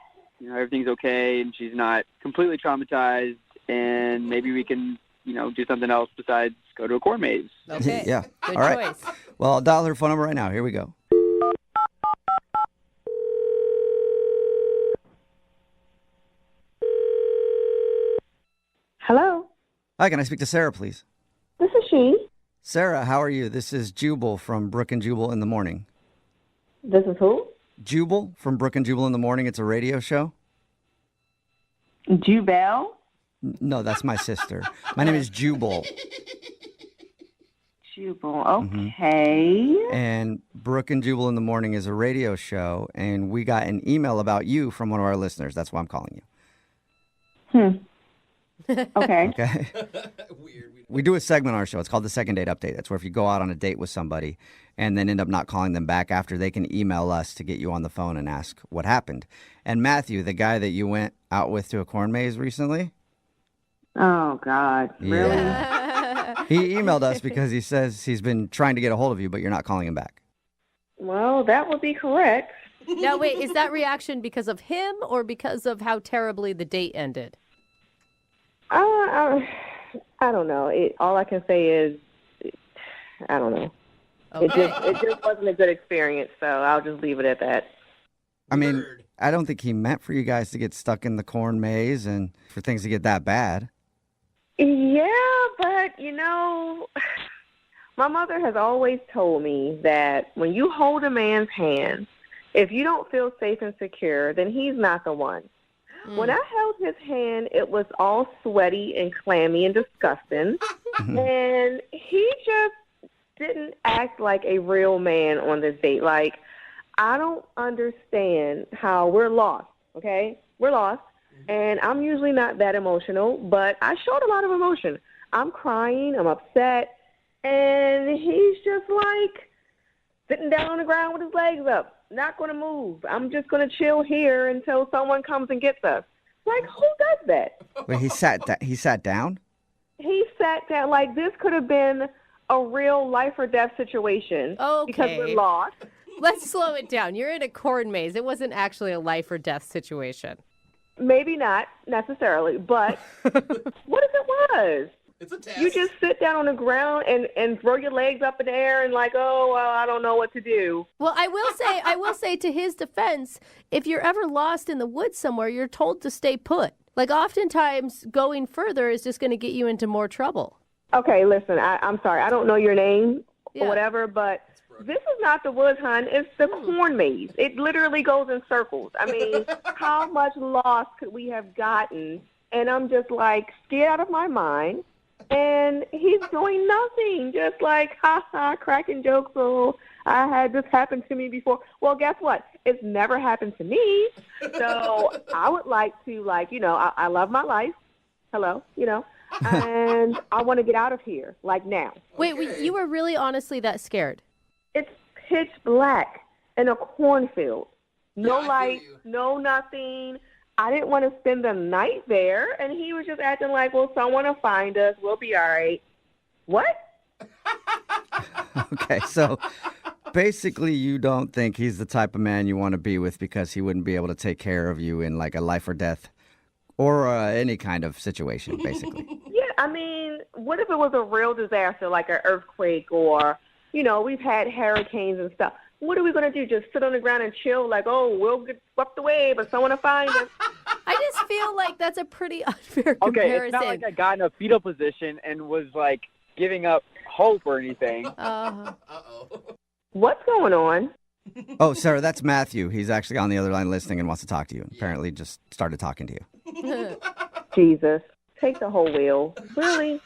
everything's okay and she's not completely traumatized, and maybe we can do something else besides go to a corn maze. Okay. Yeah. Good All right. choice. Well, I'll dial her phone number right now. Here we go. Hello, Hi, can I speak to Sarah, please? this is she. Sarah, how are you? This is Jubal from Brooke and Jubal in the Morning. This is who? Jubal from Brooke and Jubal in the Morning. It's a radio show. Jubal? No, that's my sister. My name is Jubal. Jubal, okay. And Brooke and Jubal in the Morning is a radio show, and we got an email about you from one of our listeners. That's why I'm calling you. Okay. Okay. We do a segment on our show. It's called the Second Date Update. That's where if you go out on a date with somebody and then end up not calling them back after, they can email us to get you on the phone and ask what happened. And Matthew, the guy that you went out with to a corn maze recently, Oh, God. Really? he emailed us because he says he's been trying to get a hold of you, but you're not calling him back. Well, that would be correct. Now, wait, is that reaction because of him or because of how terribly the date ended? I don't know. All I can say is, I don't know. Okay. It just wasn't a good experience, so I'll just leave it at that. I mean, I don't think he meant for you guys to get stuck in the corn maze and for things to get that bad. Yeah, but, my mother has always told me that when you hold a man's hand, if you don't feel safe and secure, then he's not the one. When I held his hand, it was all sweaty and clammy and disgusting, and he just didn't act like a real man on this date. Like, I don't understand how we're lost, okay? We're lost. And I'm usually not that emotional, but I showed a lot of emotion. I'm crying, I'm upset, and he's just like sitting down on the ground with his legs up, not going to move. I'm just going to chill here until someone comes and gets us. Like, who does that? Wait, he sat down? He sat down? He sat down. Like, this could have been a real life or death situation because we're lost. Let's slow it down. You're in a corn maze. It wasn't actually a life or death situation. Maybe not necessarily, but what if it was? It's a test. You just sit down on the ground and throw your legs up in the air and like, oh, well, I don't know what to do. Well, I will say to his defense, if you're ever lost in the woods somewhere, you're told to stay put. Like, oftentimes going further is just going to get you into more trouble. Okay, listen, I'm sorry. I don't know your name or whatever, but this is not the woods, hon. It's the corn maze. It literally goes in circles. I mean, how much lost could we have gotten? And I'm just like scared out of my mind. And he's doing nothing, just like, ha, cracking jokes. Oh, I had this happen to me before. Well, guess what? It's never happened to me. So I would like to, like, you know, I love my life. Hello, you know. And I want to get out of here, like now. Wait, you were really honestly that scared? It's pitch black in a cornfield. No lights, no nothing. I didn't want to spend the night there, and he was just acting like, well, someone will find us. We'll be all right. What? Okay, so basically you don't think he's the type of man you want to be with because he wouldn't be able to take care of you in like a life or death or any kind of situation, basically. Yeah, I mean, what if it was a real disaster like an earthquake or, you know, we've had hurricanes and stuff. What are we going to do? Just sit on the ground and chill like, oh, we'll get swept away, but someone will find us? I just feel like that's a pretty unfair Okay, comparison. it's not like I got in a fetal position and was like giving up hope or anything. What's going on? Oh, Sarah, that's Matthew. He's actually on the other line listening and wants to talk to you. Apparently just started talking to you. Jesus, take the whole wheel. Really?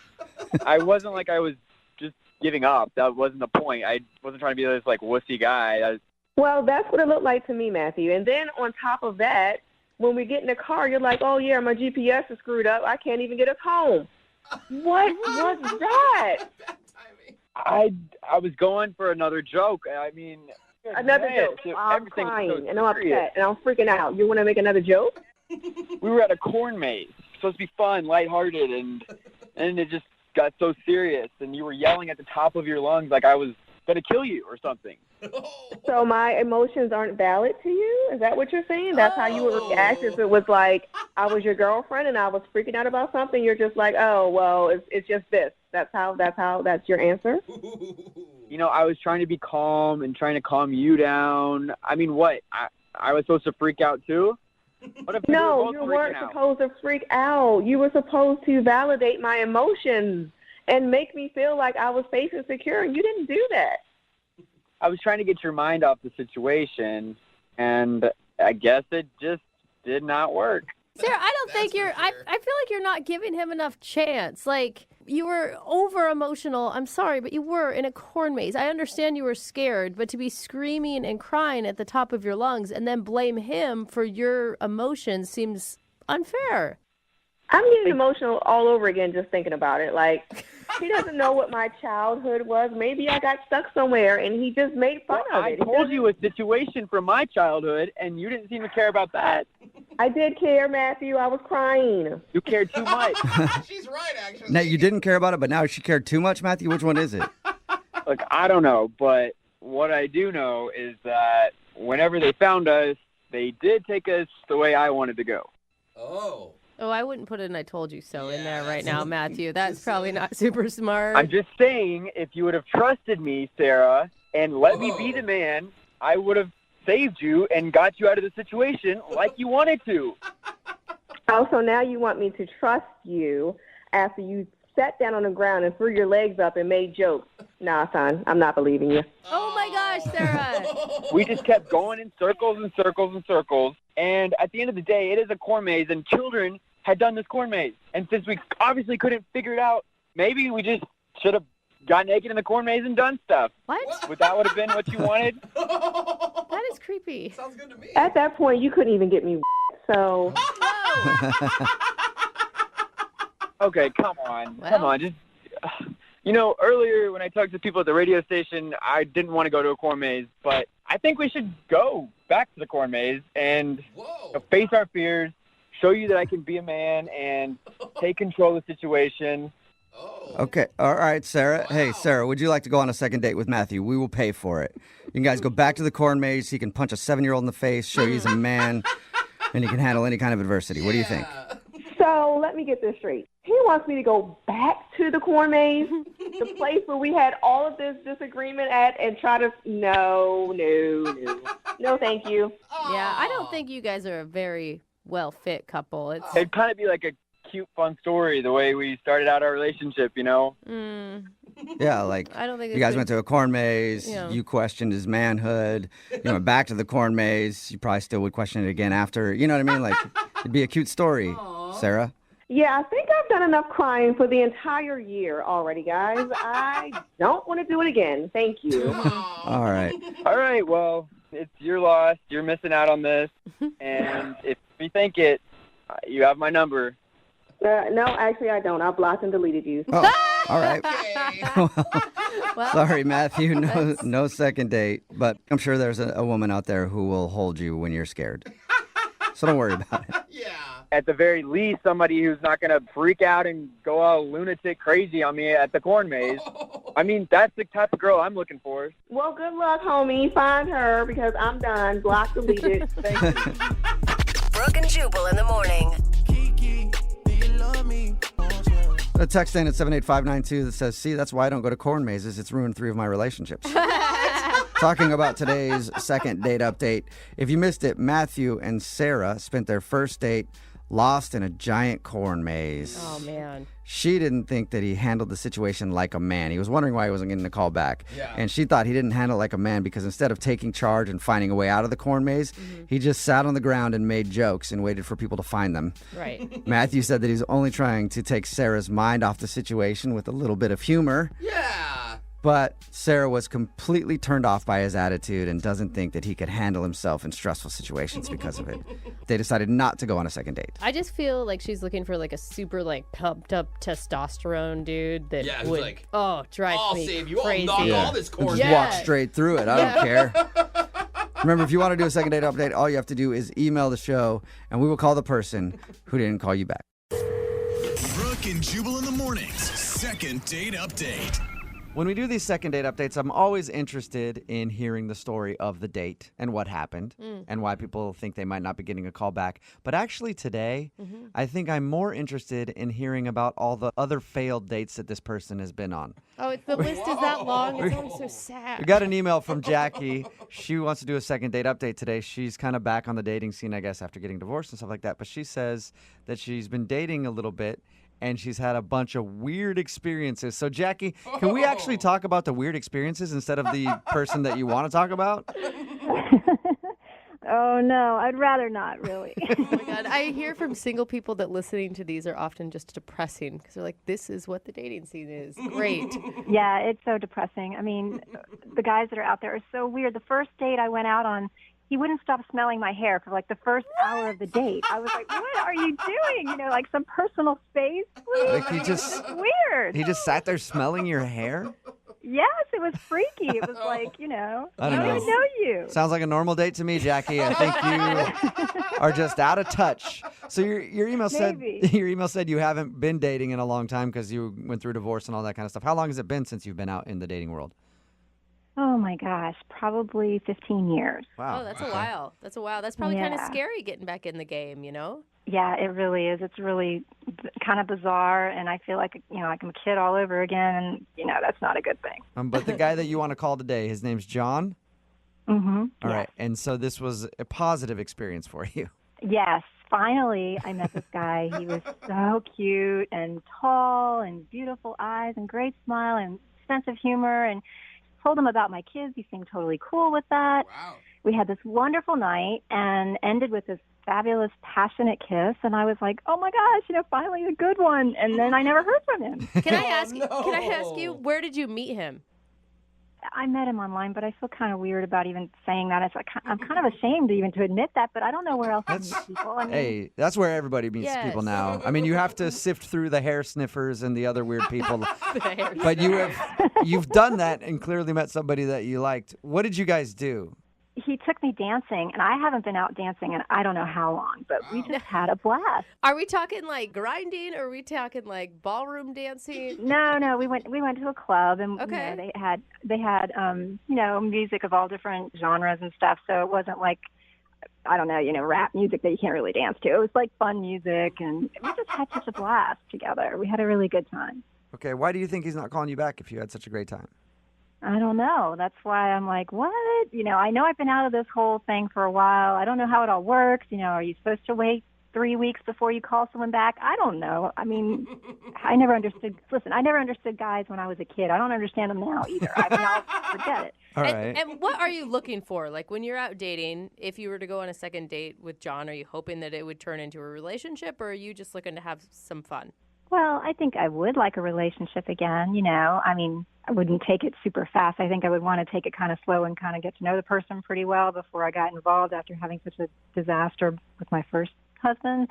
I wasn't like I was just giving up. That wasn't the point. I wasn't trying to be this like wussy guy. Well, that's what it looked like to me, Matthew. And then on top of that, when we get in the car, you're like, oh, yeah, my GPS is screwed up. I can't even get us home. What was that? I was going for another joke. I mean, Another joke. I'm everything was crying so and I'm serious. upset and I'm freaking out. You want to make another joke? We were at a corn maze. It was supposed to be fun, lighthearted, and it just got so serious. And you were yelling at the top of your lungs like I was going to kill you or something. So my emotions aren't valid to you? Is that what you're saying? That's how you would react if it was like I was your girlfriend and I was freaking out about something. You're just like, oh, well, it's just this. That's your answer? You know, I was trying to be calm and trying to calm you down. I mean, what? I was supposed to freak out too? What if No, you weren't supposed to freak out. You were supposed to validate my emotions and make me feel like I was safe and secure, and you didn't do that. I was trying to get your mind off the situation, and I guess it just did not work. Sarah, I don't think I feel like you're not giving him enough chance. Like, you were over emotional. I'm sorry, but you were in a corn maze. I understand you were scared, but to be screaming and crying at the top of your lungs and then blame him for your emotions seems unfair. I'm getting emotional all over again just thinking about it. Like, he doesn't know what my childhood was. Maybe I got stuck somewhere, and he just made fun of it. I told you a situation from my childhood, and you didn't seem to care about that. I did care, Matthew. I was crying. You cared too much. She's right, actually. Now, you didn't care about it, but now she cared too much, Matthew? Which one is it? Look, I don't know, but what I do know is that whenever they found us, they did take us the way I wanted to go. Oh, I wouldn't put an I told you so in there right now, Matthew. That's probably not super smart. I'm just saying, if you would have trusted me, Sarah, and let me be the man, I would have saved you and got you out of the situation like you wanted to. Oh, so now you want me to trust you after you sat down on the ground and threw your legs up and made jokes. Nah, son, I'm not believing you. Oh, my gosh, Sarah. We just kept going in circles and circles and circles. And at the end of the day, it is a corn maze, and children had done this corn maze. And since we obviously couldn't figure it out, maybe we just should have got naked in the corn maze and done stuff. What? Would that would have been what you wanted? That is creepy. Sounds good to me. At that point, you couldn't even get me so... Whoa. Okay, come on. Just, earlier when I talked to people at the radio station, I didn't want to go to a corn maze, but I think we should go back to the corn maze and face our fears, show you that I can be a man and take control of the situation. Okay. All right, Sarah. Wow. Hey, Sarah, would you like to go on a second date with Matthew? We will pay for it. You can guys go back to the corn maze. He can punch a 7-year-old in the face, show you he's a man, and he can handle any kind of adversity. What do you think? So let me get this straight. He wants me to go back to the corn maze, the place where we had all of this disagreement at, and try to... No, thank you. Yeah, I don't think you guys are a very well-fit couple. It'd kind of be like a cute, fun story, the way we started out our relationship, Yeah, like I don't think you guys went to a corn maze, you questioned his manhood, you went back to the corn maze, you probably still would question it again after, you know what I mean? Like, it'd be a cute story, Sarah. Yeah, I think I've done enough crying for the entire year already, guys. I don't want to do it again. Thank you. All right. All right, well, it's your loss. You're missing out on this. And if you think it, you have my number. No, actually, I don't. I blocked and deleted you. Oh, all right. Sorry, Matthew. No second date. But I'm sure there's a woman out there who will hold you when you're scared. So don't worry about it. At the very least, somebody who's not going to freak out and go all lunatic crazy on me at the corn maze. I mean, that's the type of girl I'm looking for. Well, good luck, homie. Find her because I'm done. Blocked, deleted. Thank you. Brooke and Jubal in the morning. A text in at 78592 that says, see, that's why I don't go to corn mazes. It's ruined 3 of my relationships. Talking about today's second date update. If you missed it, Matthew and Sarah spent their first date lost in a giant corn maze. Oh, man. She didn't think that he handled the situation like a man. He was wondering why he wasn't getting a call back. Yeah. And she thought he didn't handle it like a man because instead of taking charge and finding a way out of the corn maze, he just sat on the ground and made jokes and waited for people to find them. Right. Matthew said that he's only trying to take Sarah's mind off the situation with a little bit of humor. Yeah. But Sarah was completely turned off by his attitude and doesn't think that he could handle himself in stressful situations because of it. They decided not to go on a second date. I just feel like she's looking for like a super like pumped up testosterone dude that who's would like, drive I'll me save you. crazy. I'll knock all this corn. Just walk straight through it. I don't care. Remember, if you want to do a second date update, all you have to do is email the show, and we will call the person who didn't call you back. Brooke and Jubal in the mornings. Second date update. When we do these second date updates, I'm always interested in hearing the story of the date and what happened and why people think they might not be getting a call back. But actually today, I think I'm more interested in hearing about all the other failed dates that this person has been on. Oh, the list is that long? It's always so sad. We got an email from Jackie. She wants to do a second date update today. She's kind of back on the dating scene, I guess, after getting divorced and stuff like that. But she says that she's been dating a little bit and she's had a bunch of weird experiences. So, Jackie, can we actually talk about the weird experiences instead of the person that you want to talk about? Oh, no, I'd rather not, really. Oh, my God. I hear from single people that listening to these are often just depressing because they're like, this is what the dating scene is. Great. Yeah, it's so depressing. I mean, the guys that are out there are so weird. The first date I went out on, he wouldn't stop smelling my hair for like the first hour of the date. I was like, what are you doing? You know, like some personal space, please. Like he just It was weird. He just sat there smelling your hair? Yes, it was freaky. It was like, you know, I don't know. even know you. Sounds like a normal date to me, Jackie. I think you are just out of touch. So your email said you haven't been dating in a long time because you went through divorce and all that kind of stuff. How long has it been since you've been out in the dating world? Oh, my gosh, probably 15 years. Wow. Oh, that's a while. That's a while. That's probably kind of Yeah. scary getting back in the game, you know? Yeah, it really is. It's really kind of bizarre, and I feel like, you know, like I'm a kid all over again, and, you know, that's not a good thing. But the guy that you want to call today, his name's John? Mm-hmm. All right. And so this was a positive experience for you. Yes, finally I met this guy. He was so cute and tall and beautiful eyes and great smile and sense of humor, and told him about my kids. He seemed totally cool with that. Wow. We had this wonderful night and ended with this fabulous, passionate kiss. And I was like, oh, my gosh, you know, finally a good one. And then I never heard from him. Can I ask you, where did you meet him? I met him online, but I feel kind of weird about even saying that. It's like I'm kind of ashamed even to admit that, but I don't know where else to meet people. I mean, Hey, that's where everybody meets Yes. people now. I mean, you have to sift through the hair sniffers and the other weird people. But you've done that and clearly met somebody that you liked. What did you guys do? he took me dancing, and I haven't been out dancing in I don't know how long, but we just had a blast. Are we talking like grinding, or are we talking like ballroom dancing? No, we went to a club, and you know, they had you know, music of all different genres and stuff. So it wasn't like, I don't know, you know, rap music that you can't really dance to. It was like fun music, and we just had such a blast together. We had a really good time. Okay, why do you think he's not calling you back if you had such a great time? I don't know. That's why I'm like, what? You know I've been out of this whole thing for a while. I don't know how it all works. You know, are you supposed to wait 3 weeks before you call someone back? I don't know. I mean, I never understood. Listen, I never understood guys when I was a kid. I don't understand them now either. I mean, I'll forget it. All right. And what are you looking for? Like when you're out dating, if you were to go on a second date with John, are you hoping that it would turn into a relationship, or are you just looking to have some fun? Well, I think I would like a relationship again, you know. I mean, I wouldn't take it super fast. I think I would want to take it kind of slow and kind of get to know the person pretty well before I got involved after having such a disaster with my first husband.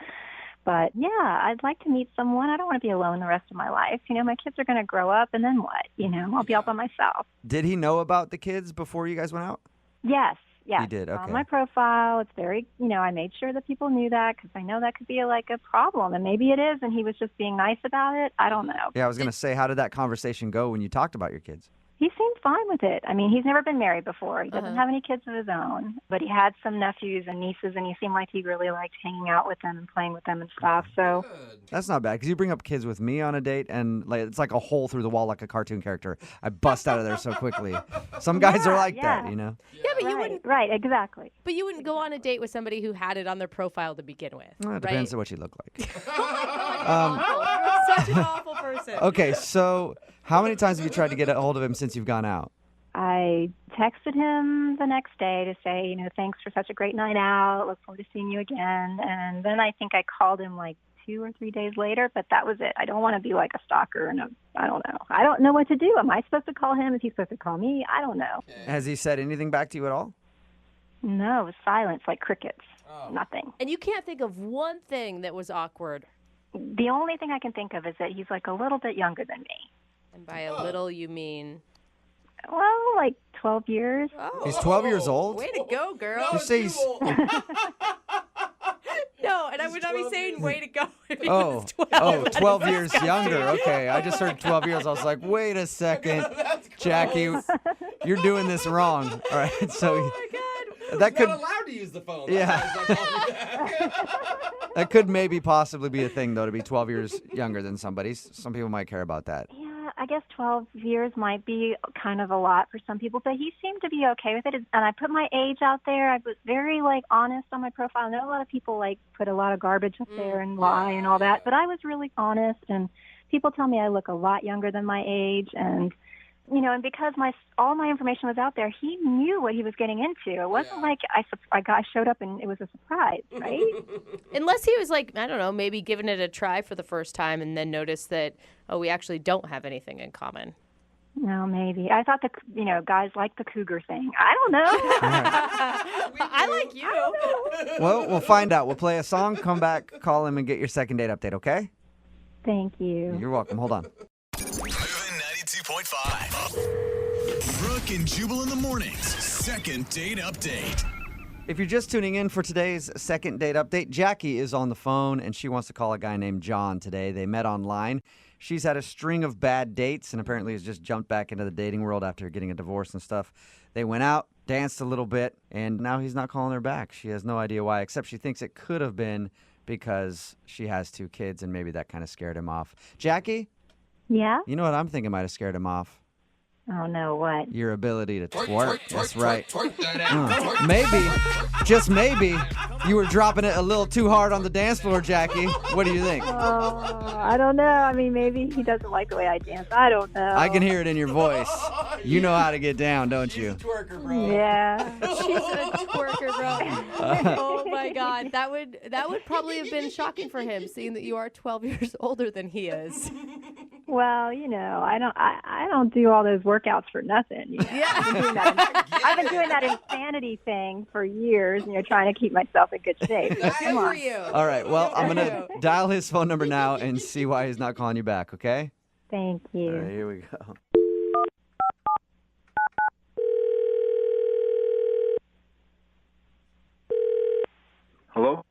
But, yeah, I'd like to meet someone. I don't want to be alone the rest of my life. You know, my kids are going to grow up, and then what? You know, I'll be all by myself. Did he know about the kids before you guys went out? Yes. He did, okay. On my profile, it's very, you know, I made sure that people knew that because I know that could be a problem, and maybe it is, and he was just being nice about it. I don't know. Yeah, I was going to say, how did that conversation go when you talked about your kids? He seemed fine with it. I mean, he's never been married before. He doesn't have any kids of his own, but he had some nephews and nieces, and he seemed like he really liked hanging out with them and playing with them and stuff. So That's not bad, because you bring up kids with me on a date, and like it's like a hole through the wall like a cartoon character. I bust out of there so quickly. Some guys are like that, you know? Yeah, but you wouldn't. Right, exactly. But you wouldn't go on a date with somebody who had it on their profile to begin with. Well, it depends on what you look like. You're such an awful person. Okay, so how many times have you tried to get a hold of him since you've gone out? I texted him the next day to say, you know, thanks for such a great night out. Look forward to seeing you again. And then I think I called him like 2 or 3 days later, but that was it. I don't want to be like a stalker, and I don't know. I don't know what to do. Am I supposed to call him? Is he supposed to call me? I don't know. Has he said anything back to you at all? No, it was silence, like crickets. Nothing. And you can't think of one thing that was awkward. The only thing I can think of is that he's like a little bit younger than me. And by a little, you mean? Well, like 12 years. Oh. He's 12 years old? Way to go, girl. You say he's... No, and I would not be saying way to go if he Oh, was 12. 12 years younger. Okay, I just heard 12 years. I was like, wait a second, Jackie, you're doing this wrong. All right, so that could not allowed to use the phone. That could maybe possibly be a thing, though, to be 12 years younger than somebody. Some people might care about that. Yeah, I guess 12 years might be kind of a lot for some people, but he seemed to be okay with it. And I put my age out there. I was very, honest on my profile. I know a lot of people, put a lot of garbage up there and lie and all that, but I was really honest, and people tell me I look a lot younger than my age, and and because all my information was out there, he knew what he was getting into. It wasn't like I showed up and it was a surprise, right? Unless he was I don't know, maybe giving it a try for the first time and then noticed that, we actually don't have anything in common. No, maybe. I thought guys like the cougar thing. I don't know. I like you. Well, we'll find out. We'll play a song, come back, call him, and get your second date update, okay? Thank you. You're welcome. Hold on. 92.5. Brooke and Jubal in the mornings. Second date update. If you're just tuning in for today's second date update, Jackie is on the phone, and she wants to call a guy named John today. They met online. She's had a string of bad dates and apparently has just jumped back into the dating world after getting a divorce and stuff. They went out, danced a little bit, and now he's not calling her back. She has no idea why, except she thinks it could have been because she has 2 kids, and maybe that kind of scared him off. Jackie? Yeah? You know what I'm thinking might have scared him off? Oh, no, what? Your ability to twerk. That's right. Maybe, just maybe, you were dropping it a little too hard on the dance floor, Jackie. What do you think? Oh, I don't know. I mean, maybe he doesn't like the way I dance. I don't know. I can hear it in your voice. You know how to get down, don't you? Twerker, bro. Yeah. She's a twerker, bro. Oh my God, that would probably have been shocking for him, seeing that you are 12 years older than he is. Well, you know, I don't do all those workouts for nothing. You know? I've been doing that insanity thing for years, you know, trying to keep myself in good shape. So come on. All right, well, I'm going to dial his phone number now and see why he's not calling you back, okay? Thank you. All right, here we go. Hello?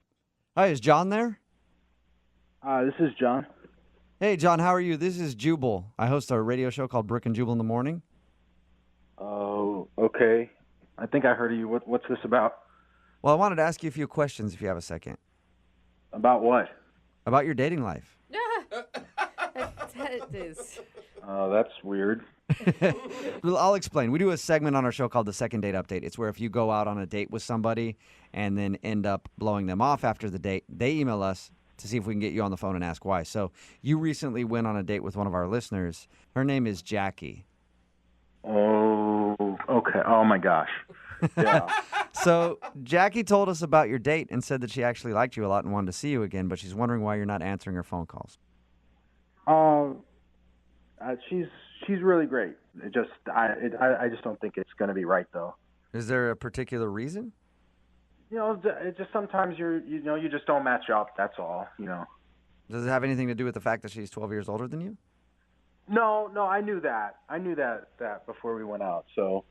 Hi, is John there? This is John. Hey, John, how are you? This is Jubal. I host a radio show called Brooke and Jubal in the morning. Oh, okay. I think I heard of you. What's this about? Well, I wanted to ask you a few questions if you have a second. About what? About your dating life. That is. Oh, that's weird. Well, I'll explain. We do a segment on our show called The Second Date Update. It's where if you go out on a date with somebody and then end up blowing them off after the date, they email us to see if we can get you on the phone and ask why. So you recently went on a date with one of our listeners. Her name is Jackie. Oh, okay. Oh, my gosh. Yeah. So Jackie told us about your date and said that she actually liked you a lot and wanted to see you again, but she's wondering why you're not answering her phone calls. She's really great. I just don't think it's going to be right, though. Is there a particular reason? You know, it just sometimes you just don't match up. That's all. You know. Does it have anything to do with the fact that she's 12 years older than you? No, I knew that. I knew that before we went out. So,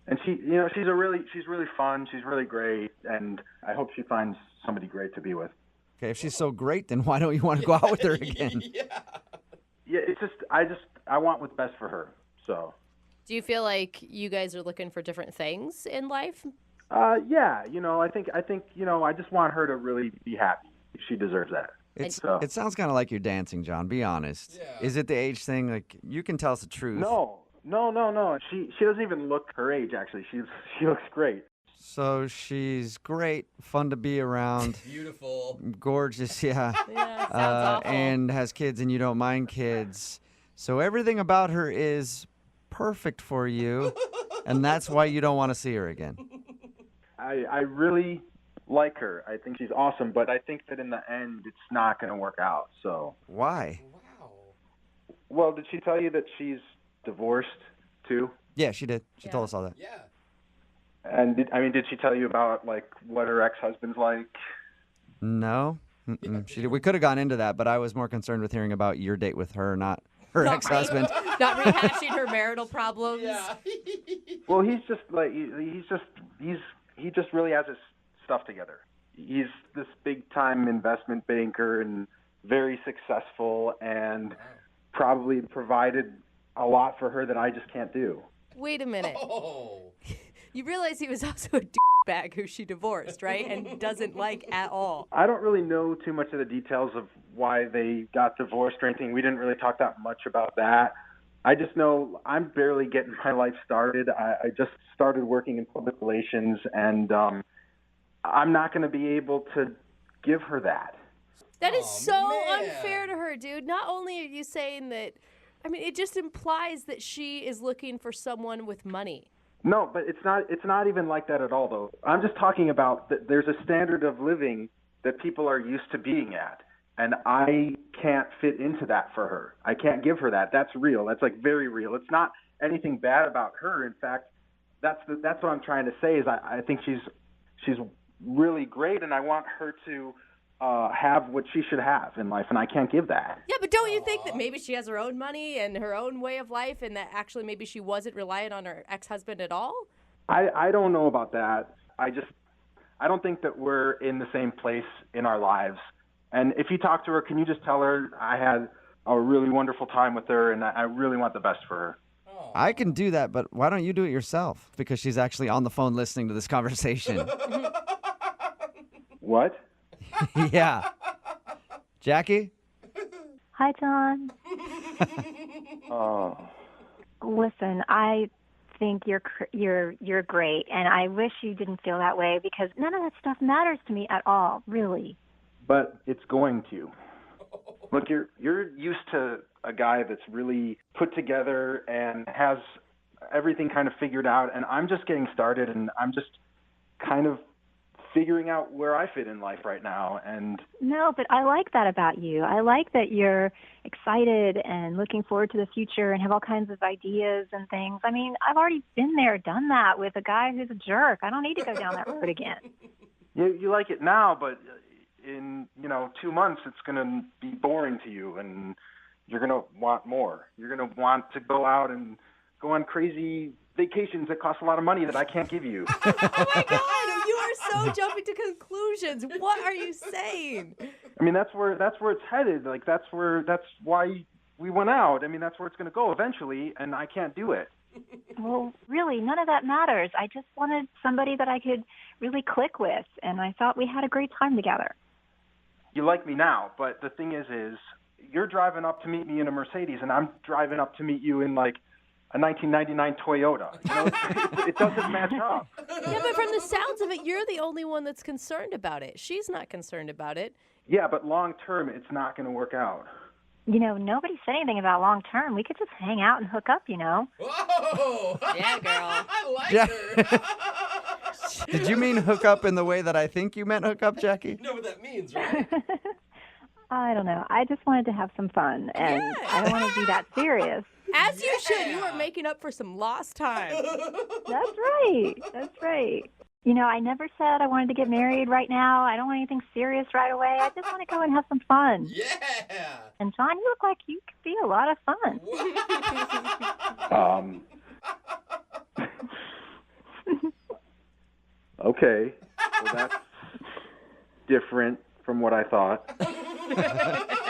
and she's really fun. She's really great, and I hope she finds somebody great to be with. Okay, if she's so great, then why don't you want to go out with her again? Yeah, it's just I want what's best for her. So. Do you feel like you guys are looking for different things in life? Yeah, you know, I think you know, I just want her to really be happy. She deserves that. It sounds kind of like you're dancing, John. Be honest. Yeah. Is it the age thing? Like, you can tell us the truth. No. She doesn't even look her age. Actually, she looks great. So she's great, fun to be around, beautiful, gorgeous, yeah, sounds awful. and has kids, and you don't mind kids. So everything about her is perfect for you, and that's why you don't want to see her again. I really like her. I think she's awesome, but I think that in the end, it's not going to work out. So why? Well, did she tell you that she's divorced too? Yeah, she did. She told us all that. Yeah. And did she tell you about like what her ex-husband's like? No, she did. We could have gone into that, but I was more concerned with hearing about your date with her, not her ex-husband. Not rehashing her marital problems. Yeah. Well, he's just like he just really has his stuff together. He's this big-time investment banker and very successful, and probably provided a lot for her that I just can't do. Wait a minute. Oh. You realize he was also a bag who she divorced, right? And doesn't like at all. I don't really know too much of the details of why they got divorced or anything. We didn't really talk that much about that. I just know I'm barely getting my life started. I just started working in public relations, and I'm not going to be able to give her that. That is unfair to her, dude. Not only are you saying that, I mean, it just implies that she is looking for someone with money. No, but it's not even like that at all, though. I'm just talking about that there's a standard of living that people are used to being at, and I can't fit into that for her. I can't give her that. That's real. That's like very real. It's not anything bad about her. In fact, that's what I'm trying to say is I think she's really great, and I want her to have what she should have in life, and I can't give that. Yeah, but don't you think that maybe she has her own money and her own way of life, and that actually maybe she wasn't reliant on her ex-husband at all? I don't know about that. I don't think that we're in the same place in our lives. And if you talk to her, can you just tell her I had a really wonderful time with her, and I really want the best for her? I can do that, but why don't you do it yourself? Because she's actually on the phone listening to this conversation. What? Yeah. Jackie? Hi, John. Listen, I think you're great, and I wish you didn't feel that way because none of that stuff matters to me at all, really. But it's going to. Look, you're used to a guy that's really put together and has everything kind of figured out, and I'm just getting started, and I'm just kind of figuring out where I fit in life right now. And No, but I like that about you. I like that you're excited and looking forward to the future and have all kinds of ideas and things. I mean, I've already been there, done that with a guy who's a jerk. I don't need to go down that road again. you like it now, but in 2 months it's going to be boring to you, and you're going to want more. You're going to want to go out and go on crazy vacations that cost a lot of money that I can't give you. Oh my God, you are so jumping to conclusions. What are you saying? I mean, that's where it's headed. Like that's why we went out. I mean, that's where it's going to go eventually, and I can't do it. Well, really, none of that matters. I just wanted somebody that I could really click with, and I thought we had a great time together. You like me now, but the thing is you're driving up to meet me in a Mercedes, and I'm driving up to meet you in like a 1999 Toyota. It doesn't match up. Yeah, but from the sounds of it, you're the only one that's concerned about it. She's not concerned about it. Yeah, but long term, it's not going to work out. Nobody said anything about long term. We could just hang out and hook up, Whoa! Yeah, girl. I like Ja- her. Did you mean hook up in the way that I think you meant hook up, Jackie? You know what that means, right? I don't know. I just wanted to have some fun, and I don't want to be that serious. As you should. You are making up for some lost time. That's right. That's right. I never said I wanted to get married right now. I don't want anything serious right away. I just want to go and have some fun. Yeah. And John, you look like you could be a lot of fun. Okay. Well, that's different from what I thought.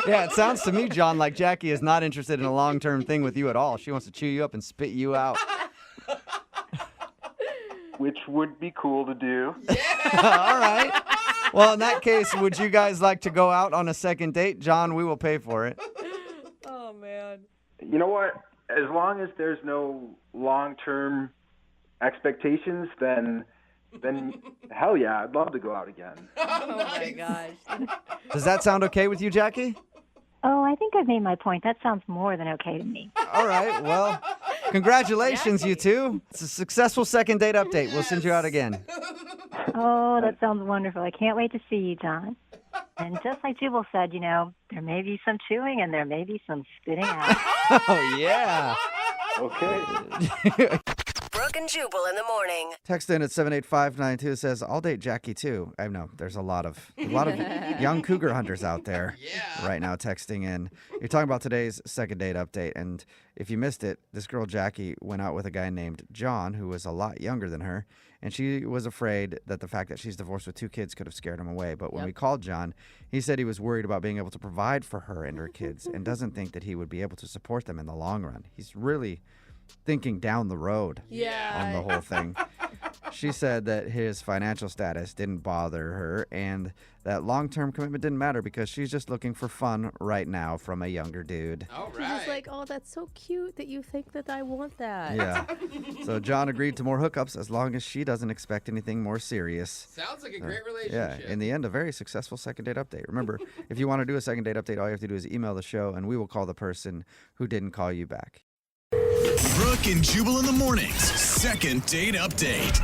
Yeah, it sounds to me, John, like Jackie is not interested in a long-term thing with you at all. She wants to chew you up and spit you out. Which would be cool to do. All right. Well, in that case, would you guys like to go out on a second date? John, we will pay for it. Oh, man. You know what? As long as there's no long-term expectations, then hell yeah, I'd love to go out again. Oh, my gosh. Does that sound okay with you, Jackie? Oh, I think I've made my point. That sounds more than okay to me. All right. Well, congratulations, you two. It's a successful second date update. We'll send you out again. Oh, that sounds wonderful. I can't wait to see you, John. And just like Jubal said, there may be some chewing and there may be some spitting out. Oh, yeah. Okay. Brooke and Jubal in the morning. Text in at 78592 says, I'll date Jackie too. I know there's a lot of young cougar hunters out there right now texting in. You're talking about today's second date update. And if you missed it, this girl Jackie went out with a guy named John, who was a lot younger than her. And she was afraid that the fact that she's divorced with 2 kids could have scared him away. But when we called John, he said he was worried about being able to provide for her and her kids and doesn't think that he would be able to support them in the long run. He's really thinking down the road on the whole thing. She said that his financial status didn't bother her and that long-term commitment didn't matter because she's just looking for fun right now from a younger dude. All She's just like, oh, that's so cute that you think that I want that. Yeah. So John agreed to more hookups as long as she doesn't expect anything more serious. Sounds like a great relationship. Yeah. In the end, a very successful second date update. Remember, if you want to do a second date update, all you have to do is email the show and we will call the person who didn't call you back. Brooke and Jubal in the mornings. Second date update.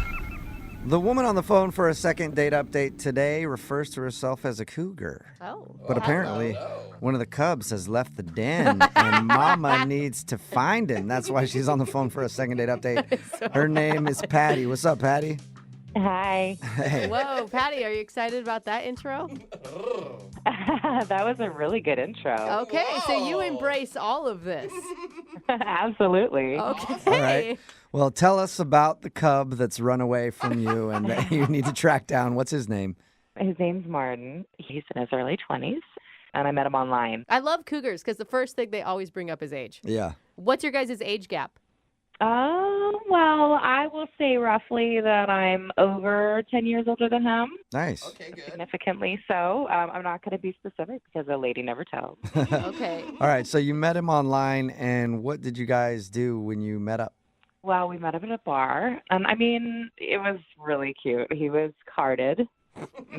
The woman on the phone for a second date update today refers to herself as a cougar. Oh. But apparently, one of the cubs has left the den and Mama needs to find him. That's why she's on the phone for a second date update. Her name is Patty. What's up, Patty? Hi. Hey. Whoa, Patty, are you excited about that intro? That was a really good intro. Okay, so you embrace all of this. Absolutely. Okay. All right. Well, tell us about the cub that's run away from you and that you need to track down. What's his name? His name's Martin. He's in his early 20s, and I met him online. I love cougars because the first thing they always bring up is age. Yeah. What's your guys' age gap? Well, I will say roughly that I'm over 10 years older than him. Nice. Okay, good. Significantly so. I'm not going to be specific because a lady never tells. Okay. All right. So you met him online, and what did you guys do when you met up? Well, we met him at a bar, and I mean, it was really cute. He was carded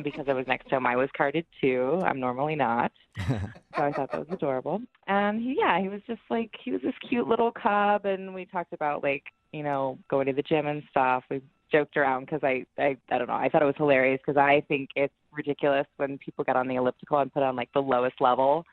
because I was next to him. I was carded too. I'm normally not, so I thought that was adorable. And he was just he was this cute little cub, and we talked about going to the gym and stuff. We joked around because I don't know. I thought it was hilarious because I think it's ridiculous when people get on the elliptical and put on like the lowest level,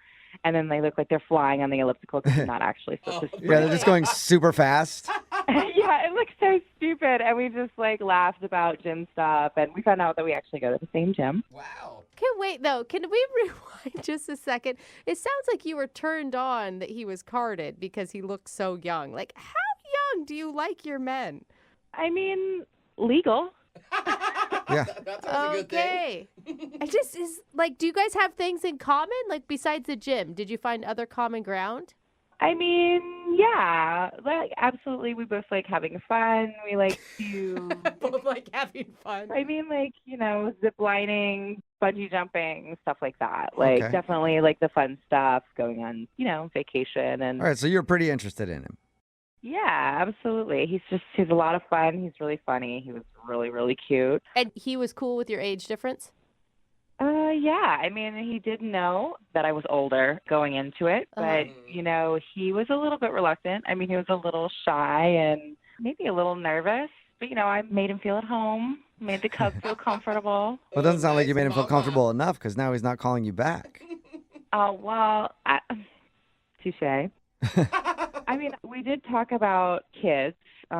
and then they look like they're flying on the elliptical because they're not actually supposed to. Yeah, they're just going super fast. Yeah, it looks so stupid, and we just like laughed about gym stuff, and we found out that we actually go to the same gym. Wow. Can wait though. Can we rewind just a second? It sounds like you were turned on that he was carded because he looked so young. Like, how young do you like your men? I mean, legal. Yeah. That sounds a good thing. I just is like, do you guys have things in common? Like besides the gym, did you find other common ground? I mean, yeah, like absolutely. We both like having fun. We like to Both like having fun. I mean, like, you know, zip lining, bungee jumping, stuff like that. Like, Okay. definitely like the fun stuff, going on, you know, vacation. And All right, so you're pretty interested in him. yeah, absolutely. He's a lot of fun. He's really funny. He was really, really cute. And he was cool with your age difference? Yeah. I mean, he did know that I was older going into it, but, you know, he was a little bit reluctant. I mean, he was a little shy and maybe a little nervous, but, you know, I made him feel at home, made the cub feel comfortable. Well, it doesn't sound like you made him feel comfortable enough because now he's not calling you back. Oh, well, touche. I mean, we did talk about kids.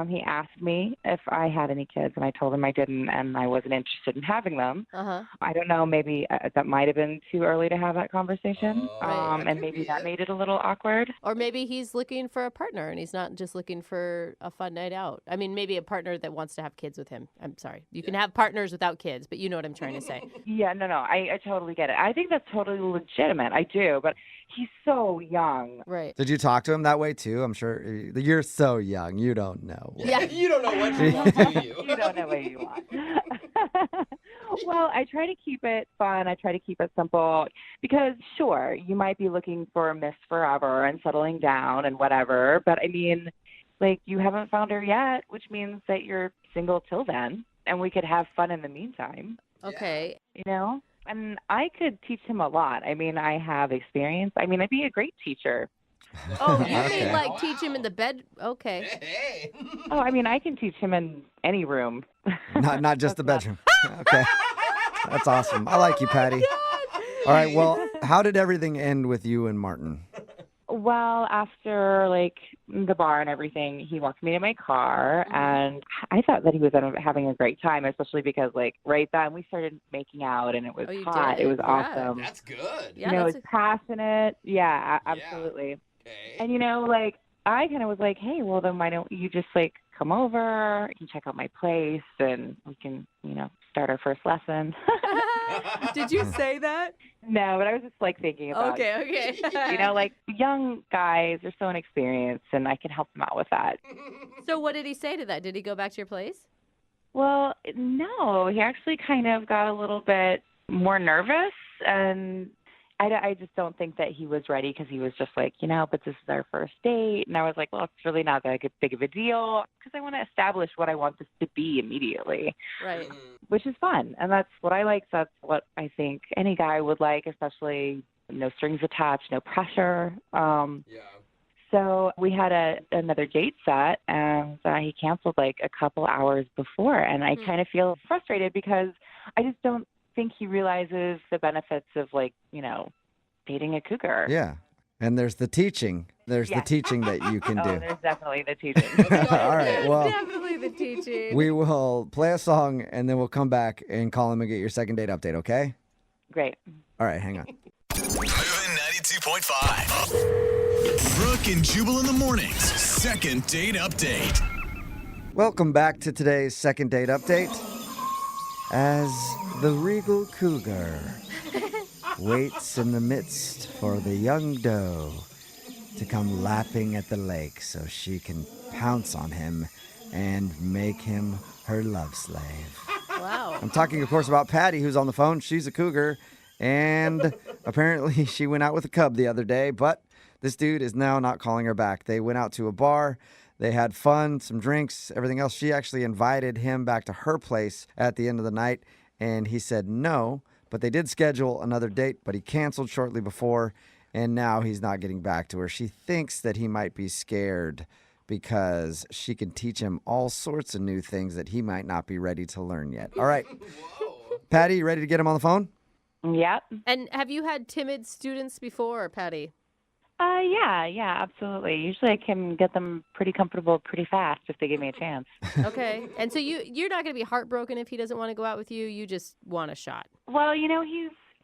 He asked me if I had any kids, and I told him I didn't, and I wasn't interested in having them. I don't know, maybe that might have been too early to have that conversation, and maybe that made it a little awkward. Or maybe he's looking for a partner and he's not just looking for a fun night out. I mean, maybe a partner that wants to have kids with him. I'm sorry. You can have partners without kids, but you know what I'm trying to say. Yeah, no, I totally get it. I think that's totally legitimate. I do, but he's so young. Right. Did you talk to him that way too? I'm sure you're so young. You don't know. Yeah, you don't know what you want, do you? You don't know what you want. Well, I try to keep it fun. I try to keep it simple because, sure, you might be looking for Miss Forever and settling down and whatever, but I mean, like, you haven't found her yet, which means that you're single till then, and we could have fun in the meantime. Okay. You know? And I could teach him a lot. I mean, I have experience. I mean, I'd be a great teacher. Oh, you mean like teach him in the bed? Okay. Hey. Oh, I mean, I can teach him in any room. Not just the bedroom. Okay. That's awesome. I like you, Patty. All right, well, how did everything end with you and Martin? Well, after like the bar and everything, he walked me to my car, and I thought that he was having a great time, especially because like right then we started making out, and it was hot. did? It was Yeah. awesome. That's good. Yeah, You know, that's it's passionate. Yeah, absolutely. Okay. And you know, like I kind of was like, hey, well then why don't you just like come over? You can check out my place, and we can, you know, start our first lesson. Did you say that? No, but I was just like thinking about Okay. you know, like young guys are so inexperienced, and I can help them out with that. So what did he say to that? Did he go back to your place? Well, no, he actually kind of got a little bit more nervous, and I just don't think that he was ready because he was just like, you know, but this is our first date. And I was like, well, it's really not that big of a deal because I want to establish what I want this to be immediately. Right. Which is fun. And that's what I like. That's what I think any guy would like, especially no strings attached, no pressure. So we had another date set, and he canceled like a couple hours before. And I kind of feel frustrated because I just don't think he realizes the benefits of like, you know, dating a cougar. Yeah. And there's the teaching. There's the teaching that you can do. Oh, there's definitely the teaching. All right. Well, Definitely the teaching. we will play a song and then we'll come back and call him and get your second date update, okay? Great. All right, hang on. Moving 92.5. Brooke and Jubal in the mornings. Second date update. Welcome back to today's second date update. As the regal cougar waits in the midst for the young doe to come lapping at the lake so she can pounce on him and make him her love slave. Wow. I'm talking, of course, about Patty, who's on the phone. She's a cougar, and apparently she went out with a cub the other day, but this dude is now not calling her back. They went out to a bar. They had fun, some drinks, everything else. She actually invited him back to her place at the end of the night, and he said no, but they did schedule another date, but he canceled shortly before, and now he's not getting back to her. She thinks that he might be scared because she can teach him all sorts of new things that he might not be ready to learn yet. All right. Patty, you ready to get him on the phone? Yep. And have you had timid students before, Patty? Yeah, absolutely. Usually I can get them pretty comfortable pretty fast if they give me a chance. Okay. And so you're not going to be heartbroken if he doesn't want to go out with you. You just want a shot. Well,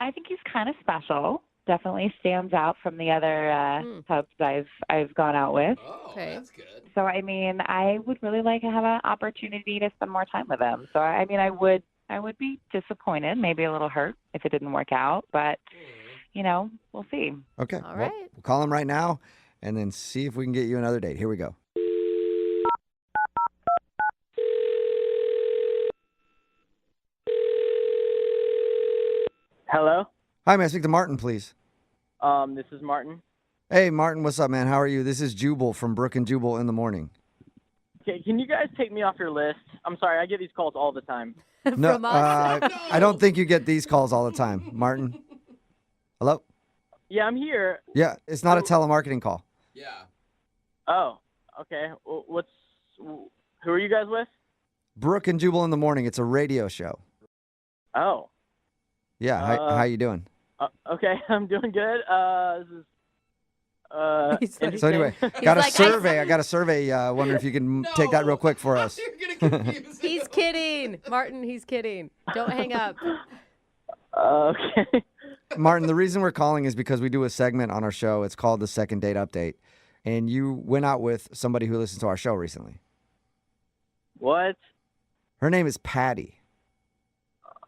I think he's kind of special. Definitely stands out from the other pups I've gone out with. Oh, Okay. that's good. So, I would really like to have an opportunity to spend more time with him. So, I would be disappointed, maybe a little hurt if it didn't work out, but, we'll see. Okay. All Well, right. we'll call him right now and then see if we can get you another date. Here we go. Hello? Hi, may I speak to Martin, please? This is Martin. Hey, Martin, what's up, man? How are you? This is Jubal from Brooke and Jubal in the morning. Okay, can you guys take me off your list? I'm sorry, I get these calls all the time. No, From us? I don't think you get these calls all the time. Martin? Hello? Yeah, I'm here. Yeah, it's not a telemarketing call. Yeah. Oh, okay. Who are you guys with? Brooke and Jubal in the morning. It's a radio show. Oh, Yeah, how you doing? okay, I'm doing good. This is He's like- So anyway, He's got a like, survey. I got a survey. Wonder if you can take that real quick for us. He's kidding. Martin, he's kidding. Don't hang up. okay. Martin, the reason we're calling is because we do a segment on our show. It's called the Second Date Update. And you went out with somebody who listens to our show recently. What? Her name is Patty.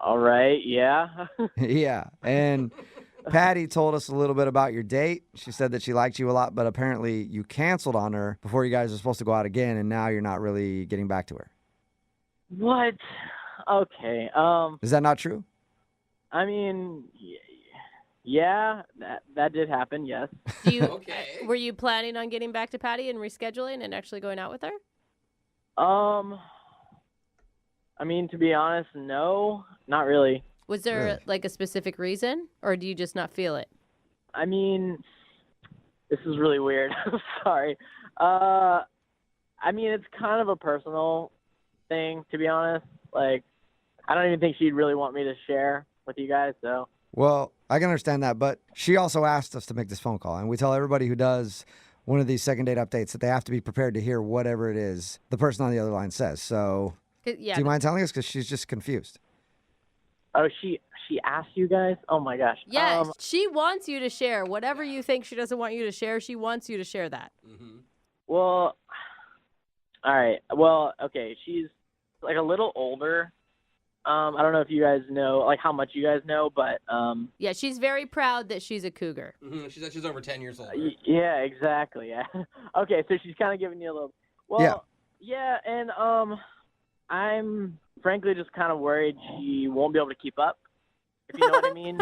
All right, yeah. Yeah. And Patty told us a little bit about your date. She said that she liked you a lot, but apparently you canceled on her before you guys were supposed to go out again, and now you're not really getting back to her. What? Okay. Is that not true? I mean, yeah, that did happen. Yes. Do you, Were you planning on getting back to Patty and rescheduling and actually going out with her? I mean, to be honest, no, not really. Was there Really? like a specific reason, or do you just not feel it? I mean, this is really weird. I'm sorry. I mean, it's kind of a personal thing, to be honest. Like, I don't even think she'd really want me to share with you guys, so. Well, I can understand that, but she also asked us to make this phone call, and we tell everybody who does one of these second date updates that they have to be prepared to hear whatever it is the person on the other line says. So, Yeah. do you mind telling us? Because she's just confused. Oh, she asked you guys? Oh, my gosh. Yeah, she wants you to share. Whatever you think she doesn't want you to share, she wants you to share that. Mm-hmm. Well, all right. Well, okay, she's like a little older. I don't know if you guys know, like how much you guys know, but Yeah, she's very proud that she's a cougar. Mm-hmm. She's over 10 years old. Yeah, exactly. Yeah. Okay, so she's kind of giving you a little. Well, yeah, and I'm frankly just kind of worried she won't be able to keep up. If you know what I mean.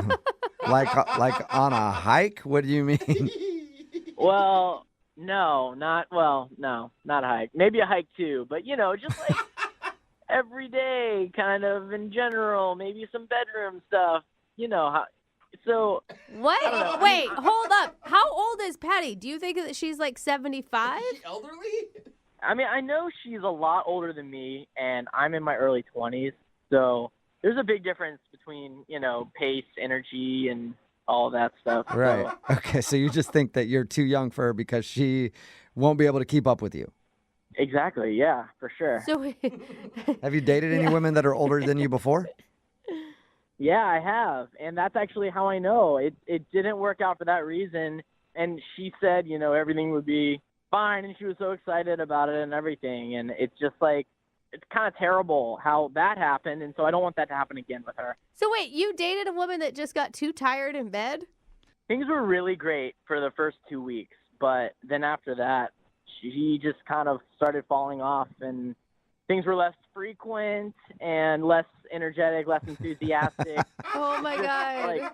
Like on a hike? What do you mean? Well, no, not a hike. Maybe a hike too, but just like every day, kind of in general. Maybe some bedroom stuff. You know how. So What? Wait, hold up. How old is Patty? Do you think that she's like 75? Is she elderly? I mean, I know she's a lot older than me, and I'm in my early 20s. So there's a big difference between, pace, energy, and all that stuff. Right. So, Okay, so you just think that you're too young for her because she won't be able to keep up with you. exactly. Yeah, for sure. So Have you dated any women that are older than you before? Yeah, I have. And that's actually how I know. It didn't work out for that reason. And she said, everything would be fine. And she was so excited about it and everything. And it's just like, it's kind of terrible how that happened. And so I don't want that to happen again with her. So wait, you dated a woman that just got too tired in bed? Things were really great for the first 2 weeks. But then after that, she just kind of started falling off. And things were less frequent and less energetic, less enthusiastic. Oh, my God.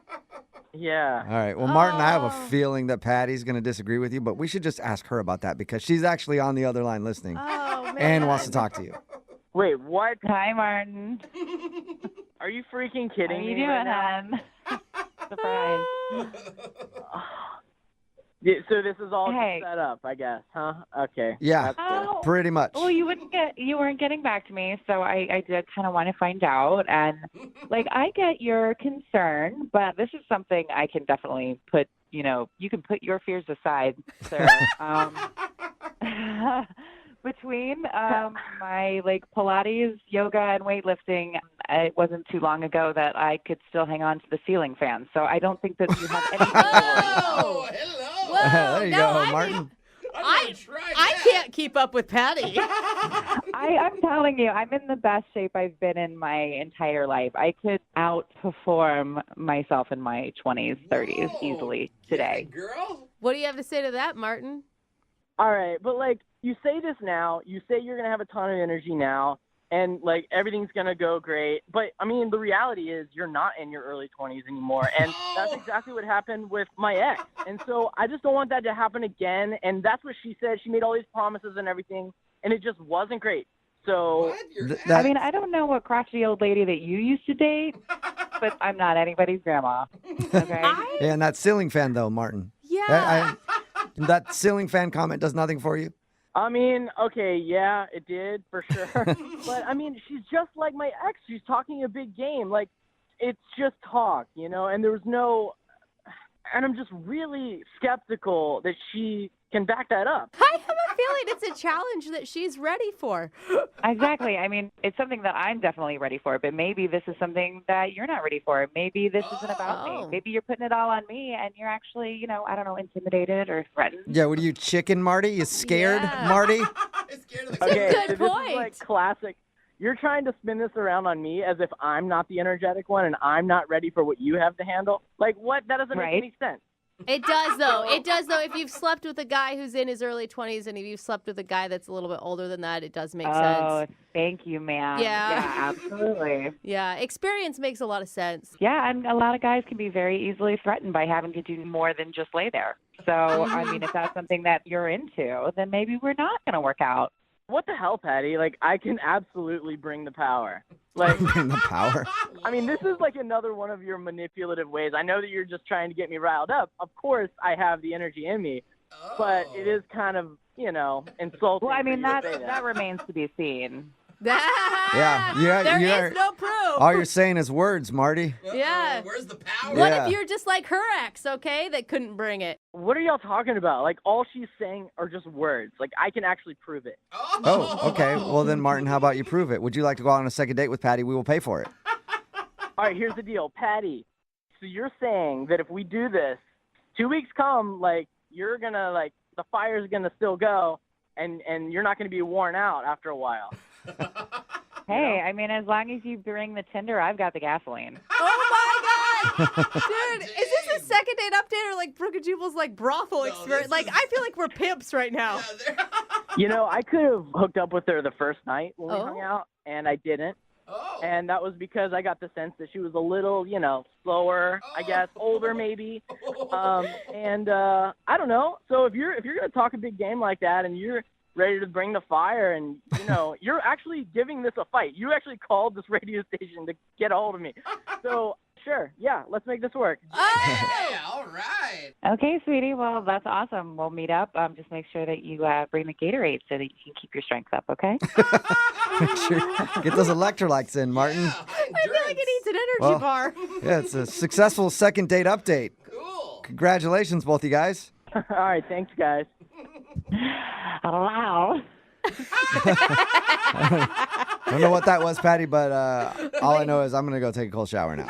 Yeah. All right. Well, Martin, I have a feeling that Patty's going to disagree with you, but we should just ask her about that because she's actually on the other line listening and wants to talk to you. Wait, what? Hi, Martin. Are you freaking kidding How are you me doing, right now? hon? Surprise. Yeah, so this is all Hey. just set up, I guess, huh? Okay. Yeah, That's good. pretty much. Well, you weren't getting back to me, so I did kind of want to find out. And like, I get your concern, but this is something I can definitely put. You can put your fears aside, sir. Between my like Pilates, yoga, and weightlifting, it wasn't too long ago that I could still hang on to the ceiling fan. So I don't think that you have anything to worry about. Whoa, there you no, go, I Martin. mean, I can't keep up with Patty. I'm telling you, I'm in the best shape I've been in my entire life. I could outperform myself in my 20s, 30s easily today. Girl. What do you have to say to that, Martin? All right, but like you say this now, you say you're gonna have a ton of energy now, and like everything's gonna go great. But I mean, the reality is you're not in your early 20s anymore, and that's exactly what happened with my ex. And so I just don't want that to happen again. And that's what she said. She made all these promises and everything, and it just wasn't great. So I mean, I don't know what crotchety old lady that you used to date, but I'm not anybody's grandma. Okay. Yeah, and that ceiling fan, though, Martin. Yeah. That ceiling fan comment does nothing for you? I mean, okay, yeah, it did for sure. But I mean, she's just like my ex. She's talking a big game. Like, it's just talk, and there was no. And I'm just really skeptical that she can back that up. I have a feeling it's a challenge that she's ready for. Exactly. I mean, it's something that I'm definitely ready for, but maybe this is something that you're not ready for. Maybe this isn't about me. Maybe you're putting it all on me and you're actually, I don't know, intimidated or threatened. Yeah, what are you, chicken, Marty? You scared, Marty? Okay, Good so this point. is like classic. You're trying to spin this around on me as if I'm not the energetic one and I'm not ready for what you have to handle. Like, what? That doesn't make any sense. It does, though. It does, though. If you've slept with a guy who's in his early 20s and if you've slept with a guy that's a little bit older than that, it does make sense. Thank you, ma'am. Yeah. Absolutely. Yeah, experience makes a lot of sense. Yeah, and a lot of guys can be very easily threatened by having to do more than just lay there. So, I mean, if that's something that you're into, then maybe we're not going to work out. What the hell, Patty? Like, I can absolutely bring the power. Like, Bring the power? I mean, this is like another one of your manipulative ways. I know that you're just trying to get me riled up. Of course, I have the energy in me, but it is kind of, insulting. Well, I mean, for you to say that remains to be seen. Yeah, There is no proof. All you're saying is words, Marty. Yeah. Where's the power? What Yeah. if you're just like her ex, okay, that couldn't bring it? What are y'all talking about? Like, all she's saying are just words. Like, I can actually prove it. Oh, okay. Well, then, Martin, how about you prove it? Would you like to go out on a second date with Patty? We will pay for it. All right, here's the deal. Patty, so you're saying that if we do this, 2 weeks come, like, you're going to, like, the fire's going to still go, and you're not going to be worn out after a while. Hey, I mean, as long as you bring the tinder, I've got the gasoline. Oh my God! Dude, is this a second date update or like Brooke and Jubal's like brothel experience? Like, I feel like we're pimps right now. I could have hooked up with her the first night when we hung out, and I didn't. And that was because I got the sense that she was a little, slower, I guess, older maybe. And I don't know. So if you're going to talk a big game like that and you're ready to bring the fire and, you're actually giving this a fight. You actually called this radio station to get a hold of me. So, sure, yeah, let's make this work. Yeah, all right. Okay, sweetie. Well, that's awesome. We'll meet up. Just make sure that you bring the Gatorade so that you can keep your strength up, okay? Make sure get those electrolytes in, Martin. I feel like it needs an energy bar. Yeah, it's a successful second date update. Cool. Congratulations, both you guys. All right, thanks, guys. Wow. I don't know what that was, Patty, but all I know is I'm going to go take a cold shower now.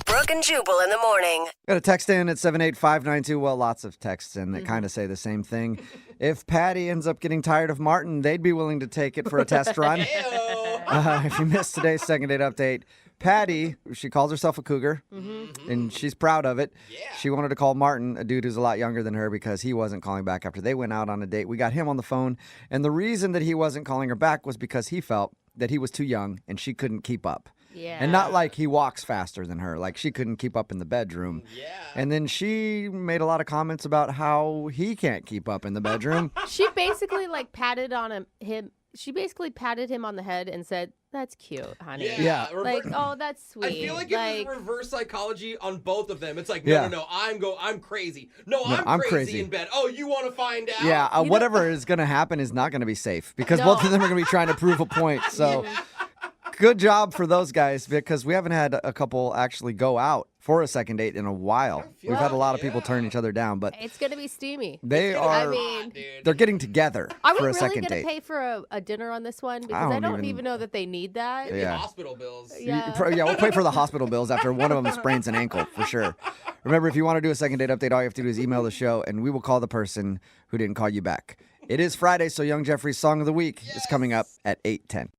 Brooke and Jubal in the morning. Got a text in at 78592. Well, lots of texts in that kind of say the same thing. If Patty ends up getting tired of Martin, they'd be willing to take it for a test run. If you missed today's second date update, Patty, she calls herself a cougar, and she's proud of it. Yeah. She wanted to call Martin, a dude who's a lot younger than her, because he wasn't calling back after they went out on a date. We got him on the phone, and the reason that he wasn't calling her back was because he felt that he was too young and she couldn't keep up. Yeah. And not like he walks faster than her, like she couldn't keep up in the bedroom. Yeah. And then she made a lot of comments about how he can't keep up in the bedroom. She basically like patted on him. She basically patted him on the head and said, That's cute, honey. Yeah. Like, oh, that's sweet. I feel like it was reverse psychology on both of them. It's like, Yeah. no, I'm crazy. No, No, I'm I'm crazy crazy. in bed. Oh, you want to find out? Yeah, whatever is going to happen is not going to be safe because both of them are going to be trying to prove a point. So good job for those guys because we haven't had a couple actually go out for a second date in a while. We've had a lot of people turn each other down, but It's going to be steamy. they I are mean, they're getting together are we for a really second going date. to pay for a dinner on this one? Because I don't don't even- even know that they need that. Yeah. Hospital bills. Yeah. Yeah, we'll pay for the hospital bills after one of them sprains an ankle for sure. Remember, if you want to do a second date update, all you have to do is email the show, and we will call the person who didn't call you back. It is Friday, so Young Jeffrey's Song of the Week is coming up at 8:10.